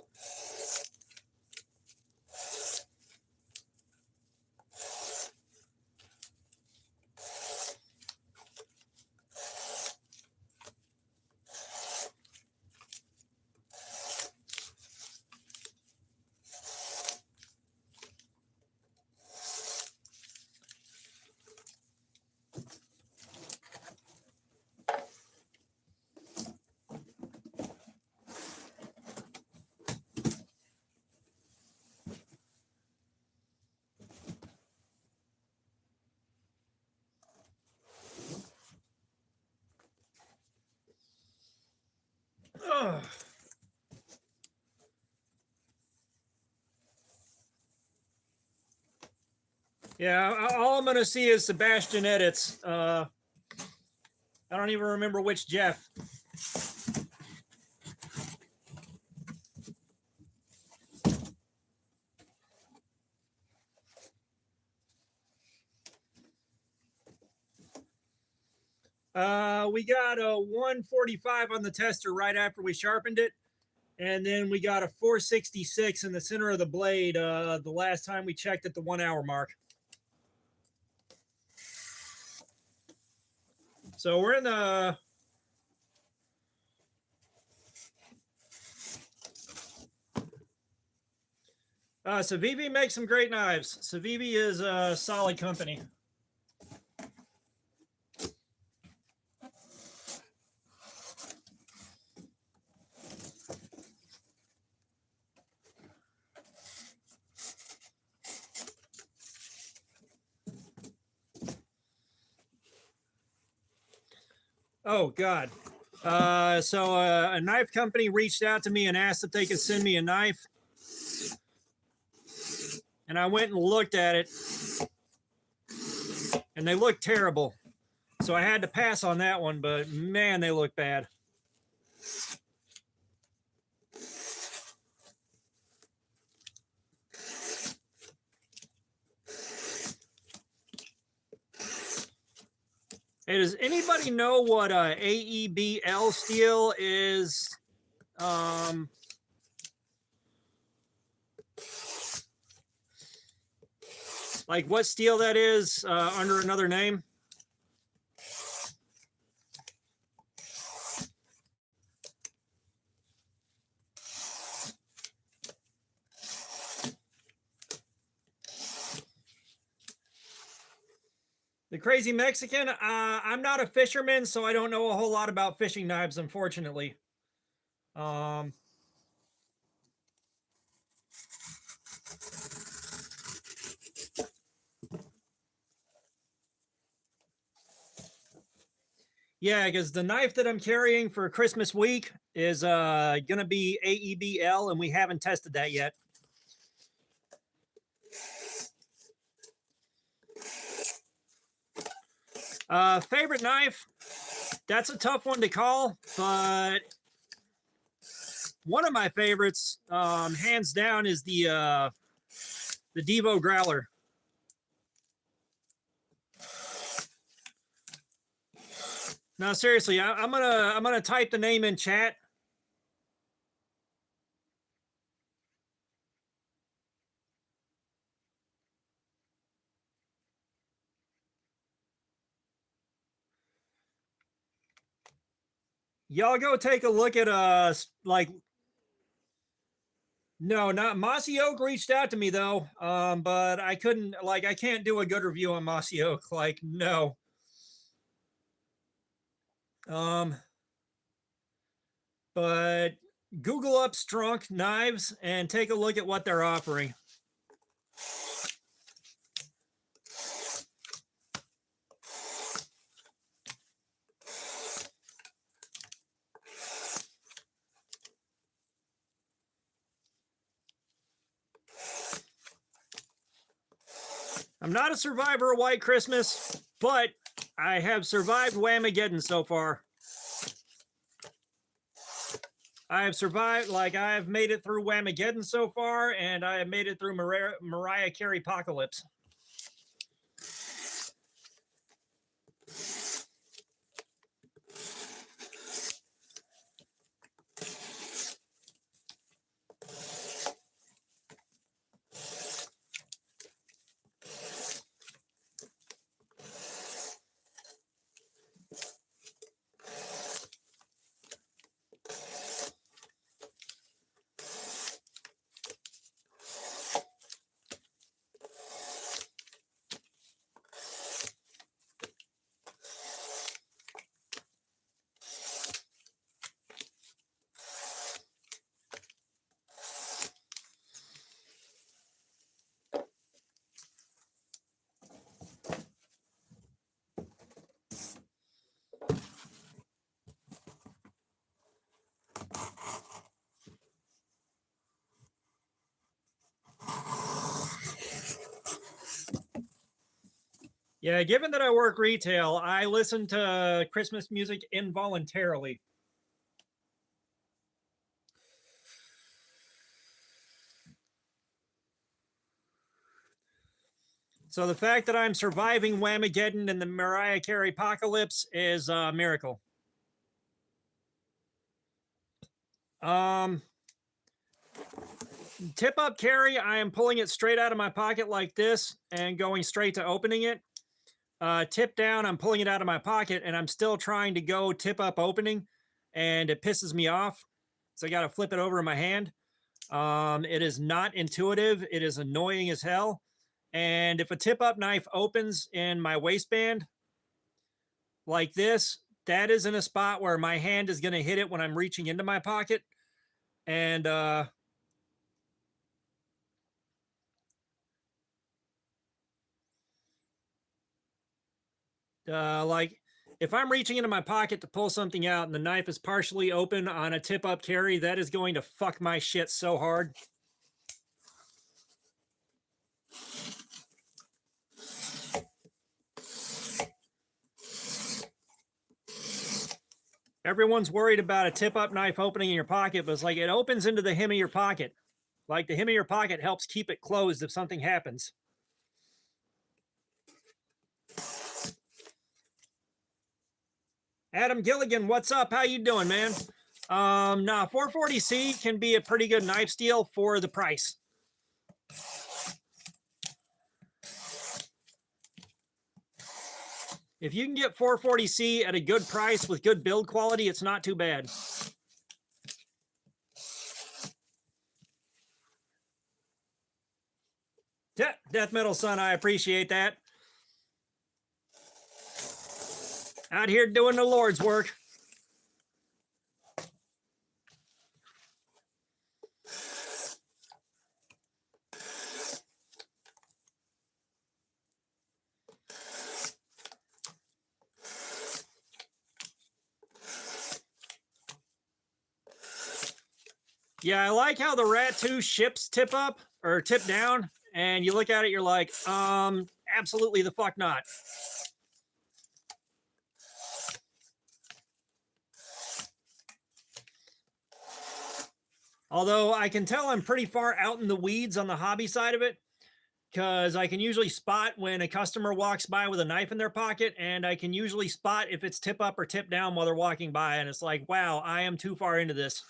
Yeah, all I'm going to see is Sebastian edits. I don't even remember which Jeff. We got a 145 on the tester right after we sharpened it. And then we got a 466 in the center of the blade the last time we checked at the 1 hour mark. So we're in the... Civivi makes some great knives. Civivi is a solid company. Oh, God. So a knife company reached out to me and asked if they could send me a knife. And I went and looked at it. And they looked terrible. So I had to pass on that one, but man, they look bad. Hey, does anybody know what AEBL steel is? Like what steel that is under another name? The Crazy Mexican? I'm not a fisherman, so I don't know a whole lot about fishing knives, unfortunately. Yeah, because the knife that I'm carrying for Christmas week is going to be AEBL, and we haven't tested that yet. Favorite knife? That's a tough one to call, but one of my favorites, hands down, is the Devo Growler. No, seriously, I'm gonna type the name in chat. Y'all go take a look at like. No, not Mossy Oak reached out to me though, but I couldn't, like, I can't do a good review on Mossy Oak. Like, no. But Google up Strunk knives and take a look at what they're offering. I'm not a survivor of White Christmas, but I have survived Whamageddon so far. I have survived, like, I have made it through Whamageddon so far, and I have made it through Mariah Carey Apocalypse. Yeah, given that I work retail, I listen to Christmas music involuntarily. So the fact that I'm surviving Whamageddon and the Mariah Carey apocalypse is a miracle. Um, Tip up carry, I am pulling it straight out of my pocket like this and going straight to opening it. Tip down, I'm pulling it out of my pocket and I'm still trying to go tip up opening, and it pisses me off. So I got to flip it over in my hand. It is not intuitive. It is annoying as hell. And if a tip up knife opens in my waistband like this, that is in a spot where my hand is going to hit it when I'm reaching into my pocket. And like if I'm reaching into my pocket to pull something out and the knife is partially open on a tip up carry, that is going to fuck my shit so hard. Everyone's worried about a tip up knife opening in your pocket, but it's like it opens into the hem of your pocket. Like the hem of your pocket helps keep it closed if something happens. Adam Gilligan, what's up? How you doing, man? Nah, 440C can be a pretty good knife steal for the price. If you can get 440C at a good price with good build quality, it's not too bad. Death Metal Son, I appreciate that. Out here doing the Lord's work. Yeah, I like how the Rat 2 ships tip up or tip down, and you look at it, you're like, absolutely the fuck not. Although I can tell I'm pretty far out in the weeds on the hobby side of it, because I can usually spot when a customer walks by with a knife in their pocket, and I can usually spot if it's tip up or tip down while they're walking by, and it's like, wow, I am too far into this.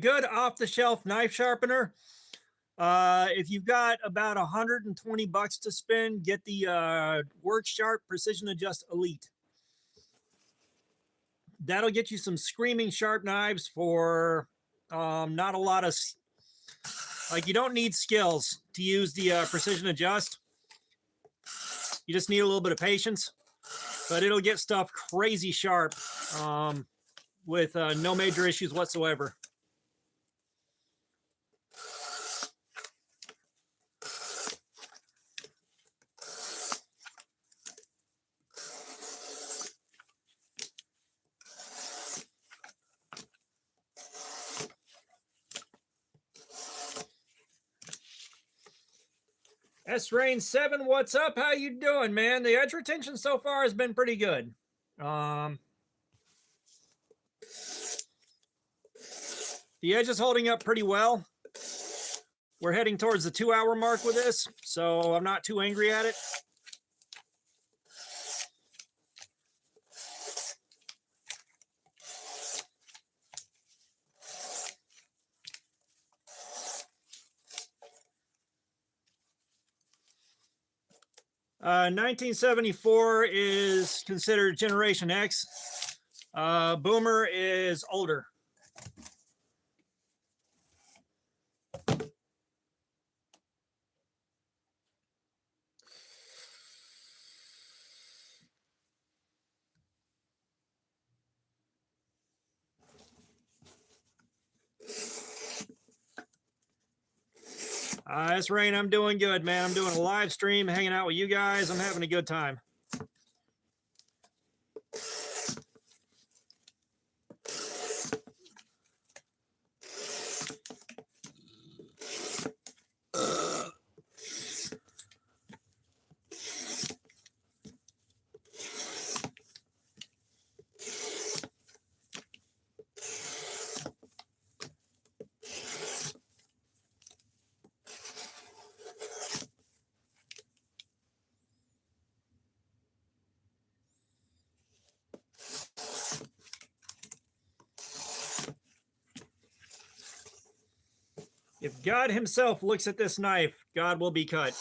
Good off the shelf knife sharpener. If you've got about 120 bucks to spend, get the Work Sharp Precision Adjust Elite. That'll get you some screaming sharp knives for not a lot of, like, you don't need skills to use the Precision Adjust. You just need a little bit of patience, but it'll get stuff crazy sharp with no major issues whatsoever. S-Rain7, what's up? How you doing, man? The edge retention so far has been pretty good. The edge is holding up pretty well. We're heading towards the 2-hour mark with this, so I'm not too angry at it. Uh, 1974 is considered Generation X. Boomer is older. It's Rain. I'm doing good, man. I'm doing a live stream, hanging out with you guys. I'm having a good time. If God himself looks at this knife, God will be cut.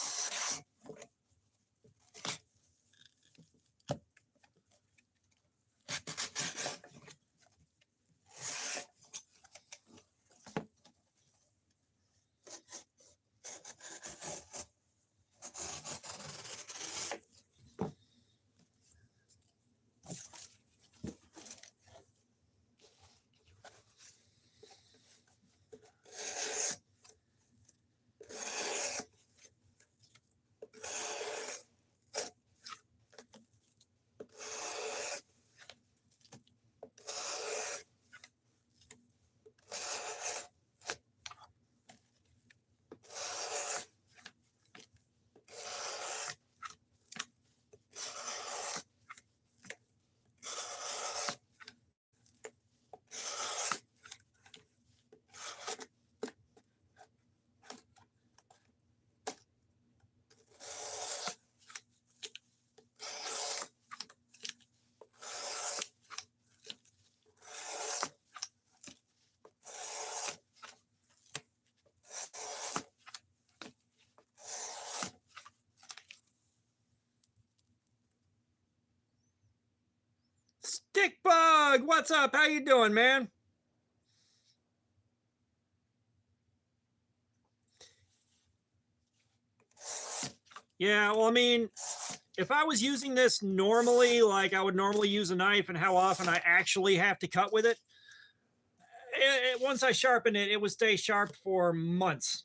Stickbug, what's up? How you doing, man? Yeah, well, I mean, if I was using this normally, like I would normally use a knife and how often I actually have to cut with it, once I sharpen it, it would stay sharp for months.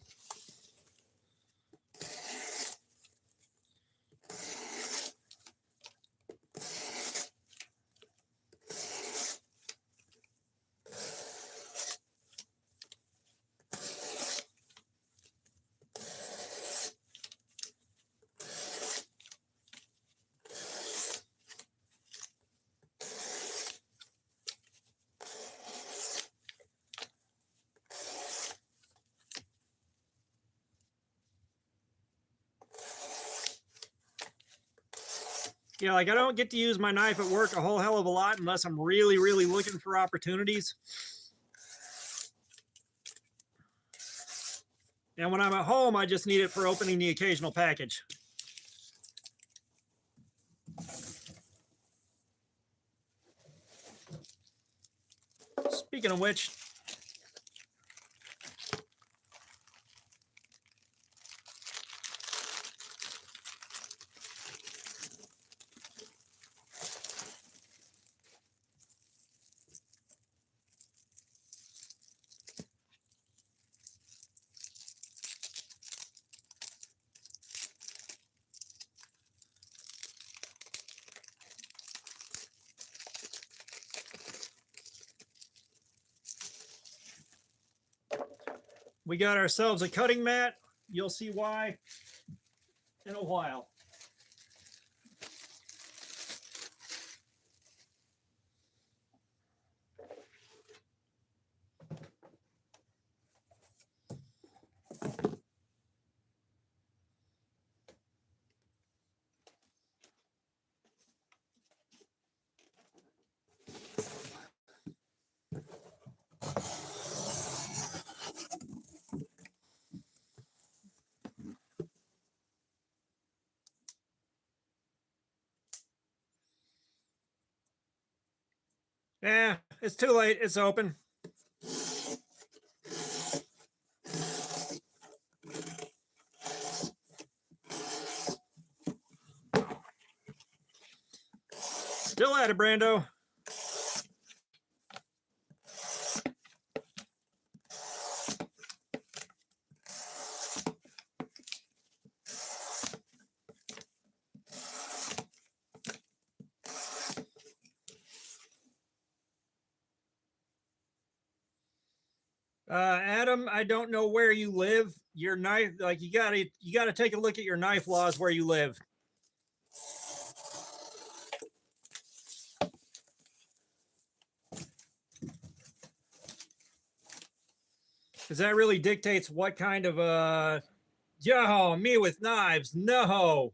Yeah, like I don't get to use my knife at work a whole hell of a lot unless I'm really, really looking for opportunities. And when I'm at home, I just need it for opening the occasional package. Speaking of which, we got ourselves a cutting mat. You'll see why in a while. Yeah, it's too late. It's open. Still at it, Brando. Adam, I don't know where you live. Your knife, like you gotta take a look at your knife laws where you live. Because that really dictates what kind of yo, me with knives. No.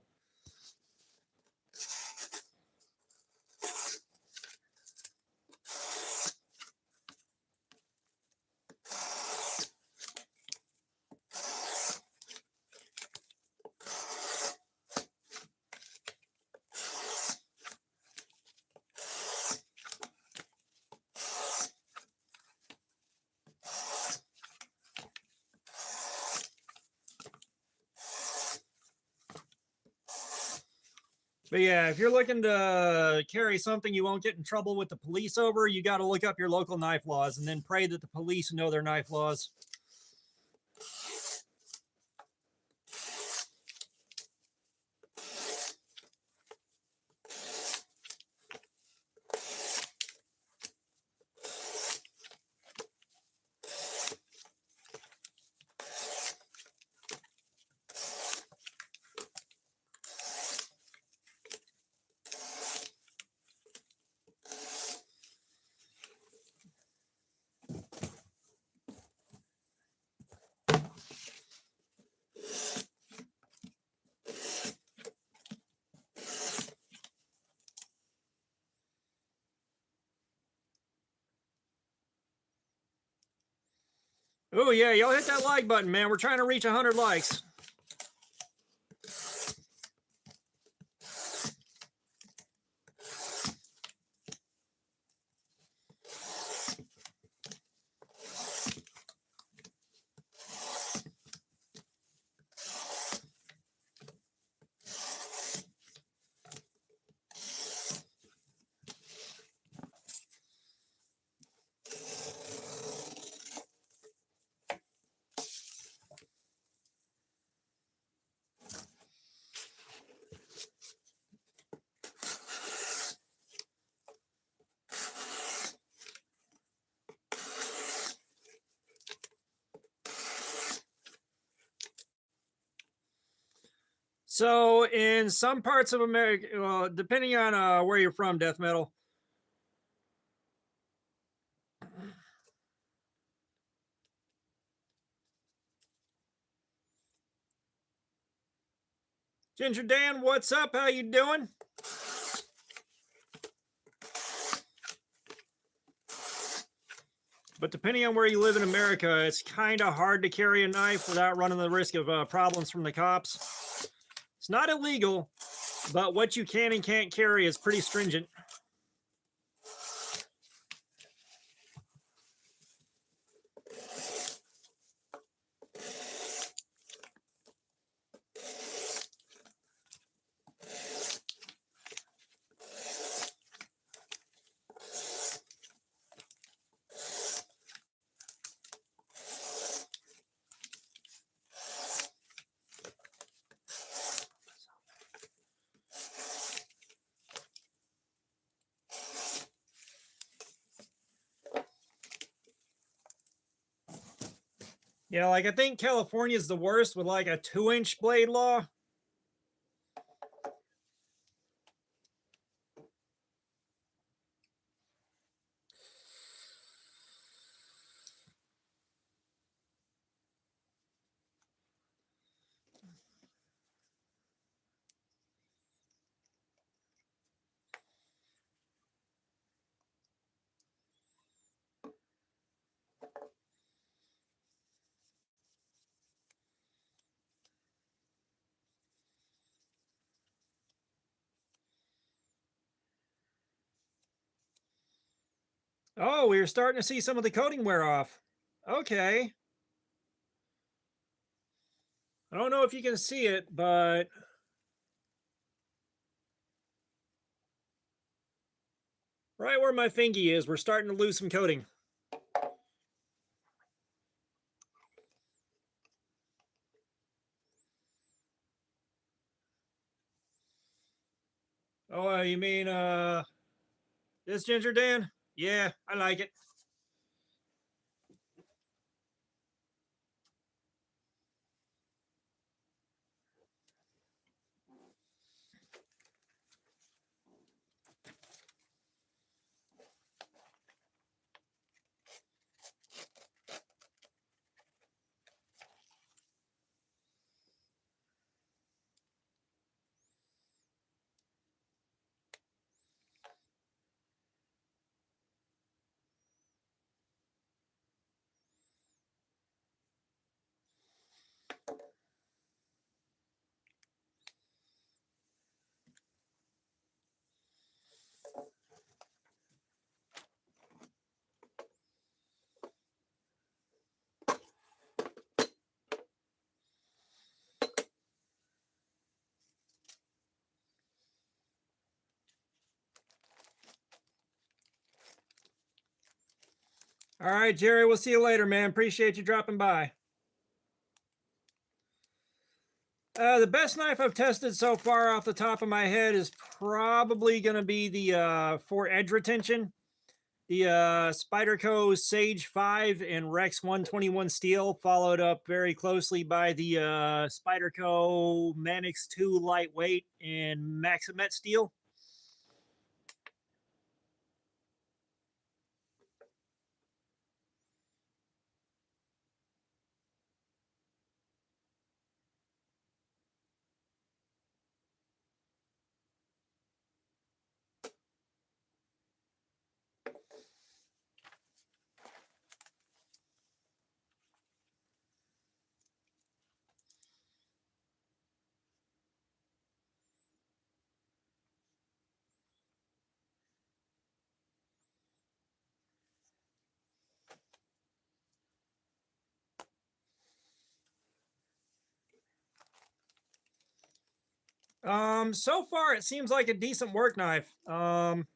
But yeah, if you're looking to carry something you won't get in trouble with the police over, you got to look up your local knife laws and then pray that the police know their knife laws. Oh yeah, y'all hit that like button, man. We're trying to reach 100 likes. So in some parts of America, well, depending on where you're from, death metal. Ginger Dan, what's up? How you doing? But depending on where you live in America, it's kind of hard to carry a knife without running the risk of problems from the cops. It's not illegal, but what you can and can't carry is pretty stringent. Yeah, like I think California is the worst with like a 2-inch blade law. Oh, we're starting to see some of the coating wear off. Okay. I don't know if you can see it, but right where my fingy is, we're starting to lose some coating. Oh, you mean this ginger, Dan? Yeah, I like it. All right, Jerry, we'll see you later, man. Appreciate you dropping by. The best knife I've tested so far off the top of my head is probably going to be the for edge retention. The Spyderco Sage 5 and Rex 121 steel, followed up very closely by the Spyderco Manix 2 lightweight and Maximet steel. So far it seems like a decent work knife. You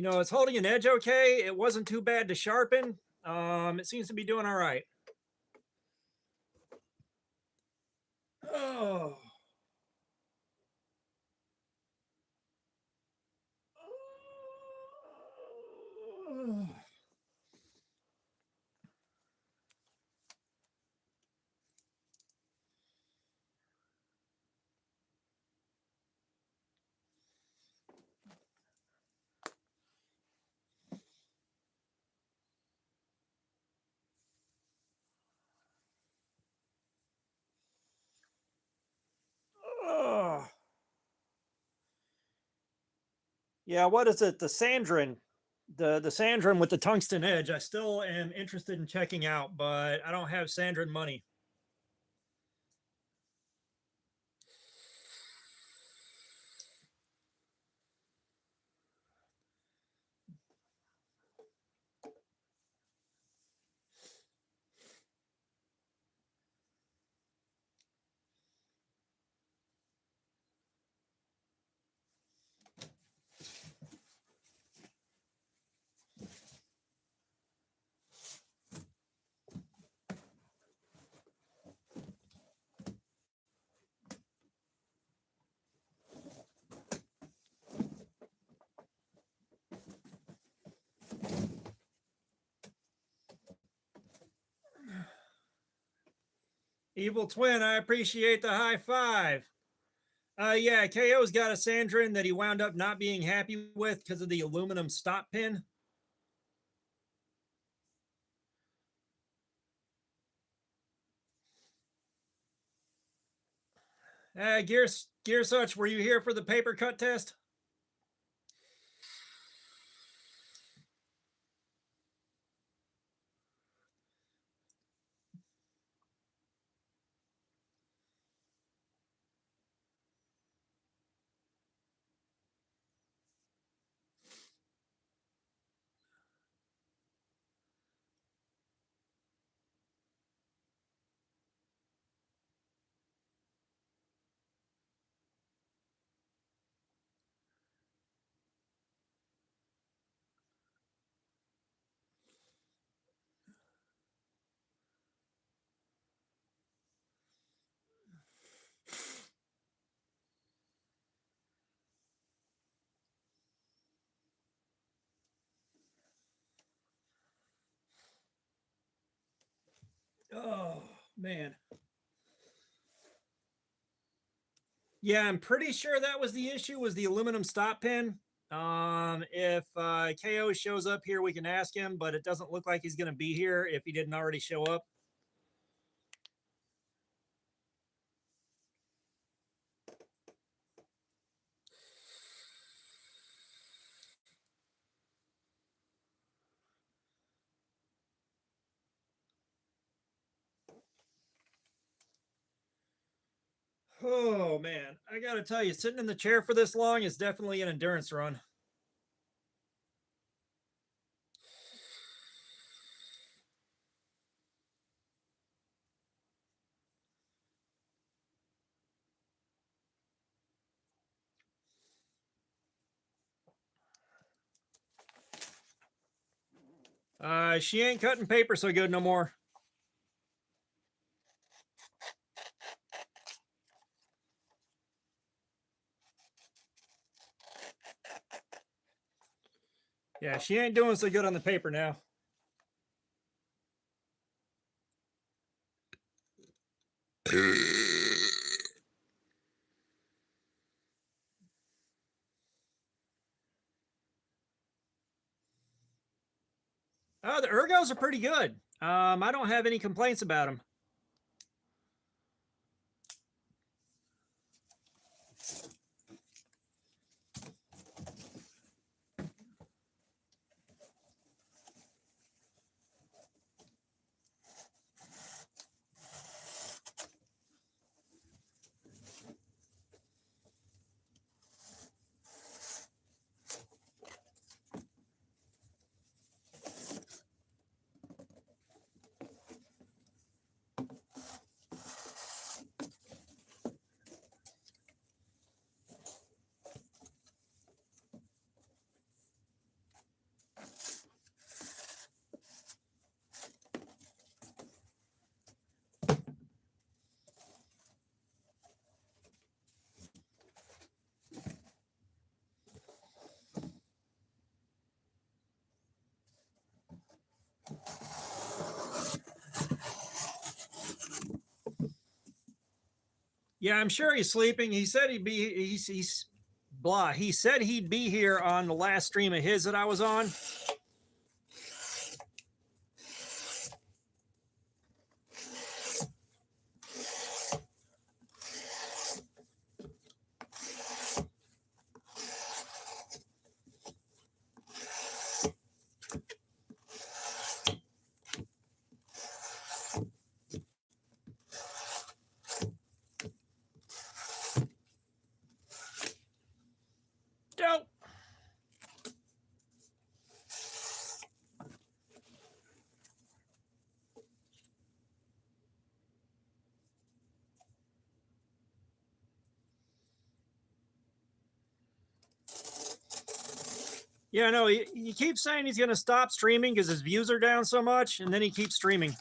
know, it's holding an edge okay. It wasn't too bad to sharpen. It seems to be doing all right. Oh. Yeah, what is it? The Sandrin. The Sandrin with the tungsten edge, I still am interested in checking out, but I don't have Sandrin money. Evil Twin, I appreciate the high five. Yeah, KO's got a Sandrin that he wound up not being happy with because of the aluminum stop pin. Gear Such, were you here for the paper cut test? Oh, man. Yeah, I'm pretty sure that was the issue, was the aluminum stop pin. If KO shows up here, we can ask him, but it doesn't look like he's going to be here if he didn't already show up. Oh, man. I got to tell you, sitting in the chair for this long is definitely an endurance run. She ain't cutting paper so good no more. Yeah, she ain't doing so good on the paper now. The ergos are pretty good. I don't have any complaints about them. Yeah, I'm sure he's sleeping. He said he'd be. He's blah. He said he'd be here on the last stream of his that I was on. Yeah, no, he keeps saying he's going to stop streaming because his views are down so much, and then he keeps streaming.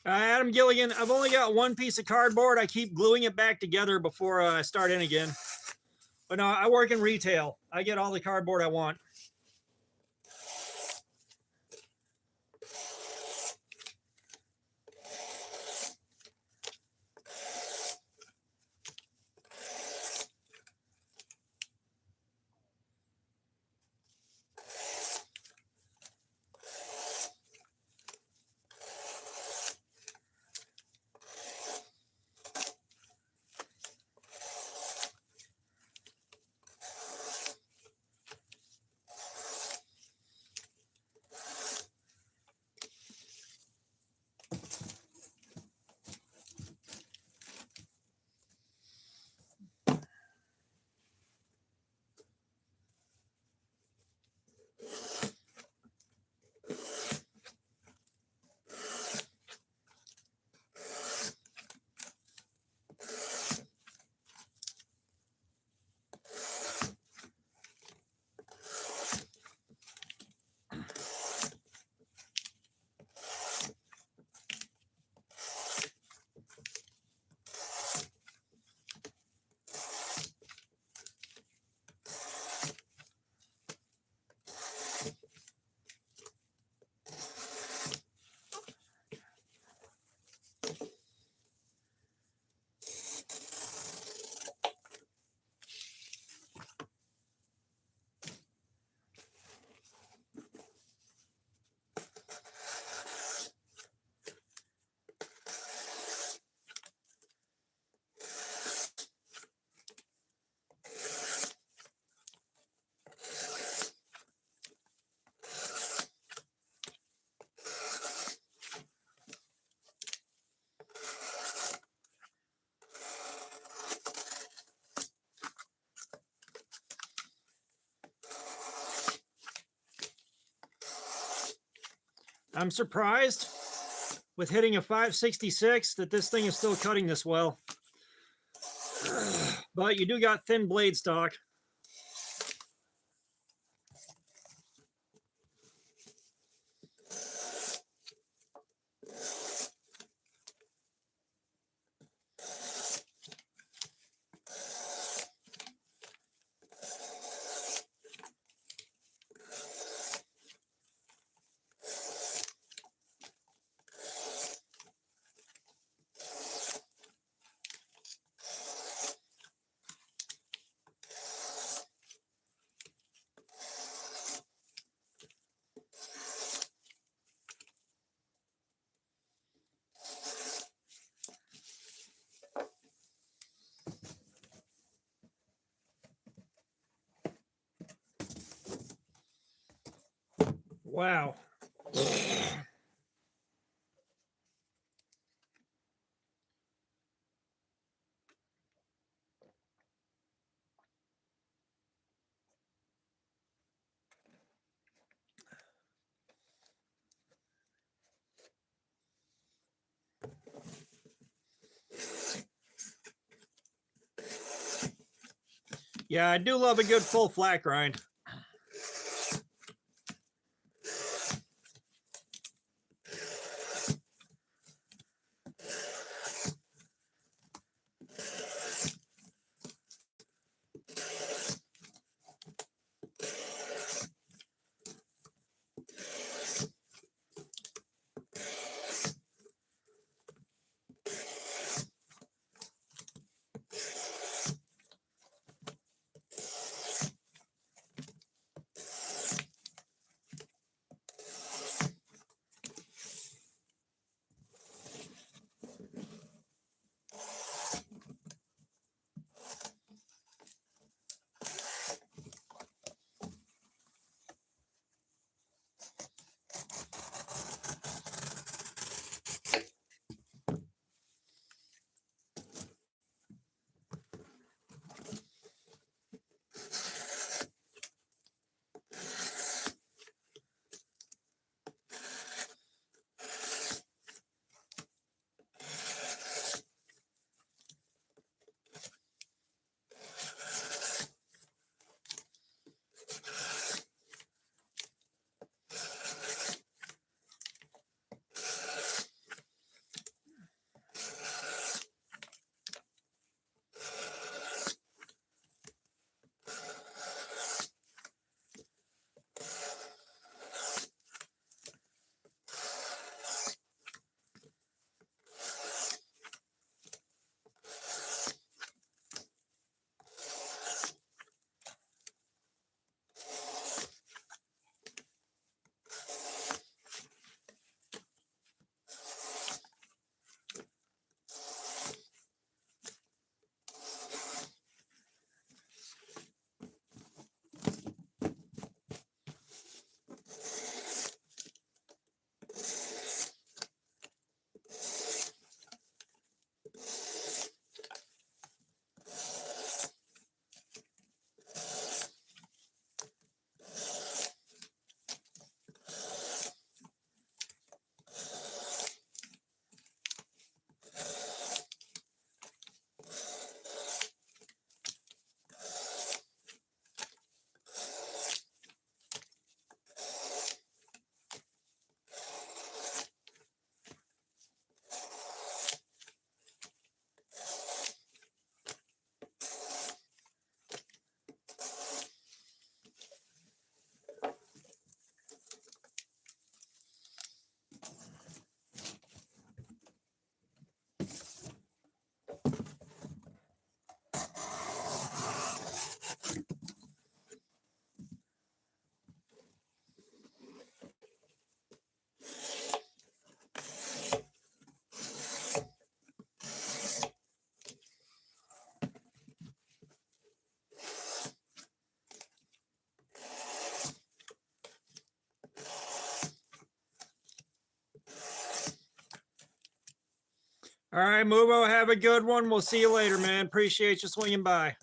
Adam Gilligan, I've only got one piece of cardboard. I keep gluing it back together before I start in again. But no, I work in retail. I get all the cardboard I want. I'm surprised with hitting a 566 that this thing is still cutting this well. But you do got thin blade stock. Wow. Yeah, I do love a good full flat grind. All right, Mubo, have a good one. We'll see you later, man. Appreciate you swinging by.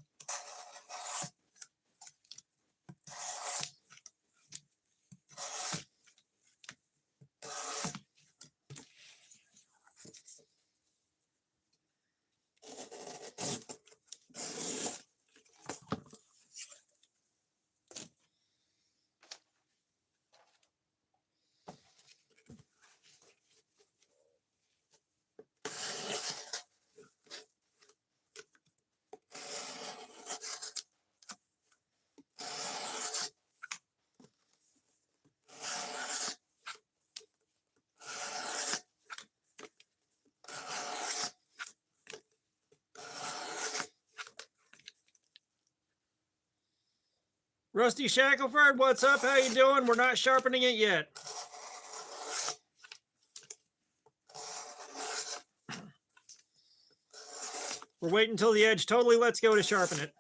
Rusty Shackelford, what's up? How you doing? We're not sharpening it yet. We're waiting until the edge totally lets go to sharpen it.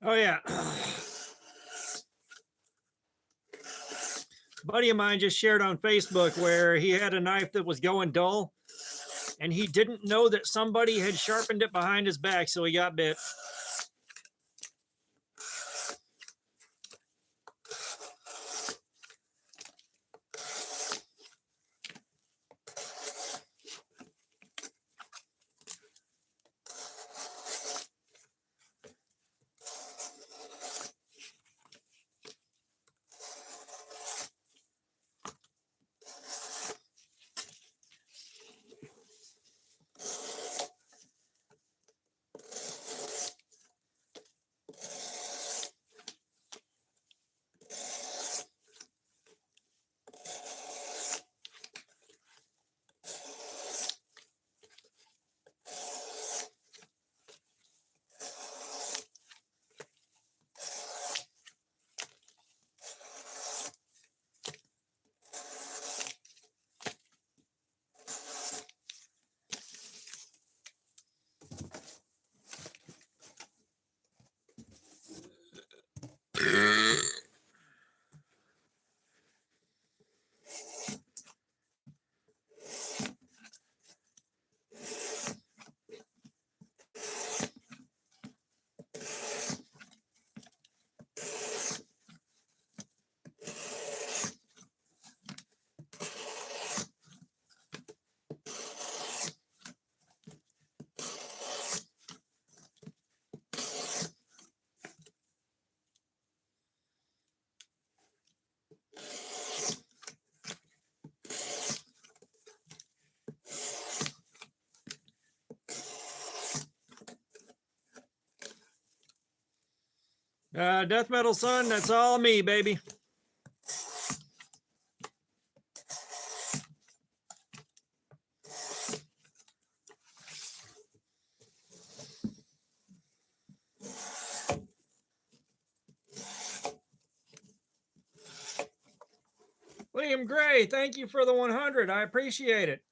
Oh, yeah. A buddy of mine just shared on Facebook where he had a knife that was going dull, and he didn't know that somebody had sharpened it behind his back, so he got bit. Death Metal Son, that's all me, baby. am great. Thank you for the 100. I appreciate it.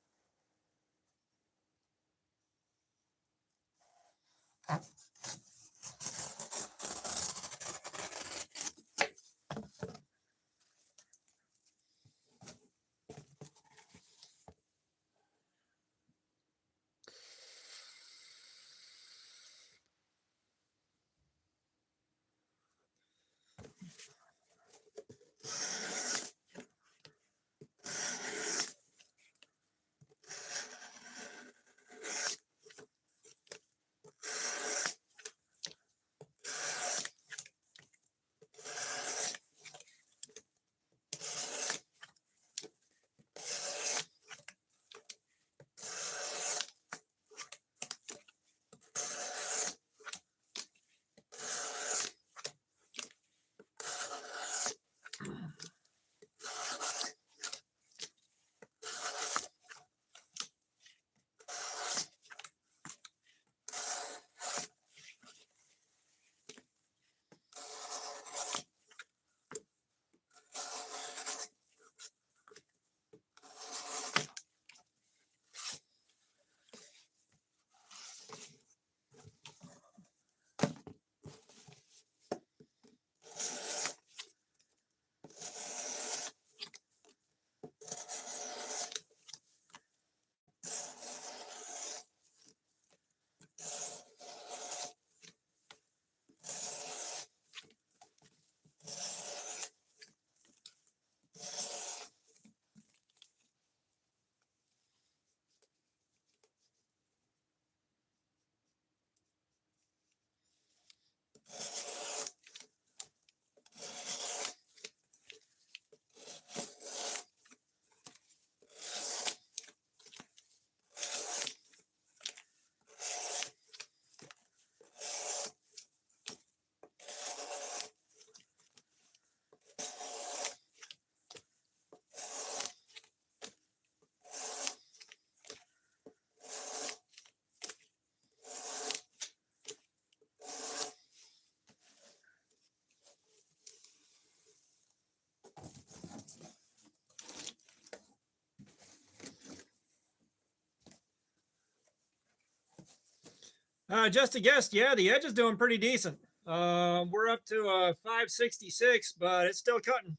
Just a guess. Yeah, the edge is doing pretty decent. We're up to 566, but it's still cutting.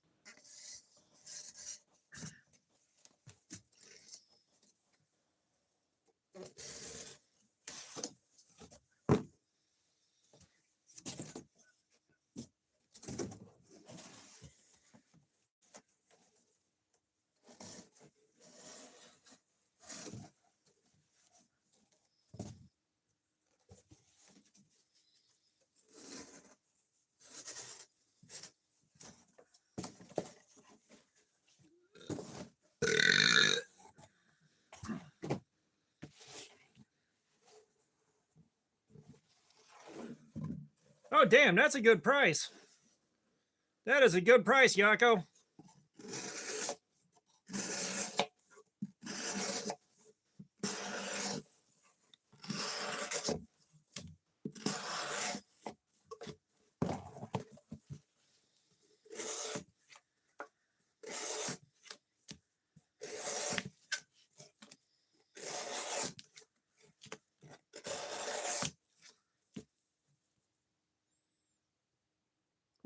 Oh, damn, that's a good price. That is a good price, Yako.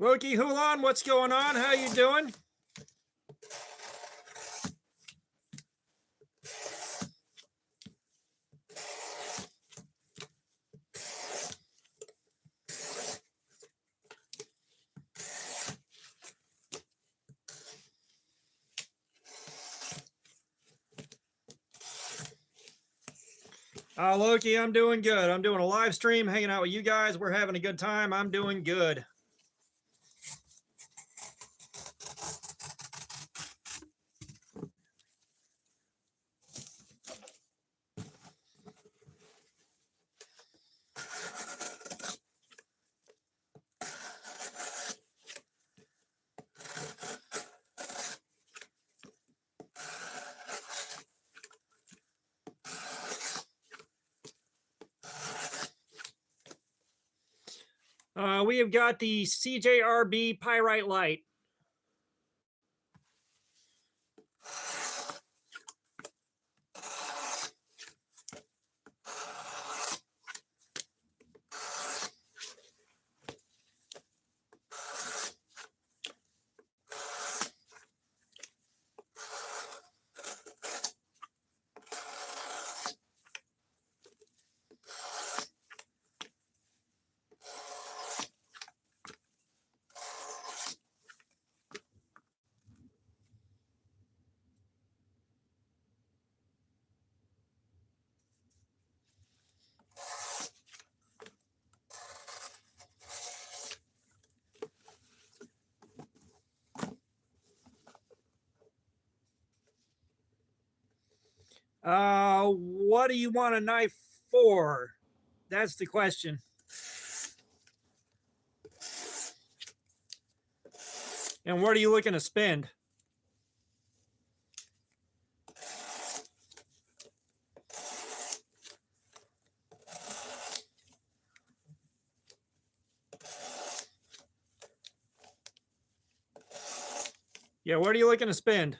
Wokey Hulan, what's going on? How you doing? Loki, I'm doing good. I'm doing a live stream, hanging out with you guys. We're having a good time. I'm doing good. We have got the CJRB Pyrite Light. What do you want a knife for? That's the question. And what are you looking to spend? Yeah, what are you looking to spend?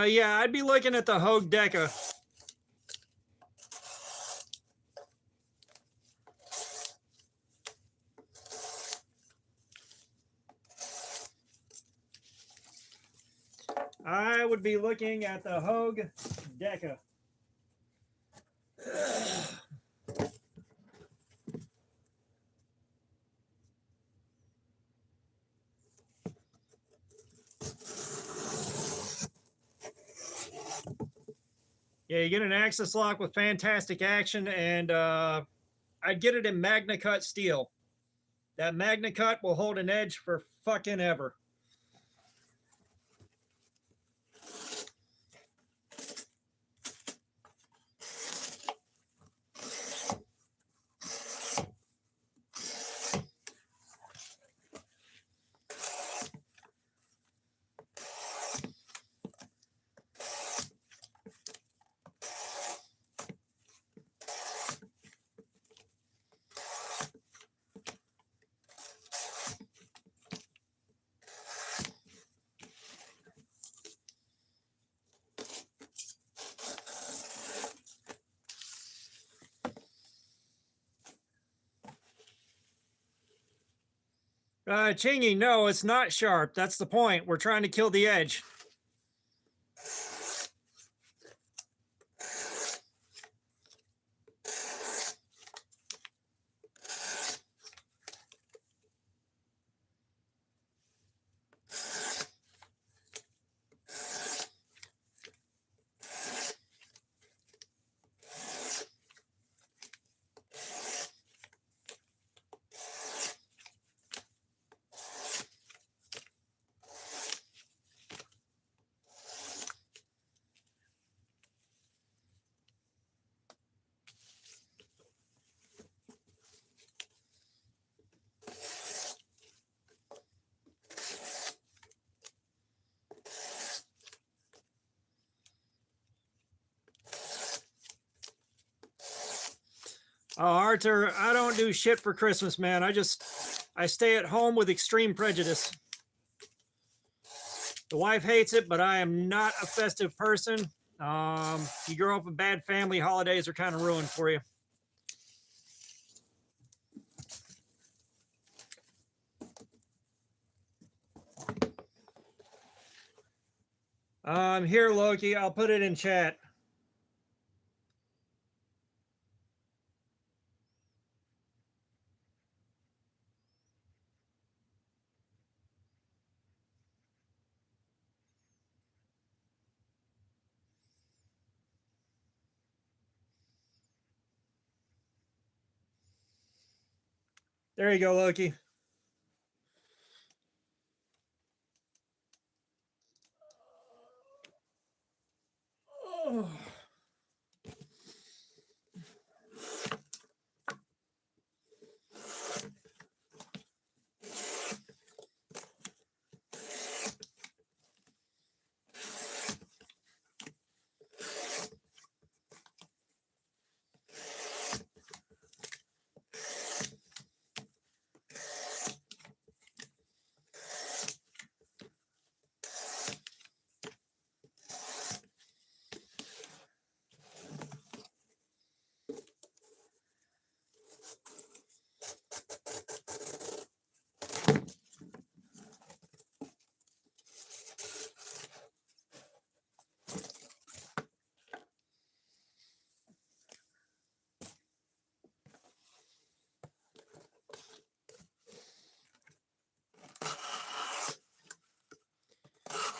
Yeah, I'd be looking at the Hogue Deca. I would be looking at the Hogue Deca. Yeah, you get an axis lock with fantastic action, and I'd get it in Magna Cut steel. That Magna Cut will hold an edge for fucking ever. Chingy, no, it's not sharp. That's the point. We're trying to kill the edge. Oh, Arthur, I don't do shit for Christmas, man. I stay at home with extreme prejudice. The wife hates it, but I am not a festive person. You grow up with bad family, holidays are kind of ruined for you. Here, Loki, I'll put it in chat. There you go, Loki. Oh.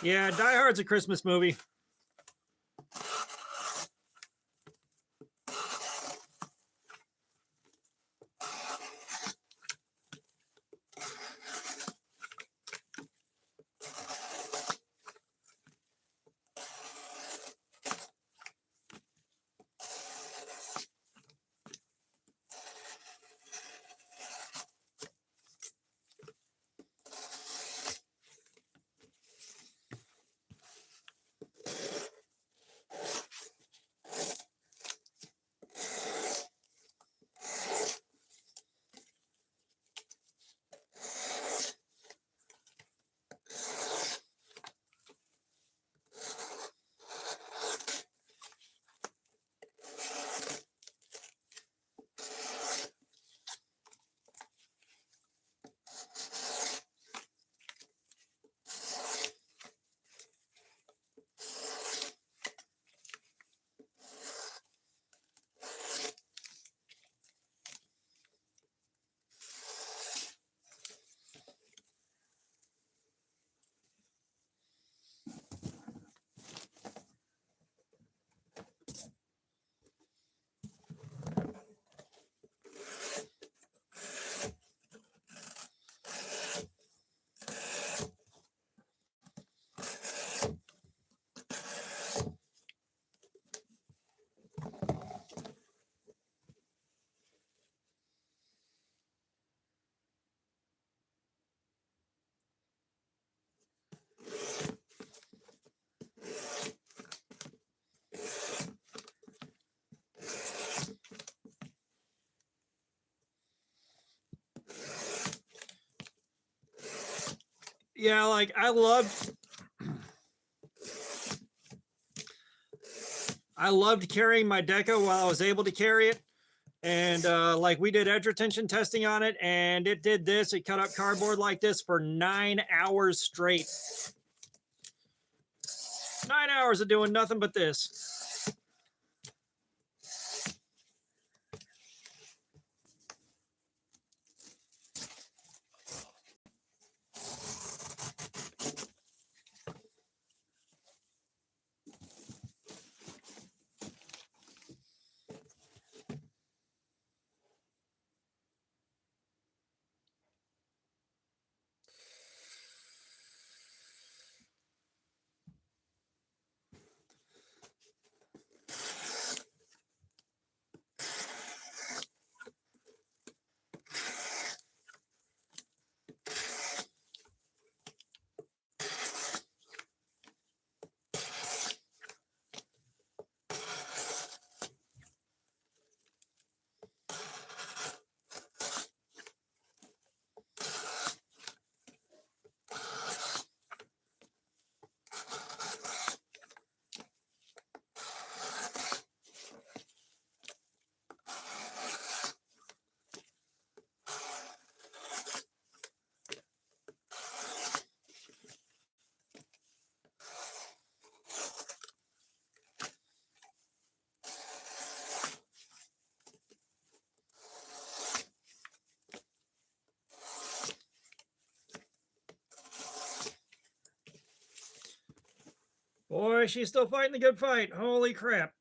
Yeah, Die Hard's a Christmas movie. Yeah, like I loved carrying my Deca while I was able to carry it. And like we did edge retention testing on it, and it did this. It cut up cardboard like this for 9 hours straight. 9 hours of doing nothing but this. Boy, she's still fighting the good fight. Holy crap.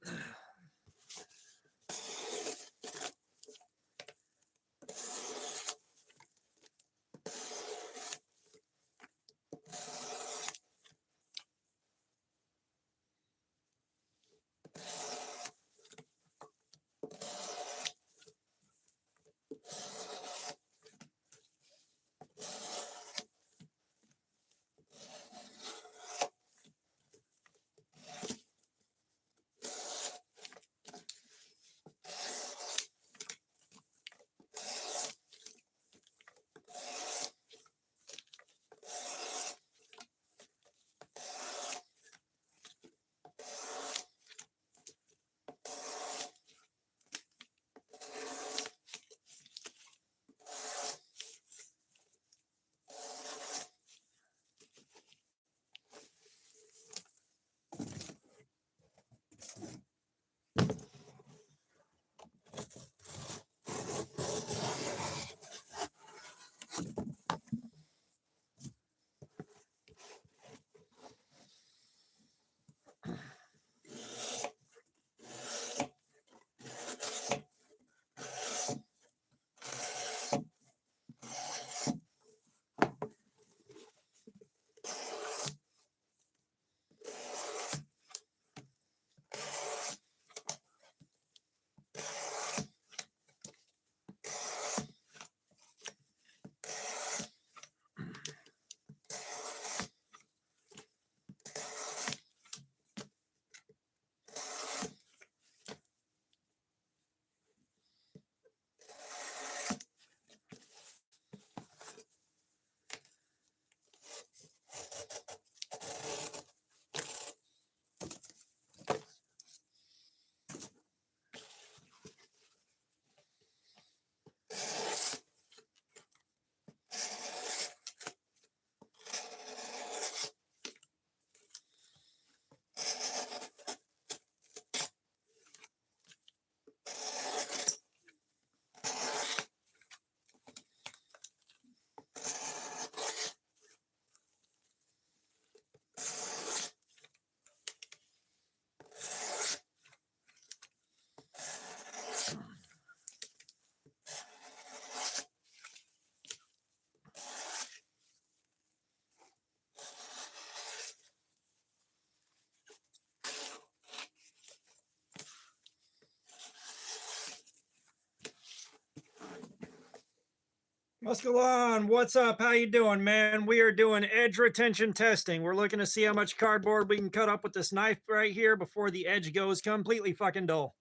Musculon, what's up? How you doing, man? We are doing edge retention testing. We're looking to see how much cardboard we can cut up with this knife right here before the edge goes completely fucking dull.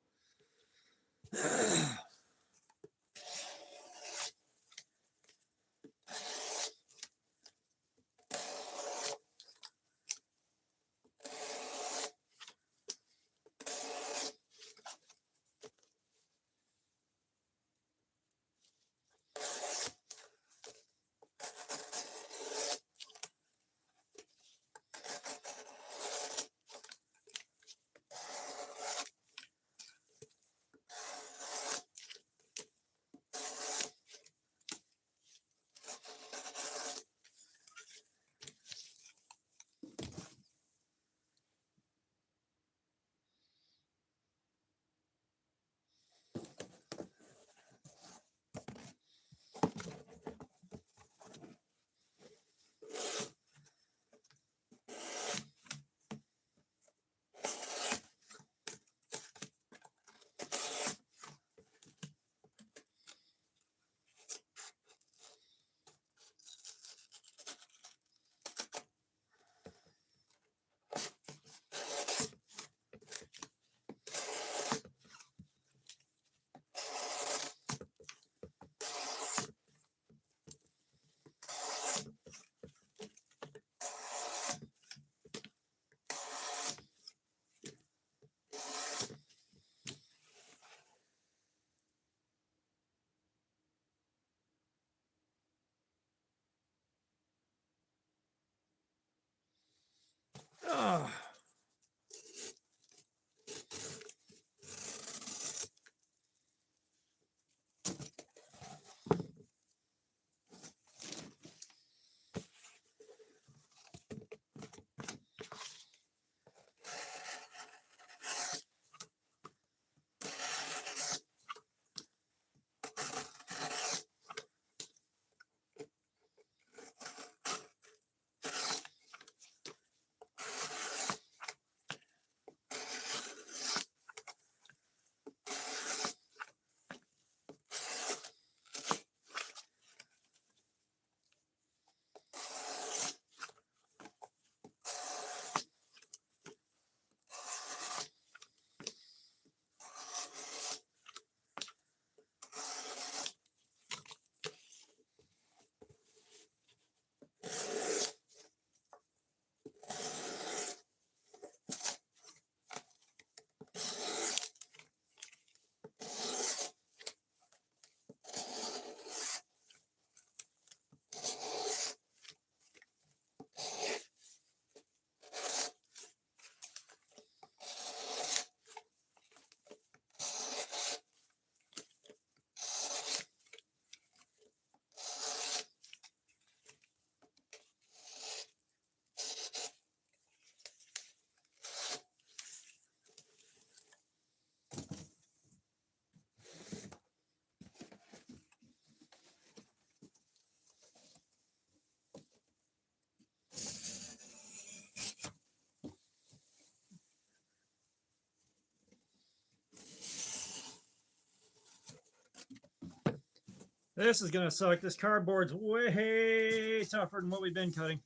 This is going to suck. This cardboard's way tougher than what we've been cutting.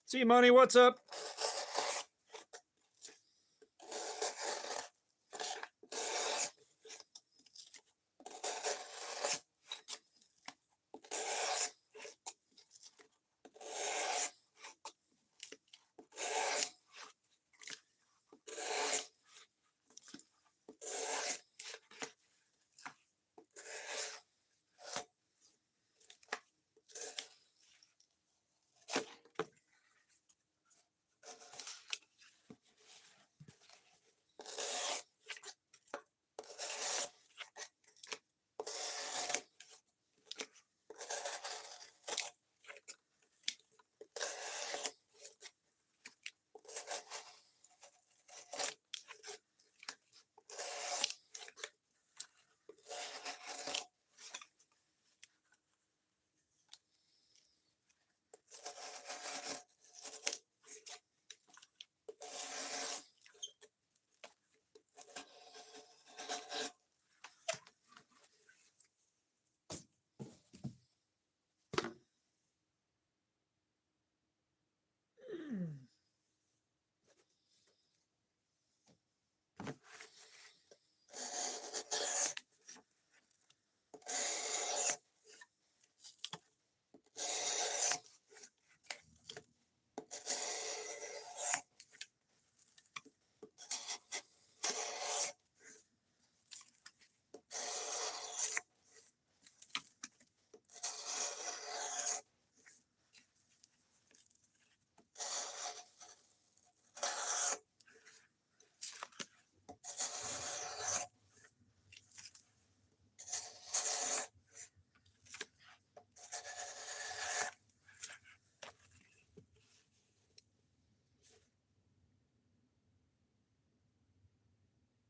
See, Money, what's up?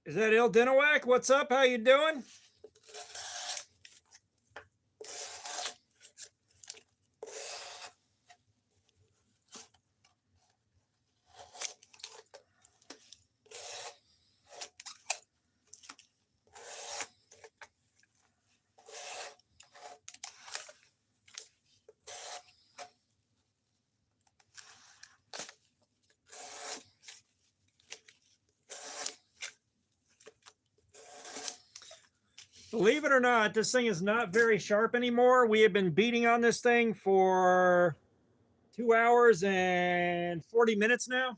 Is that Il Dinowak? What's up? How you doing? Believe it or not, this thing is not very sharp anymore. We have been beating on this thing for 2 hours and 40 minutes now.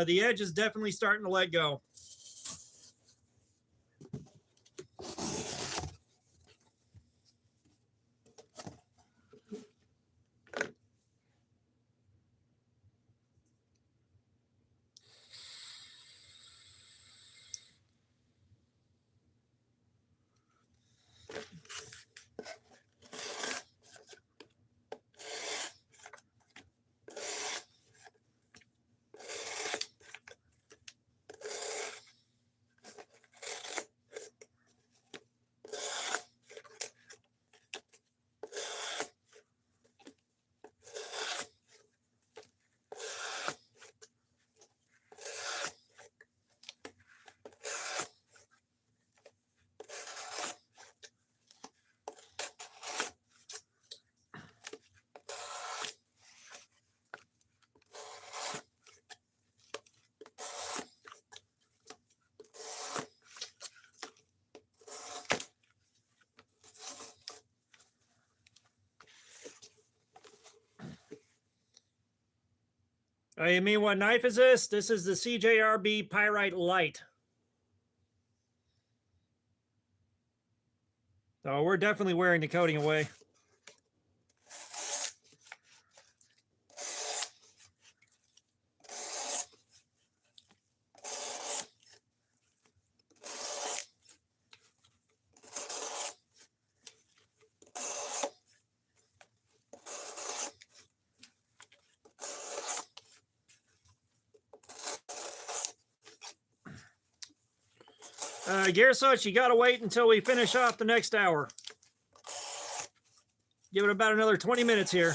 The edge is definitely starting to let go. Oh, you mean what knife is this? This is the CJRB Pyrite Light. So we're definitely wearing the coating away. Gearsuch, you gotta wait until we finish off the next hour. Give it about another 20 minutes here.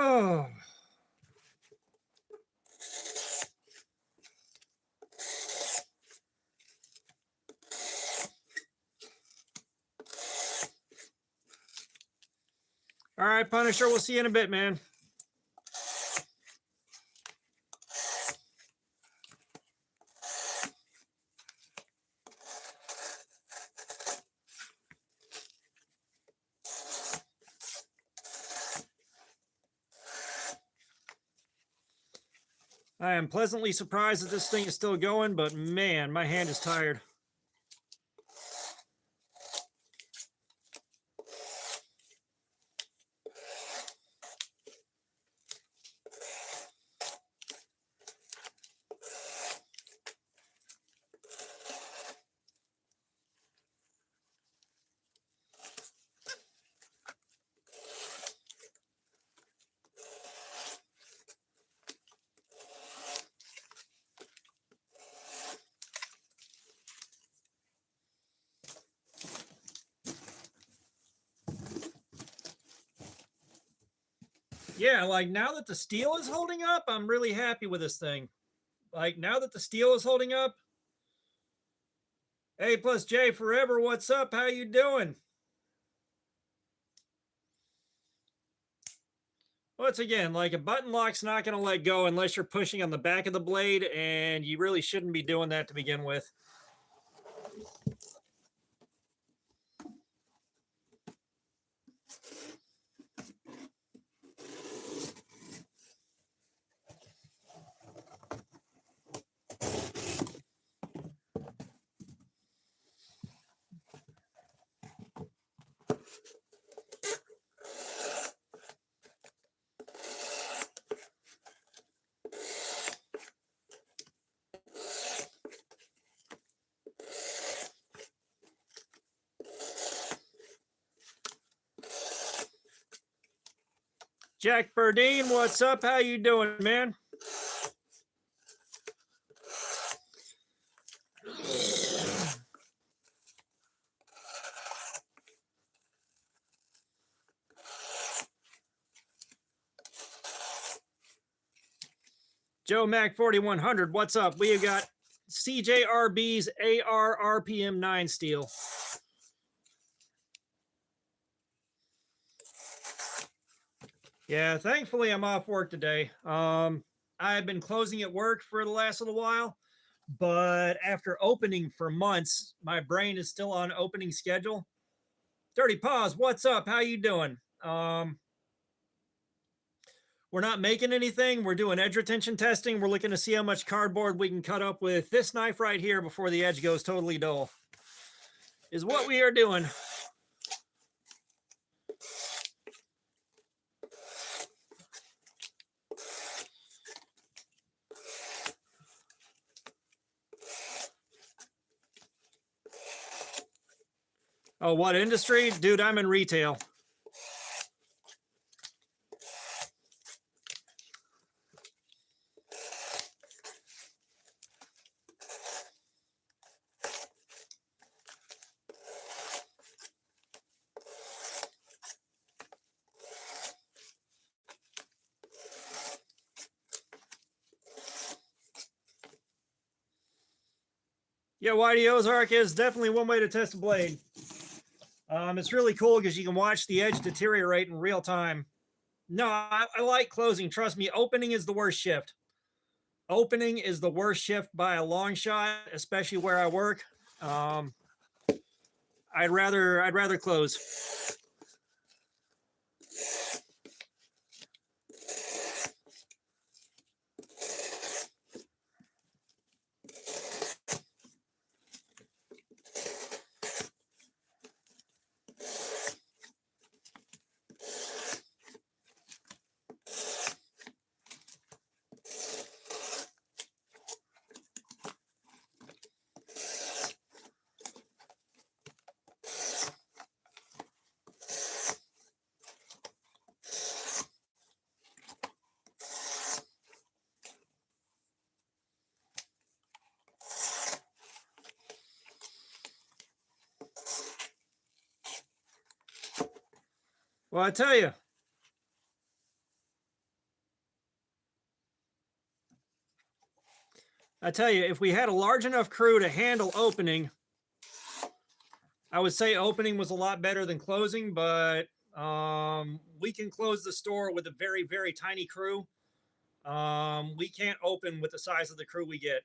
Oh. All right, Punisher, we'll see you in a bit, man. I am pleasantly surprised that this thing is still going, but man, my hand is tired. Yeah, like now that the steel is holding up, I'm really happy with this thing. Like now that the steel is holding up. A plus J forever. What's up? How you doing? Once again, like a button lock's not going to let go unless you're pushing on the back of the blade, and you really shouldn't be doing that to begin with. Jack Burdine, what's up? How you doing, man? Joe Mac 4100, what's up? We have got CJRB's AR RPM 9 steel. Yeah, thankfully I'm off work today. I've been closing at work for the last little while, but after opening for months, my brain is still on opening schedule. Dirty Paws, what's up? How you doing? We're not making anything. We're doing edge retention testing. We're looking to see how much cardboard we can cut up with this knife right here before the edge goes totally dull. Is what we are doing. Oh, what industry? Dude, I'm in retail. Yeah, Whitey Ozark is definitely one way to test a blade. It's really cool because you can watch the edge deteriorate in real time. No, I like closing. Trust me, opening is the worst shift. Opening is the worst shift by a long shot, especially where I work. I'd rather close. Well, I tell you, if we had a large enough crew to handle opening, I would say opening was a lot better than closing, but we can close the store with a very, very tiny crew. We can't open with the size of the crew we get.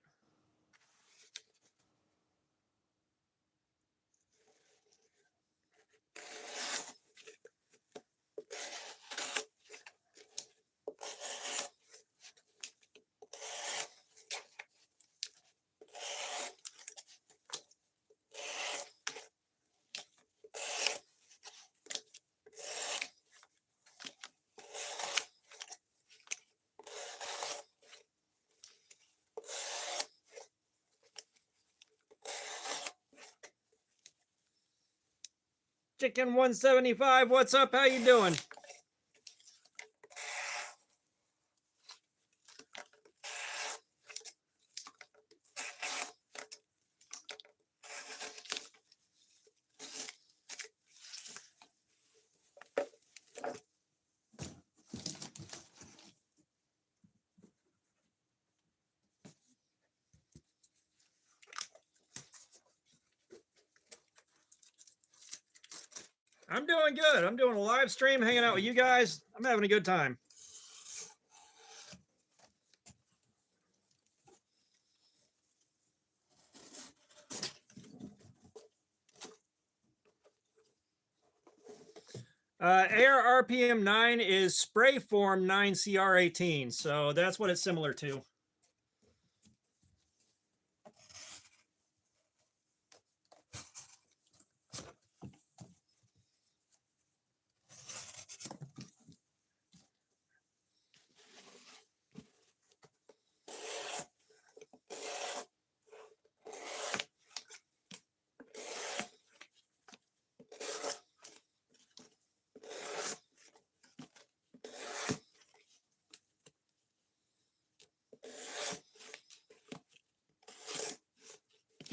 Chicken 175, what's up? How you doing? I'm doing good. I'm doing a live stream, hanging out with you guys. I'm having a good time. AR RPM 9 is spray form 9CR18, so that's what it's similar to.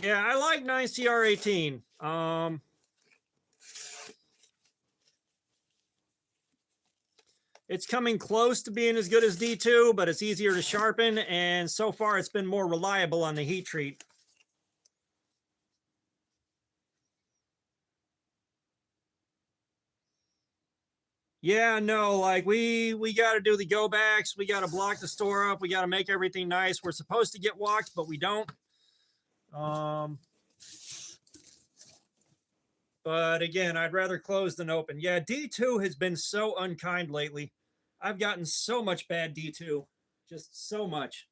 Yeah, I like 9CR18. It's coming close to being as good as D2, but it's easier to sharpen, and so far it's been more reliable on the heat treat. Yeah, no, like we got to do the go backs. We got to block the store up. We got to make everything nice. We're supposed to get walked, but we don't. But again, I'd rather close than open. Yeah, D2 has been so unkind lately. I've gotten so much bad D2, just so much.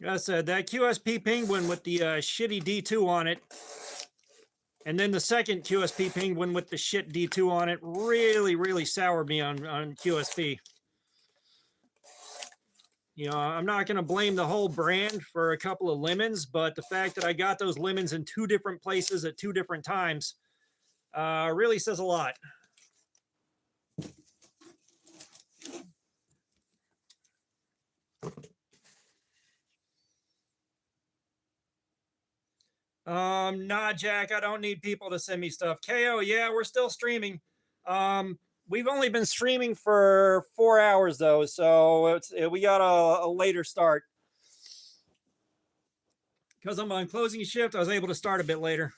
Like I said, that QSP Penguin with the shitty D2 on it, and then the second QSP Penguin with the shit D2 on it really soured me on QSP. You know, I'm not going to blame the whole brand for a couple of lemons, but the fact that I got those lemons in two different places at two different times really says a lot. Nah, Jack, I don't need people to send me stuff. KO, yeah, we're still streaming. We've only been streaming for 4 hours though, so we got a later start. Because I'm on closing shift, I was able to start a bit later.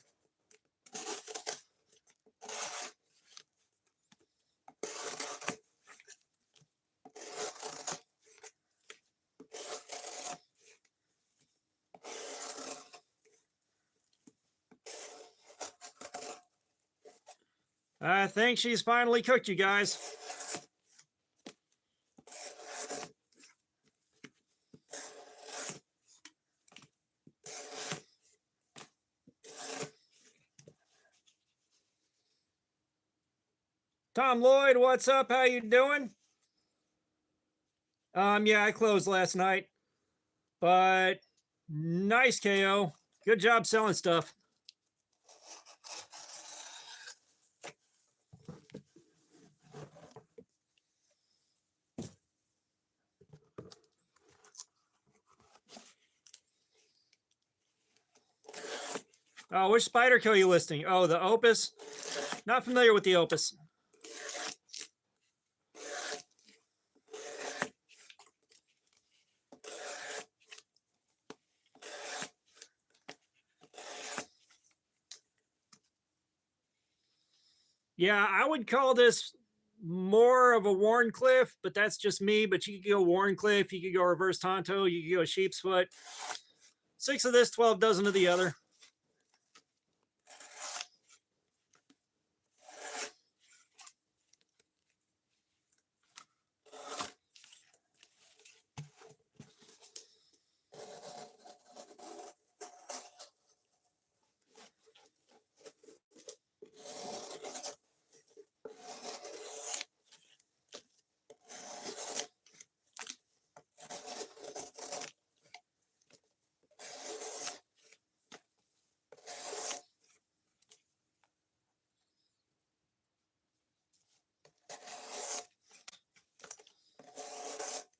I think she's finally cooked, you guys. Tom Lloyd, what's up? How you doing? Yeah, I closed last night, but nice KO. Good job selling stuff. Oh, which Spyderco are you listing? Oh, the Opus. Not familiar with the Opus. Yeah, I would call this more of a Warncliffe, but that's just me. But you could go Warncliffe, you could go reverse Tonto, you could go Sheep's Foot. 6 of this, 12 dozen of the other.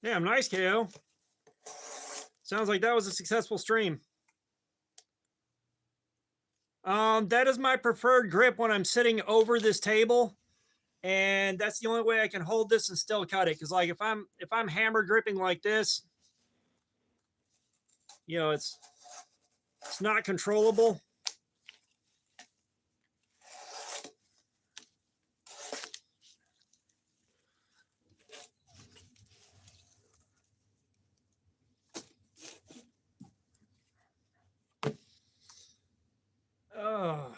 Damn, nice, KO. Sounds like that was a successful stream. That is my preferred grip when I'm sitting over this table, and that's the only way I can hold this and still cut it. Because like if I'm hammer gripping like this, you know, it's not controllable. Oh.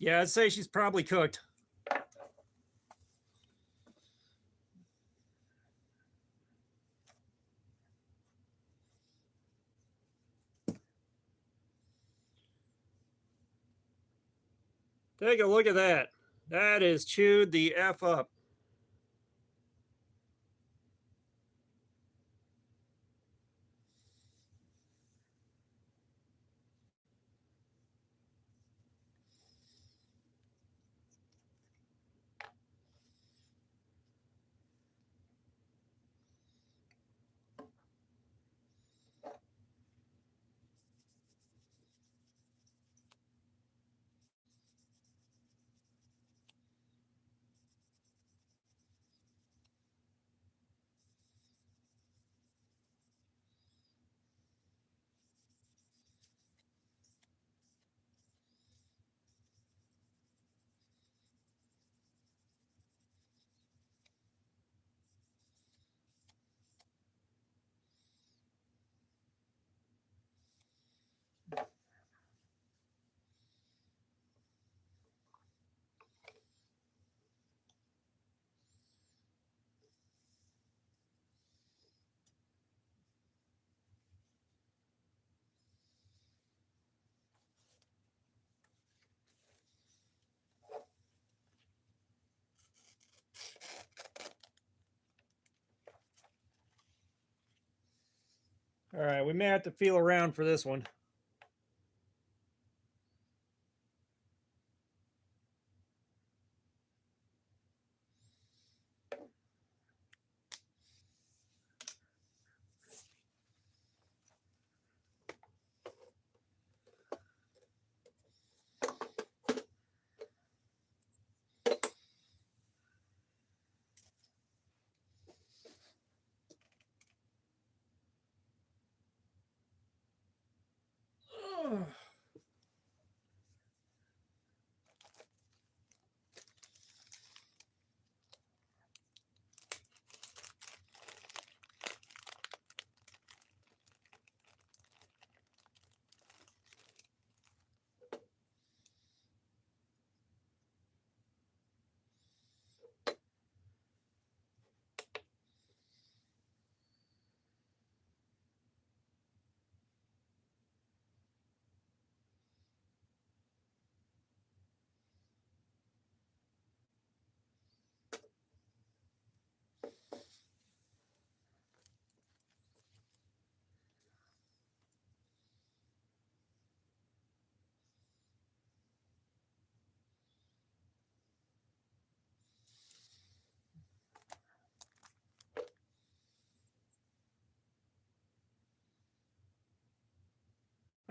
Yeah, I'd say she's probably cooked. Take a look at that. That is chewed the F up. All right, we may have to feel around for this one.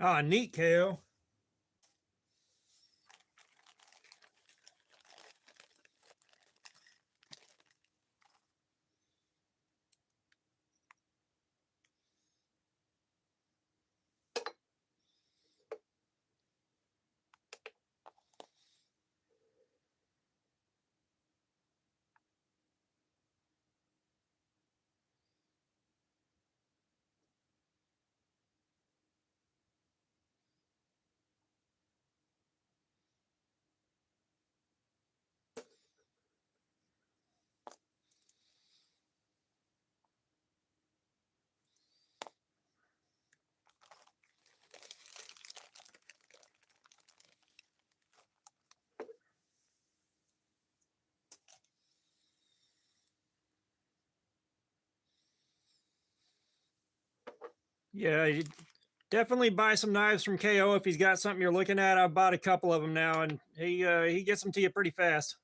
Ah, neat, KO. Yeah, definitely buy some knives from KO if he's got something you're looking at. I've bought a couple of them now, and he gets them to you pretty fast.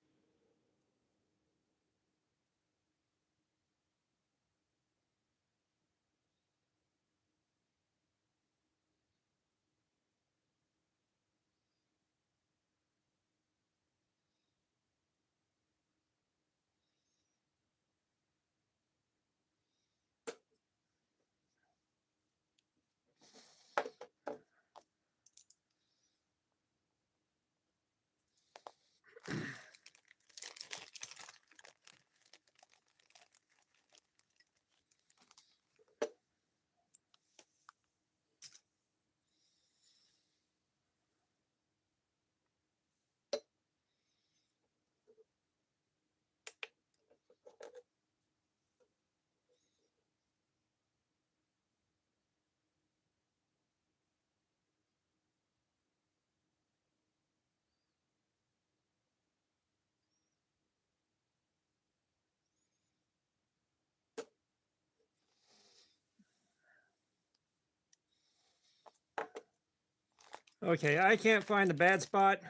Okay, I can't find the bad spot.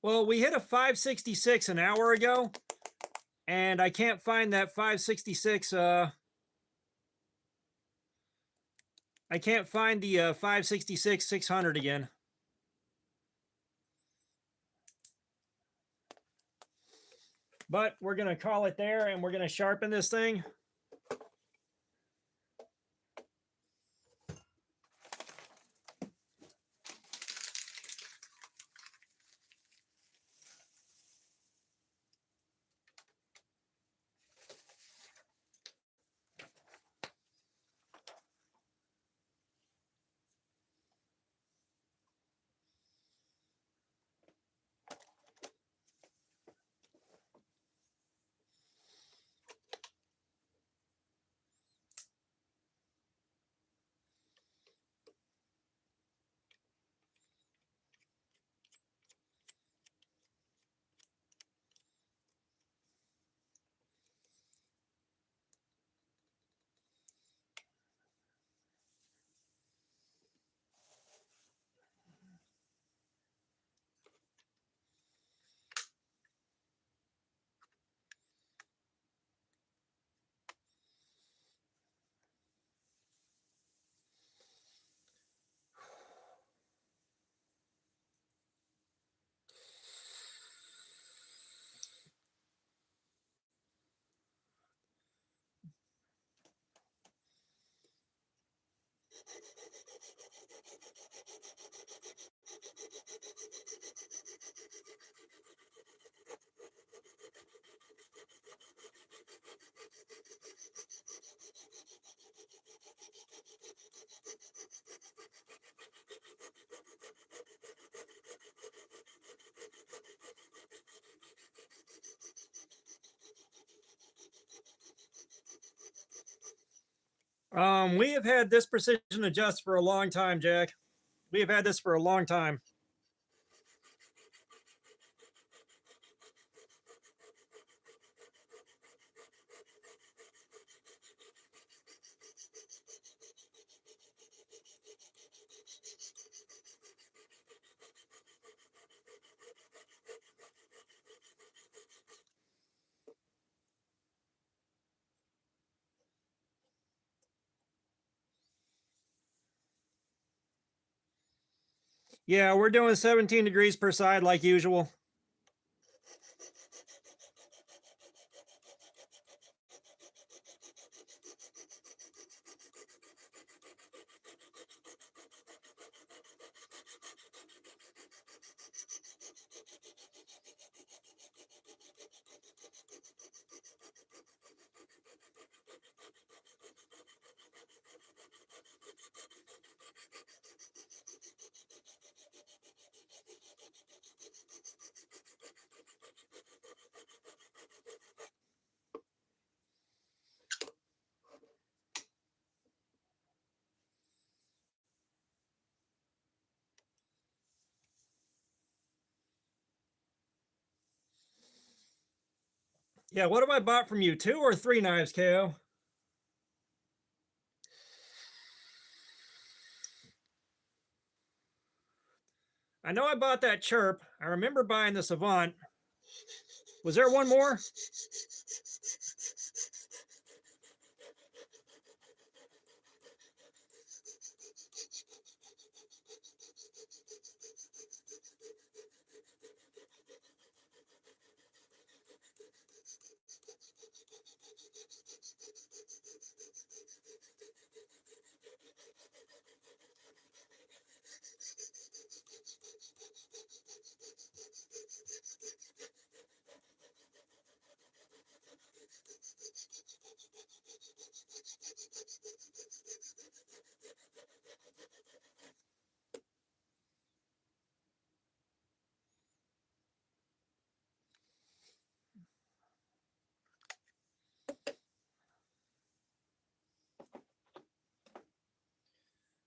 Well, we hit a 566 an hour ago, and I can't find that 566. I can't find the 566 600 again. But we're gonna call it there, and we're gonna sharpen this thing. We have had this precision adjust for a long time, Jack. We have had this for a long time. Yeah, we're doing 17 degrees per side like usual. Yeah, what have I bought from you? 2 or 3 knives, KO? I know I bought that chirp. I remember buying the Savant. Was there one more?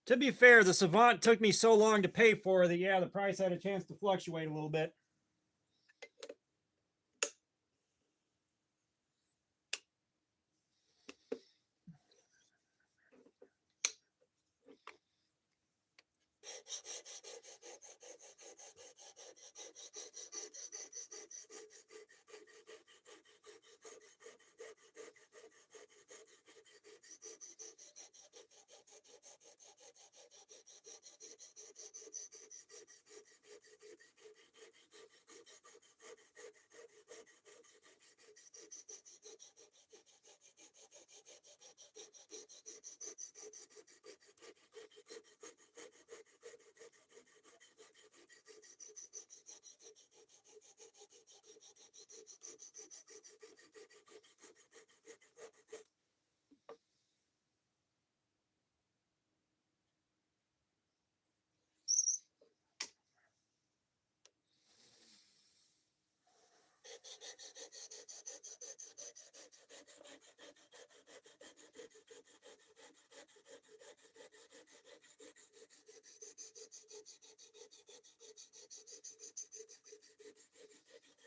To be fair, the Savant took me so long to pay for that, yeah, the price had a chance to fluctuate a little bit.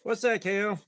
What's that, KO?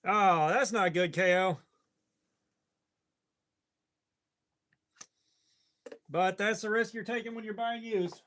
Oh, that's not good, KO. But that's the risk you're taking when you're buying used.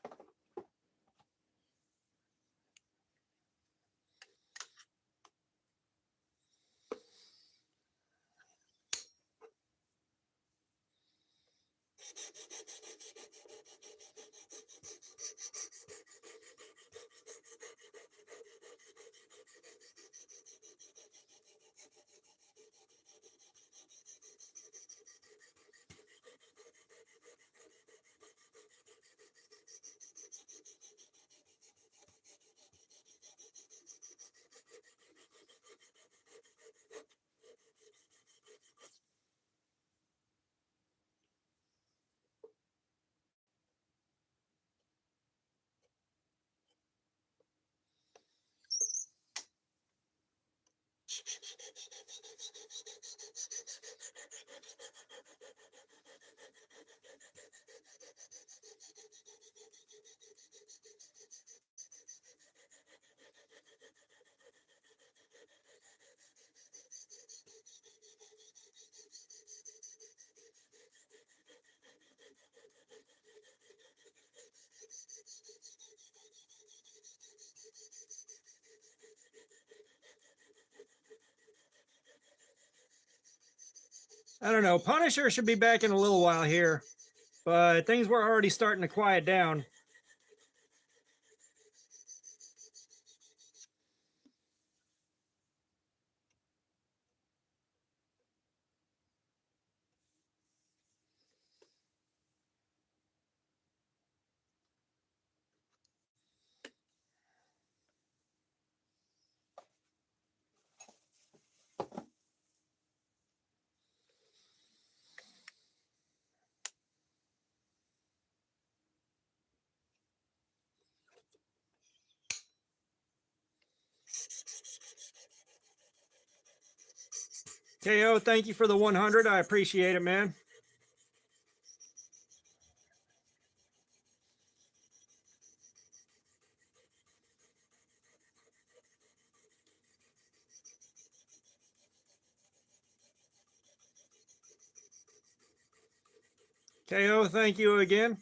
I don't know. Punisher should be back in a little while here, but things were already starting to quiet down. KO, thank you for the 100. I appreciate it, man. KO, thank you again.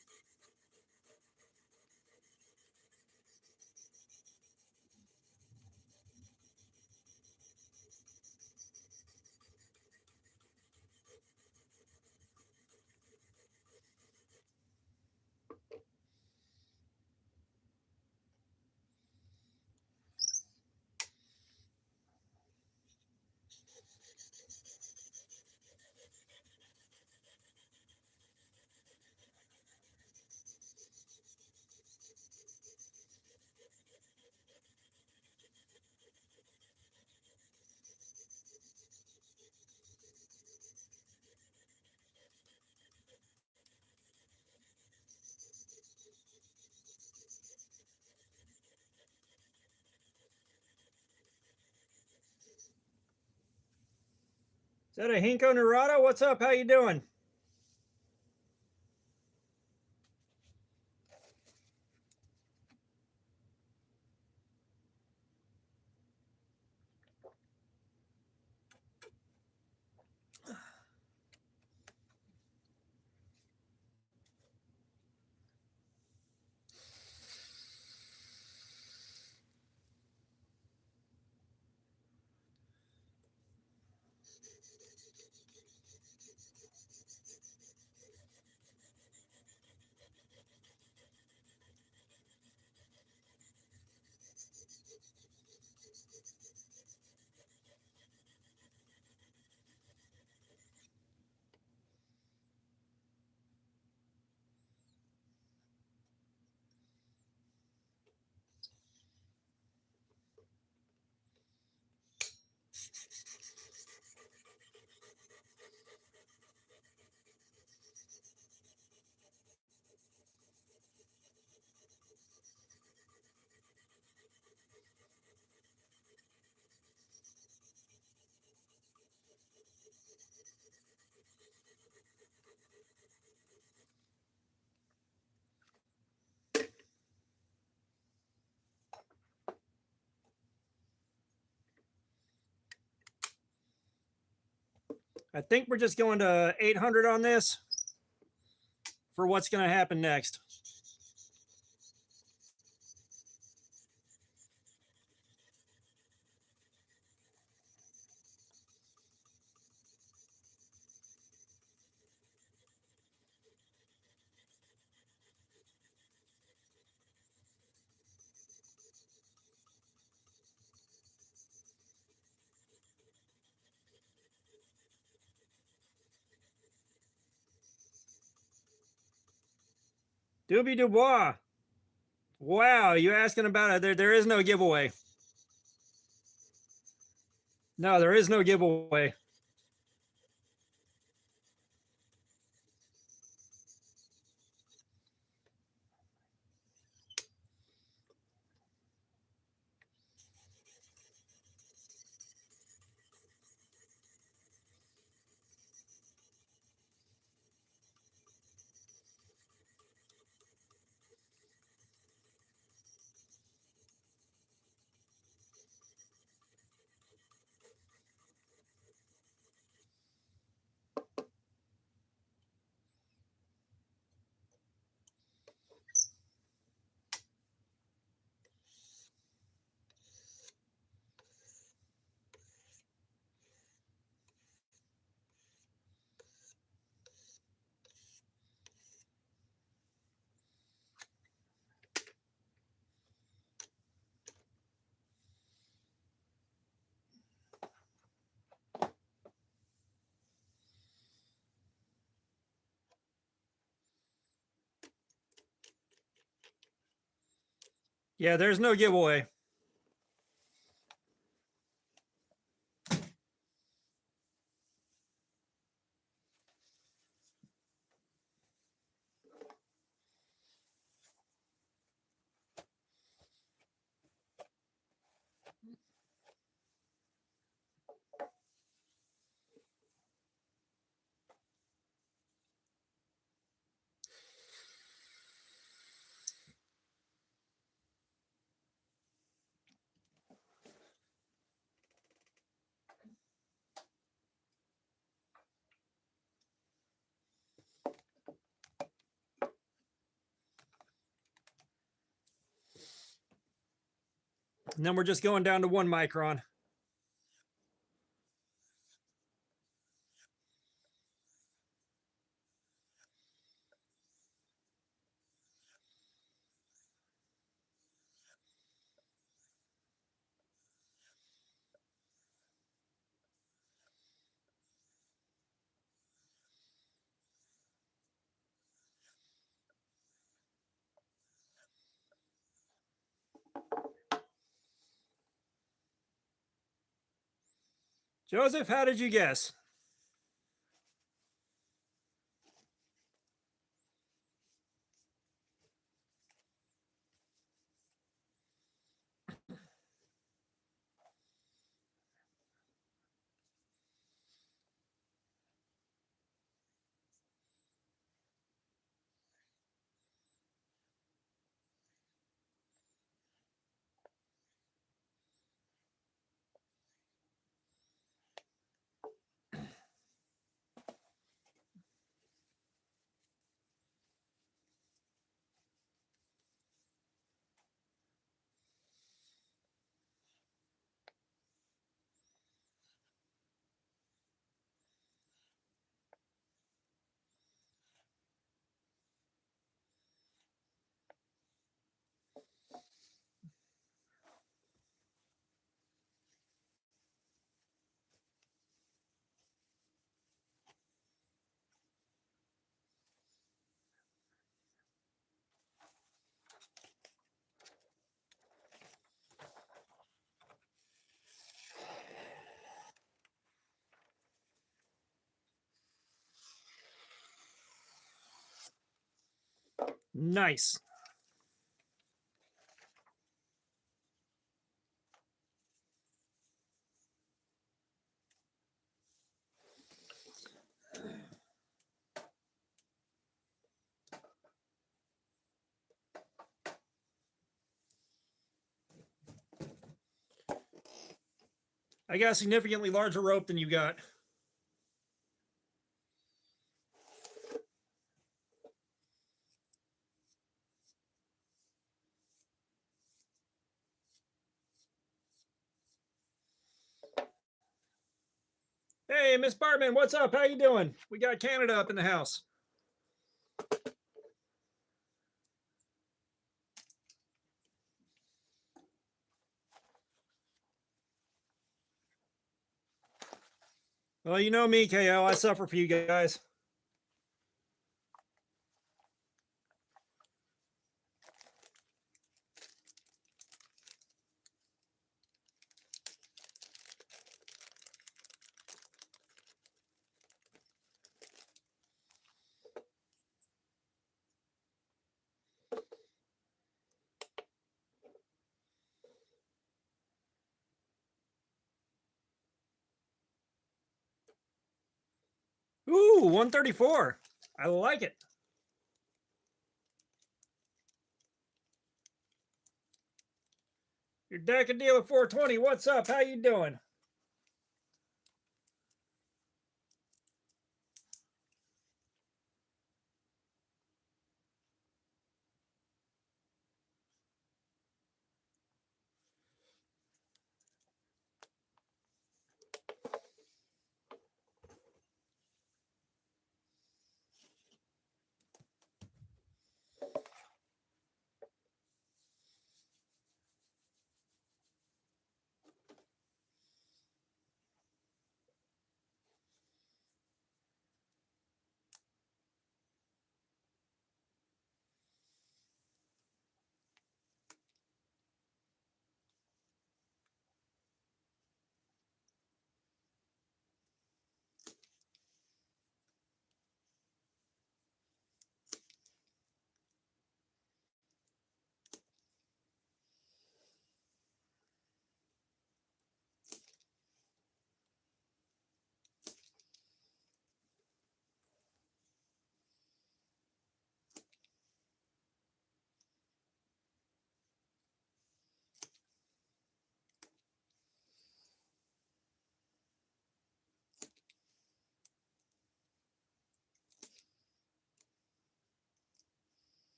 Is that a Hinko Narada? What's up? How you doing? I think we're just going to 800 on this for what's going to happen next. Doobie Dubois. Wow, you asking about it? There is no giveaway. No, there is no giveaway. Yeah, there's no giveaway. And then we're just going down to 1 micron. Joseph, how did you guess? Nice. I got a significantly larger rope than you got. Hey, Miss Bartman, what's up? How you doing? We got Canada up in the house. Well, you know me, KO. I suffer for you guys. Ooh, 134. I like it. Your deck a deal at 420. What's up? How you doing?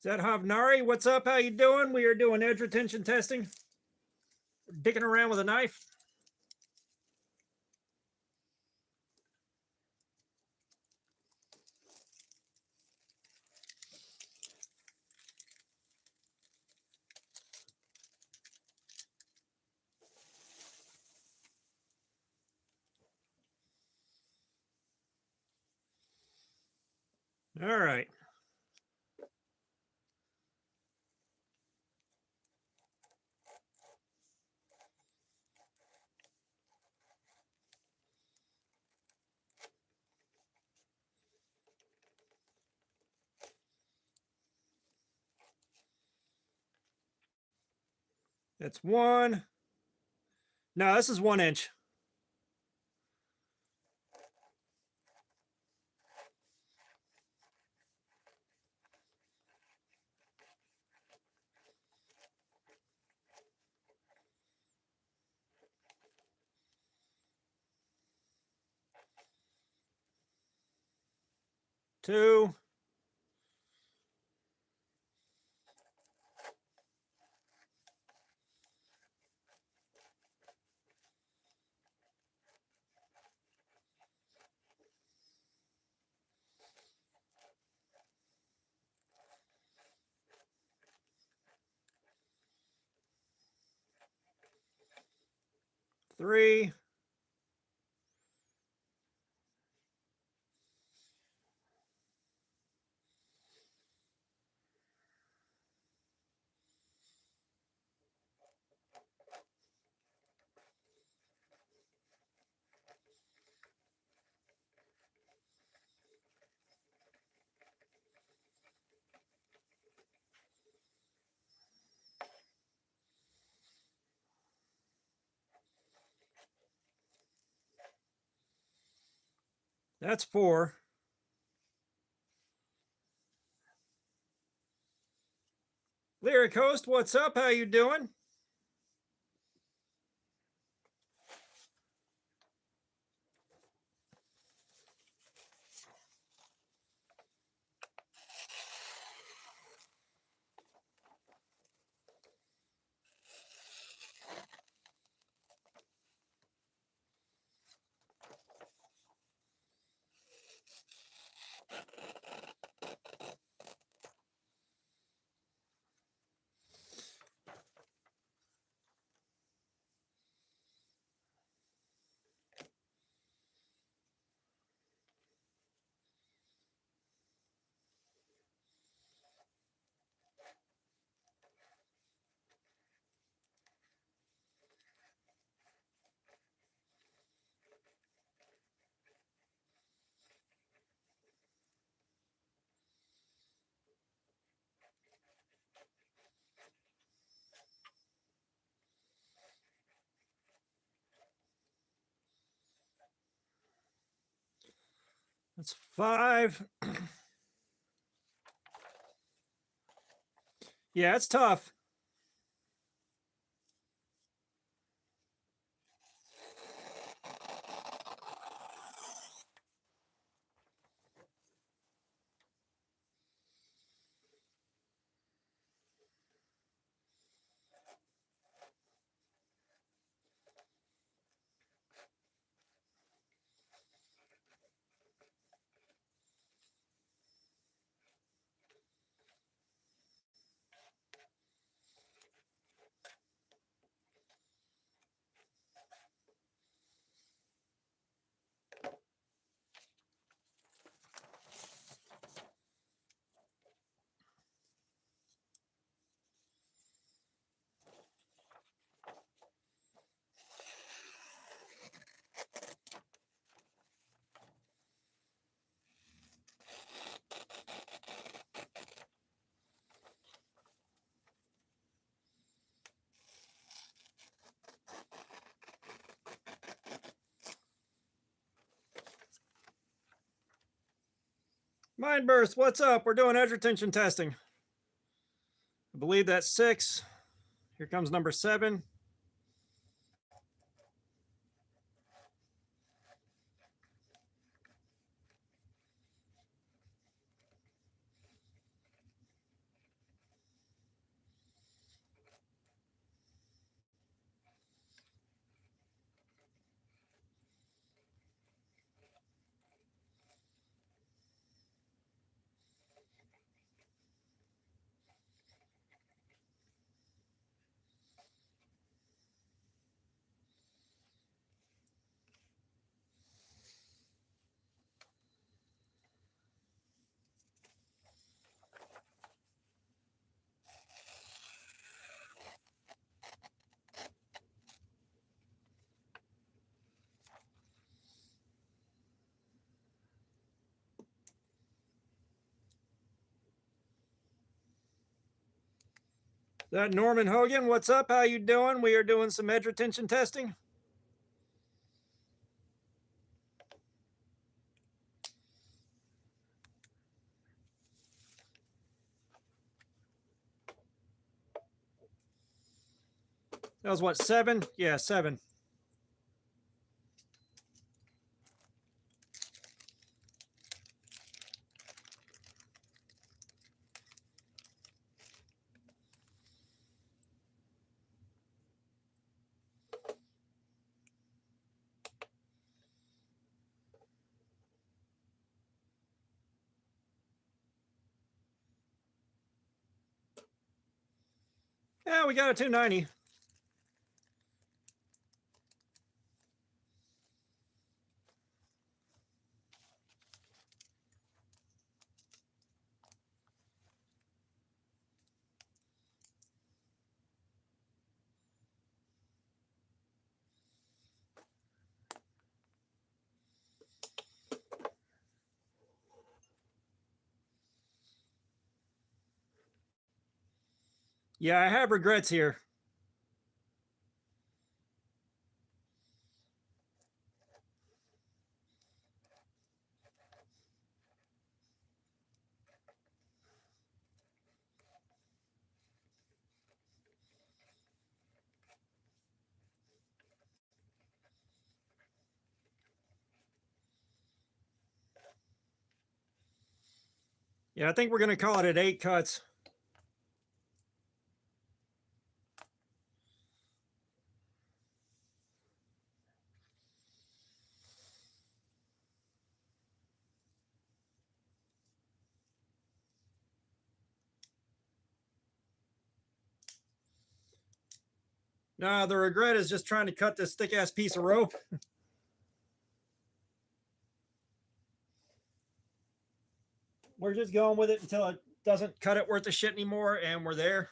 that Havnari? What's up? How you doing? We are doing edge retention testing. Dicking around with a knife. All right. That's 1. No, this is 1 inch. Two. Three. That's 4. Lyric host, what's up? How you doing? That's 5. Yeah, it's tough. Mindburst, what's up? We're doing edge retention testing. I believe that's 6. Here comes number 7. That Norman Hogan, what's up? How you doing? We are doing some edge retention testing. That was what, 7? Yeah, 7. Yeah, we got a 290. Yeah, I have regrets here. Yeah, I think we're going to call it at 8 cuts. No, the regret is just trying to cut this thick ass piece of rope. We're just going with it until it doesn't cut it worth of shit anymore, and we're there.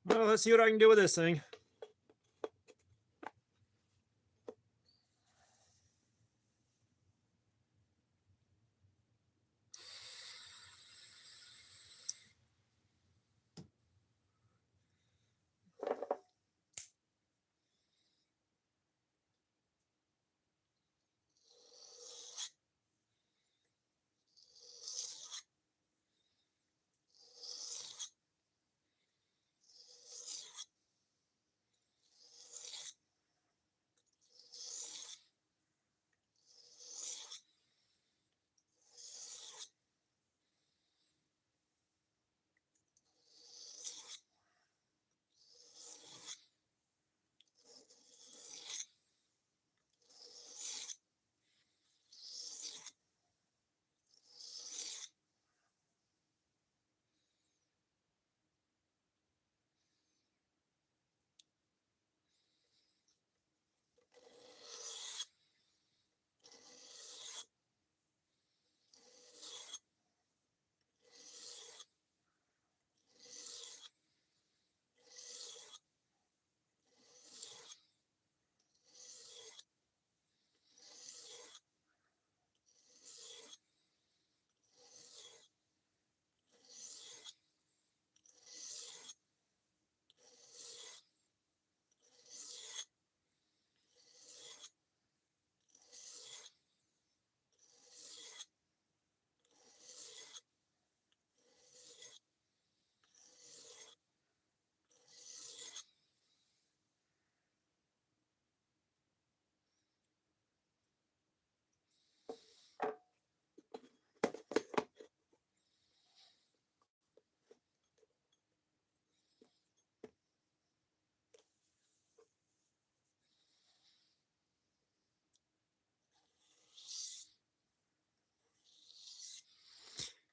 Well, let's see what I can do with this thing.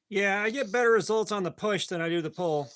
Yeah, I get better results on the push than I do the pull.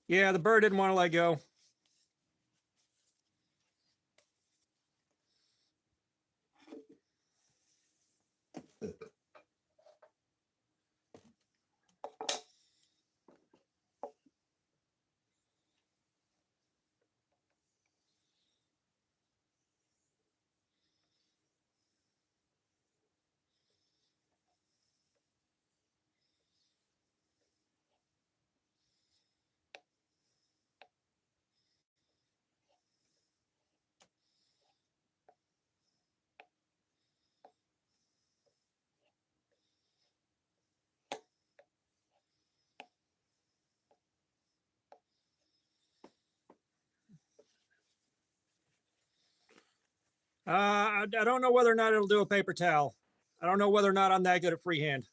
Yeah, the bird didn't want to let go. I don't know whether or not it'll do a paper towel. I don't know whether or not I'm that good at freehand.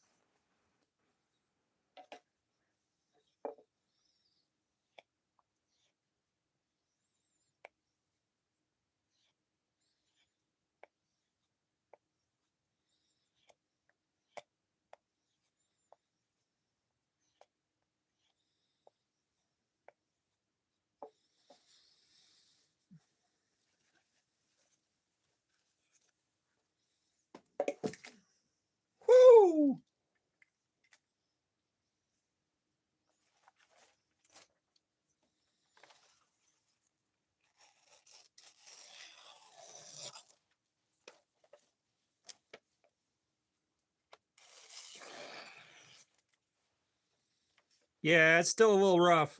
Woo! Yeah, it's still a little rough.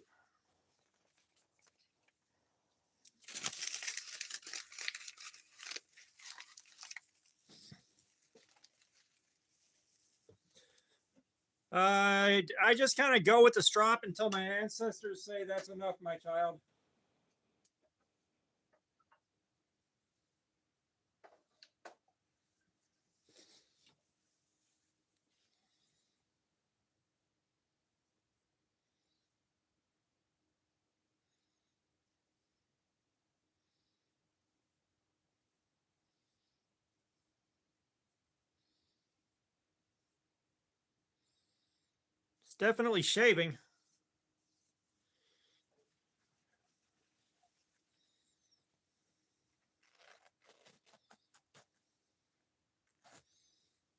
I just kind of go with the strop until my ancestors say that's enough, my child. It's definitely shaving.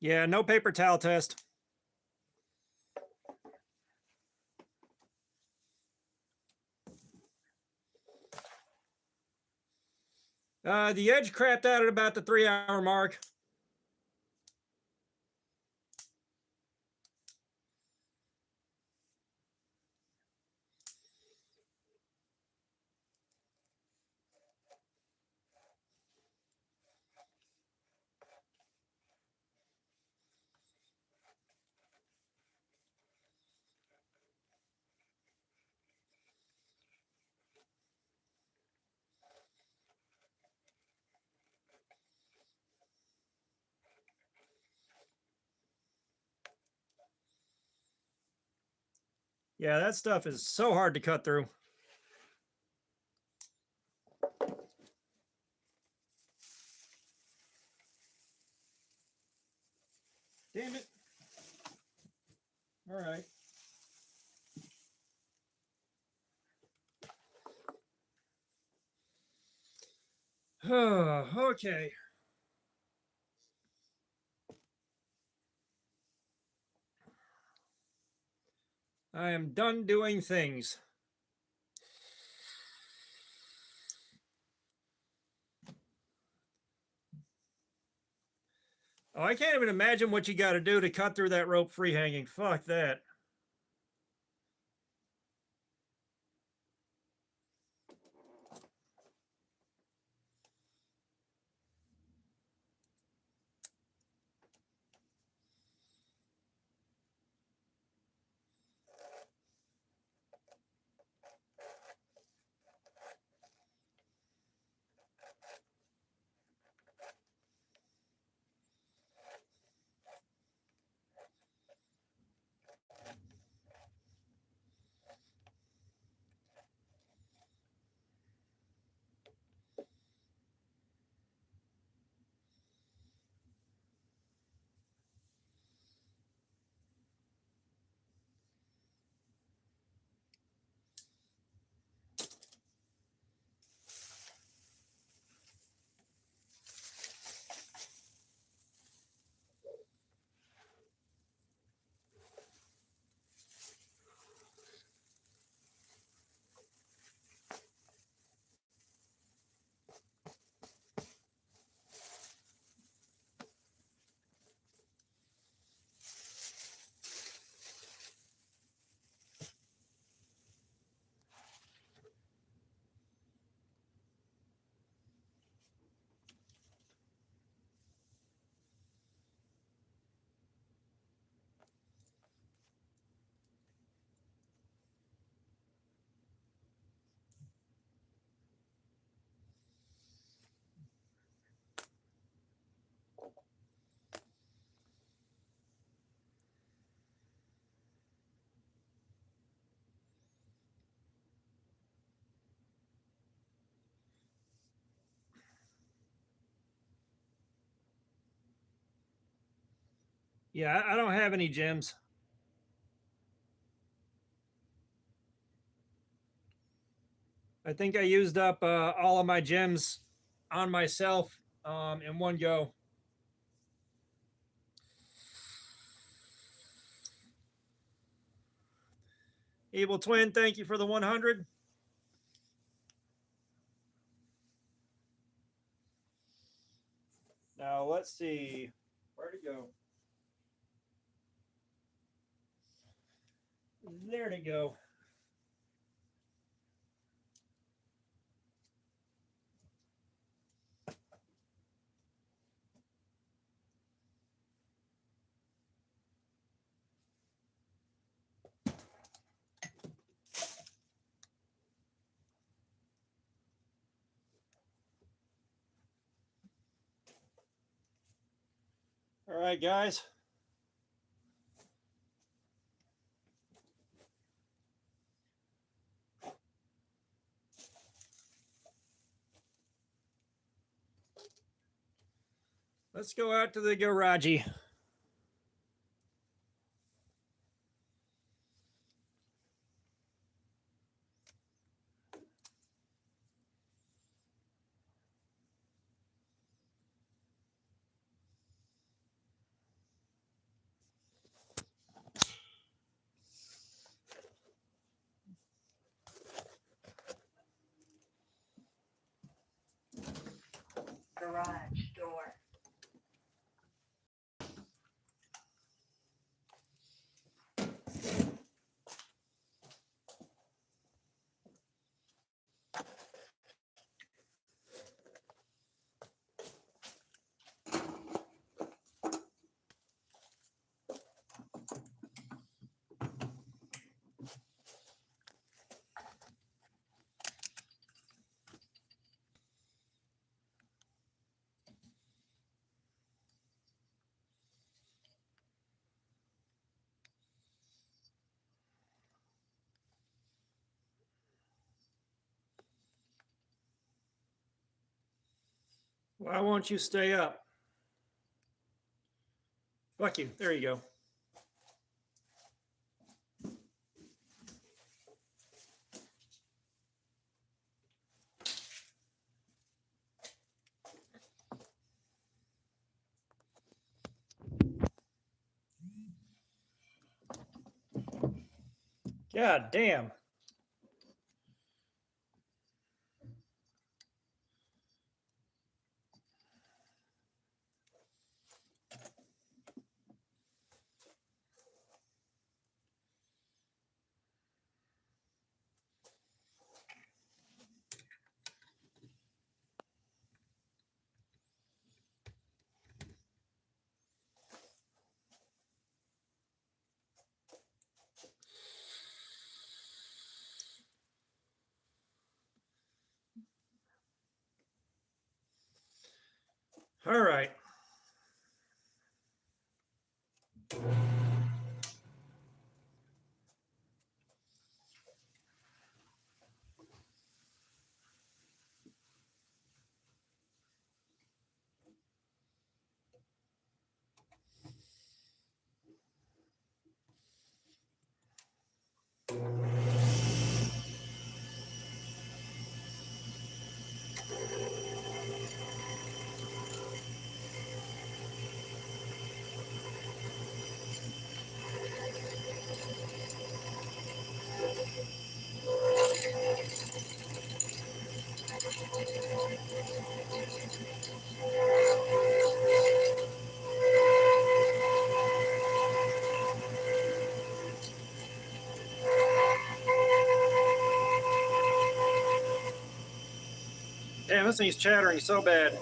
Yeah, no paper towel test. The edge crapped out at about the 3-hour mark. Yeah, that stuff is so hard to cut through. Damn it. All right. Okay. I am done doing things. Oh, I can't even imagine what you got to do to cut through that rope free hanging. Fuck that. Yeah, I don't have any gyms. I think I used up all of my gyms on myself in one go. Evil Twin, thank you for the 100. Now let's see. Where'd it go? There to go. All right, guys. Let's go out to the garage. Garage door. Why won't you stay up? Fuck you. There you go. God damn. All right. Damn, this thing's chattering so bad.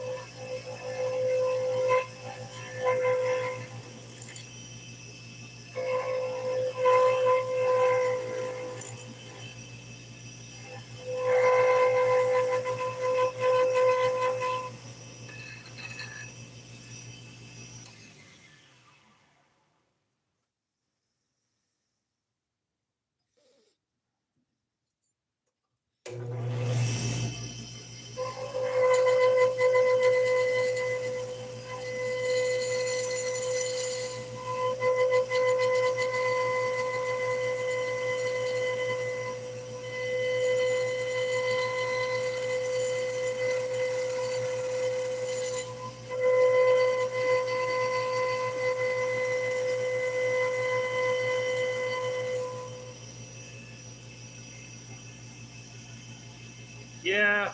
Yeah,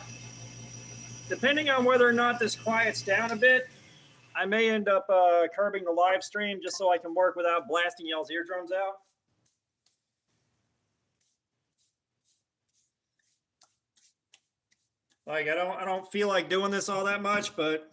depending on whether or not this quiets down a bit, I may end up curbing the live stream just so I can work without blasting y'all's eardrums out. Like I don't feel like doing this all that much, but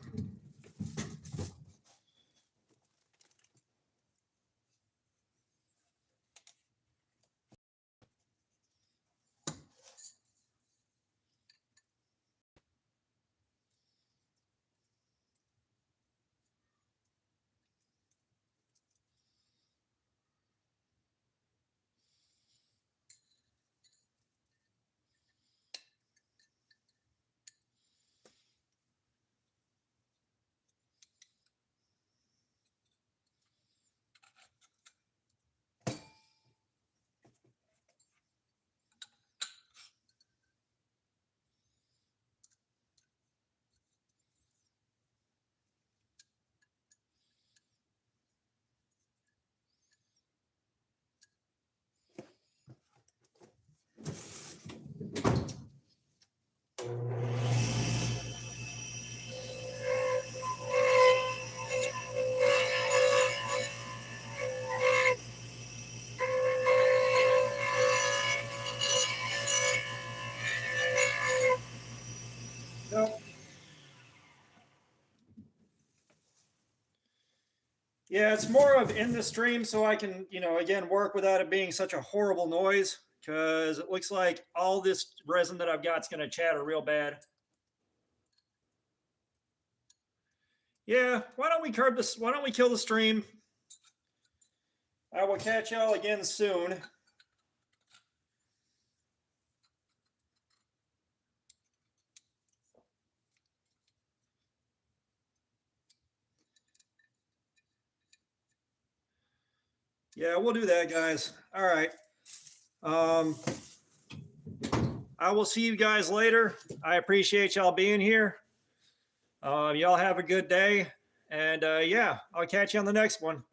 nope. Yeah, it's more of in the stream so I can, again, work without it being such a horrible noise because it looks like all this resin that I've got is going to chatter real bad. Yeah, why don't we curb this? Why don't we kill the stream? I will catch y'all again soon. Yeah, we'll do that, guys. All right. I will see you guys later. I appreciate y'all being here. Y'all have a good day. And yeah, I'll catch you on the next one.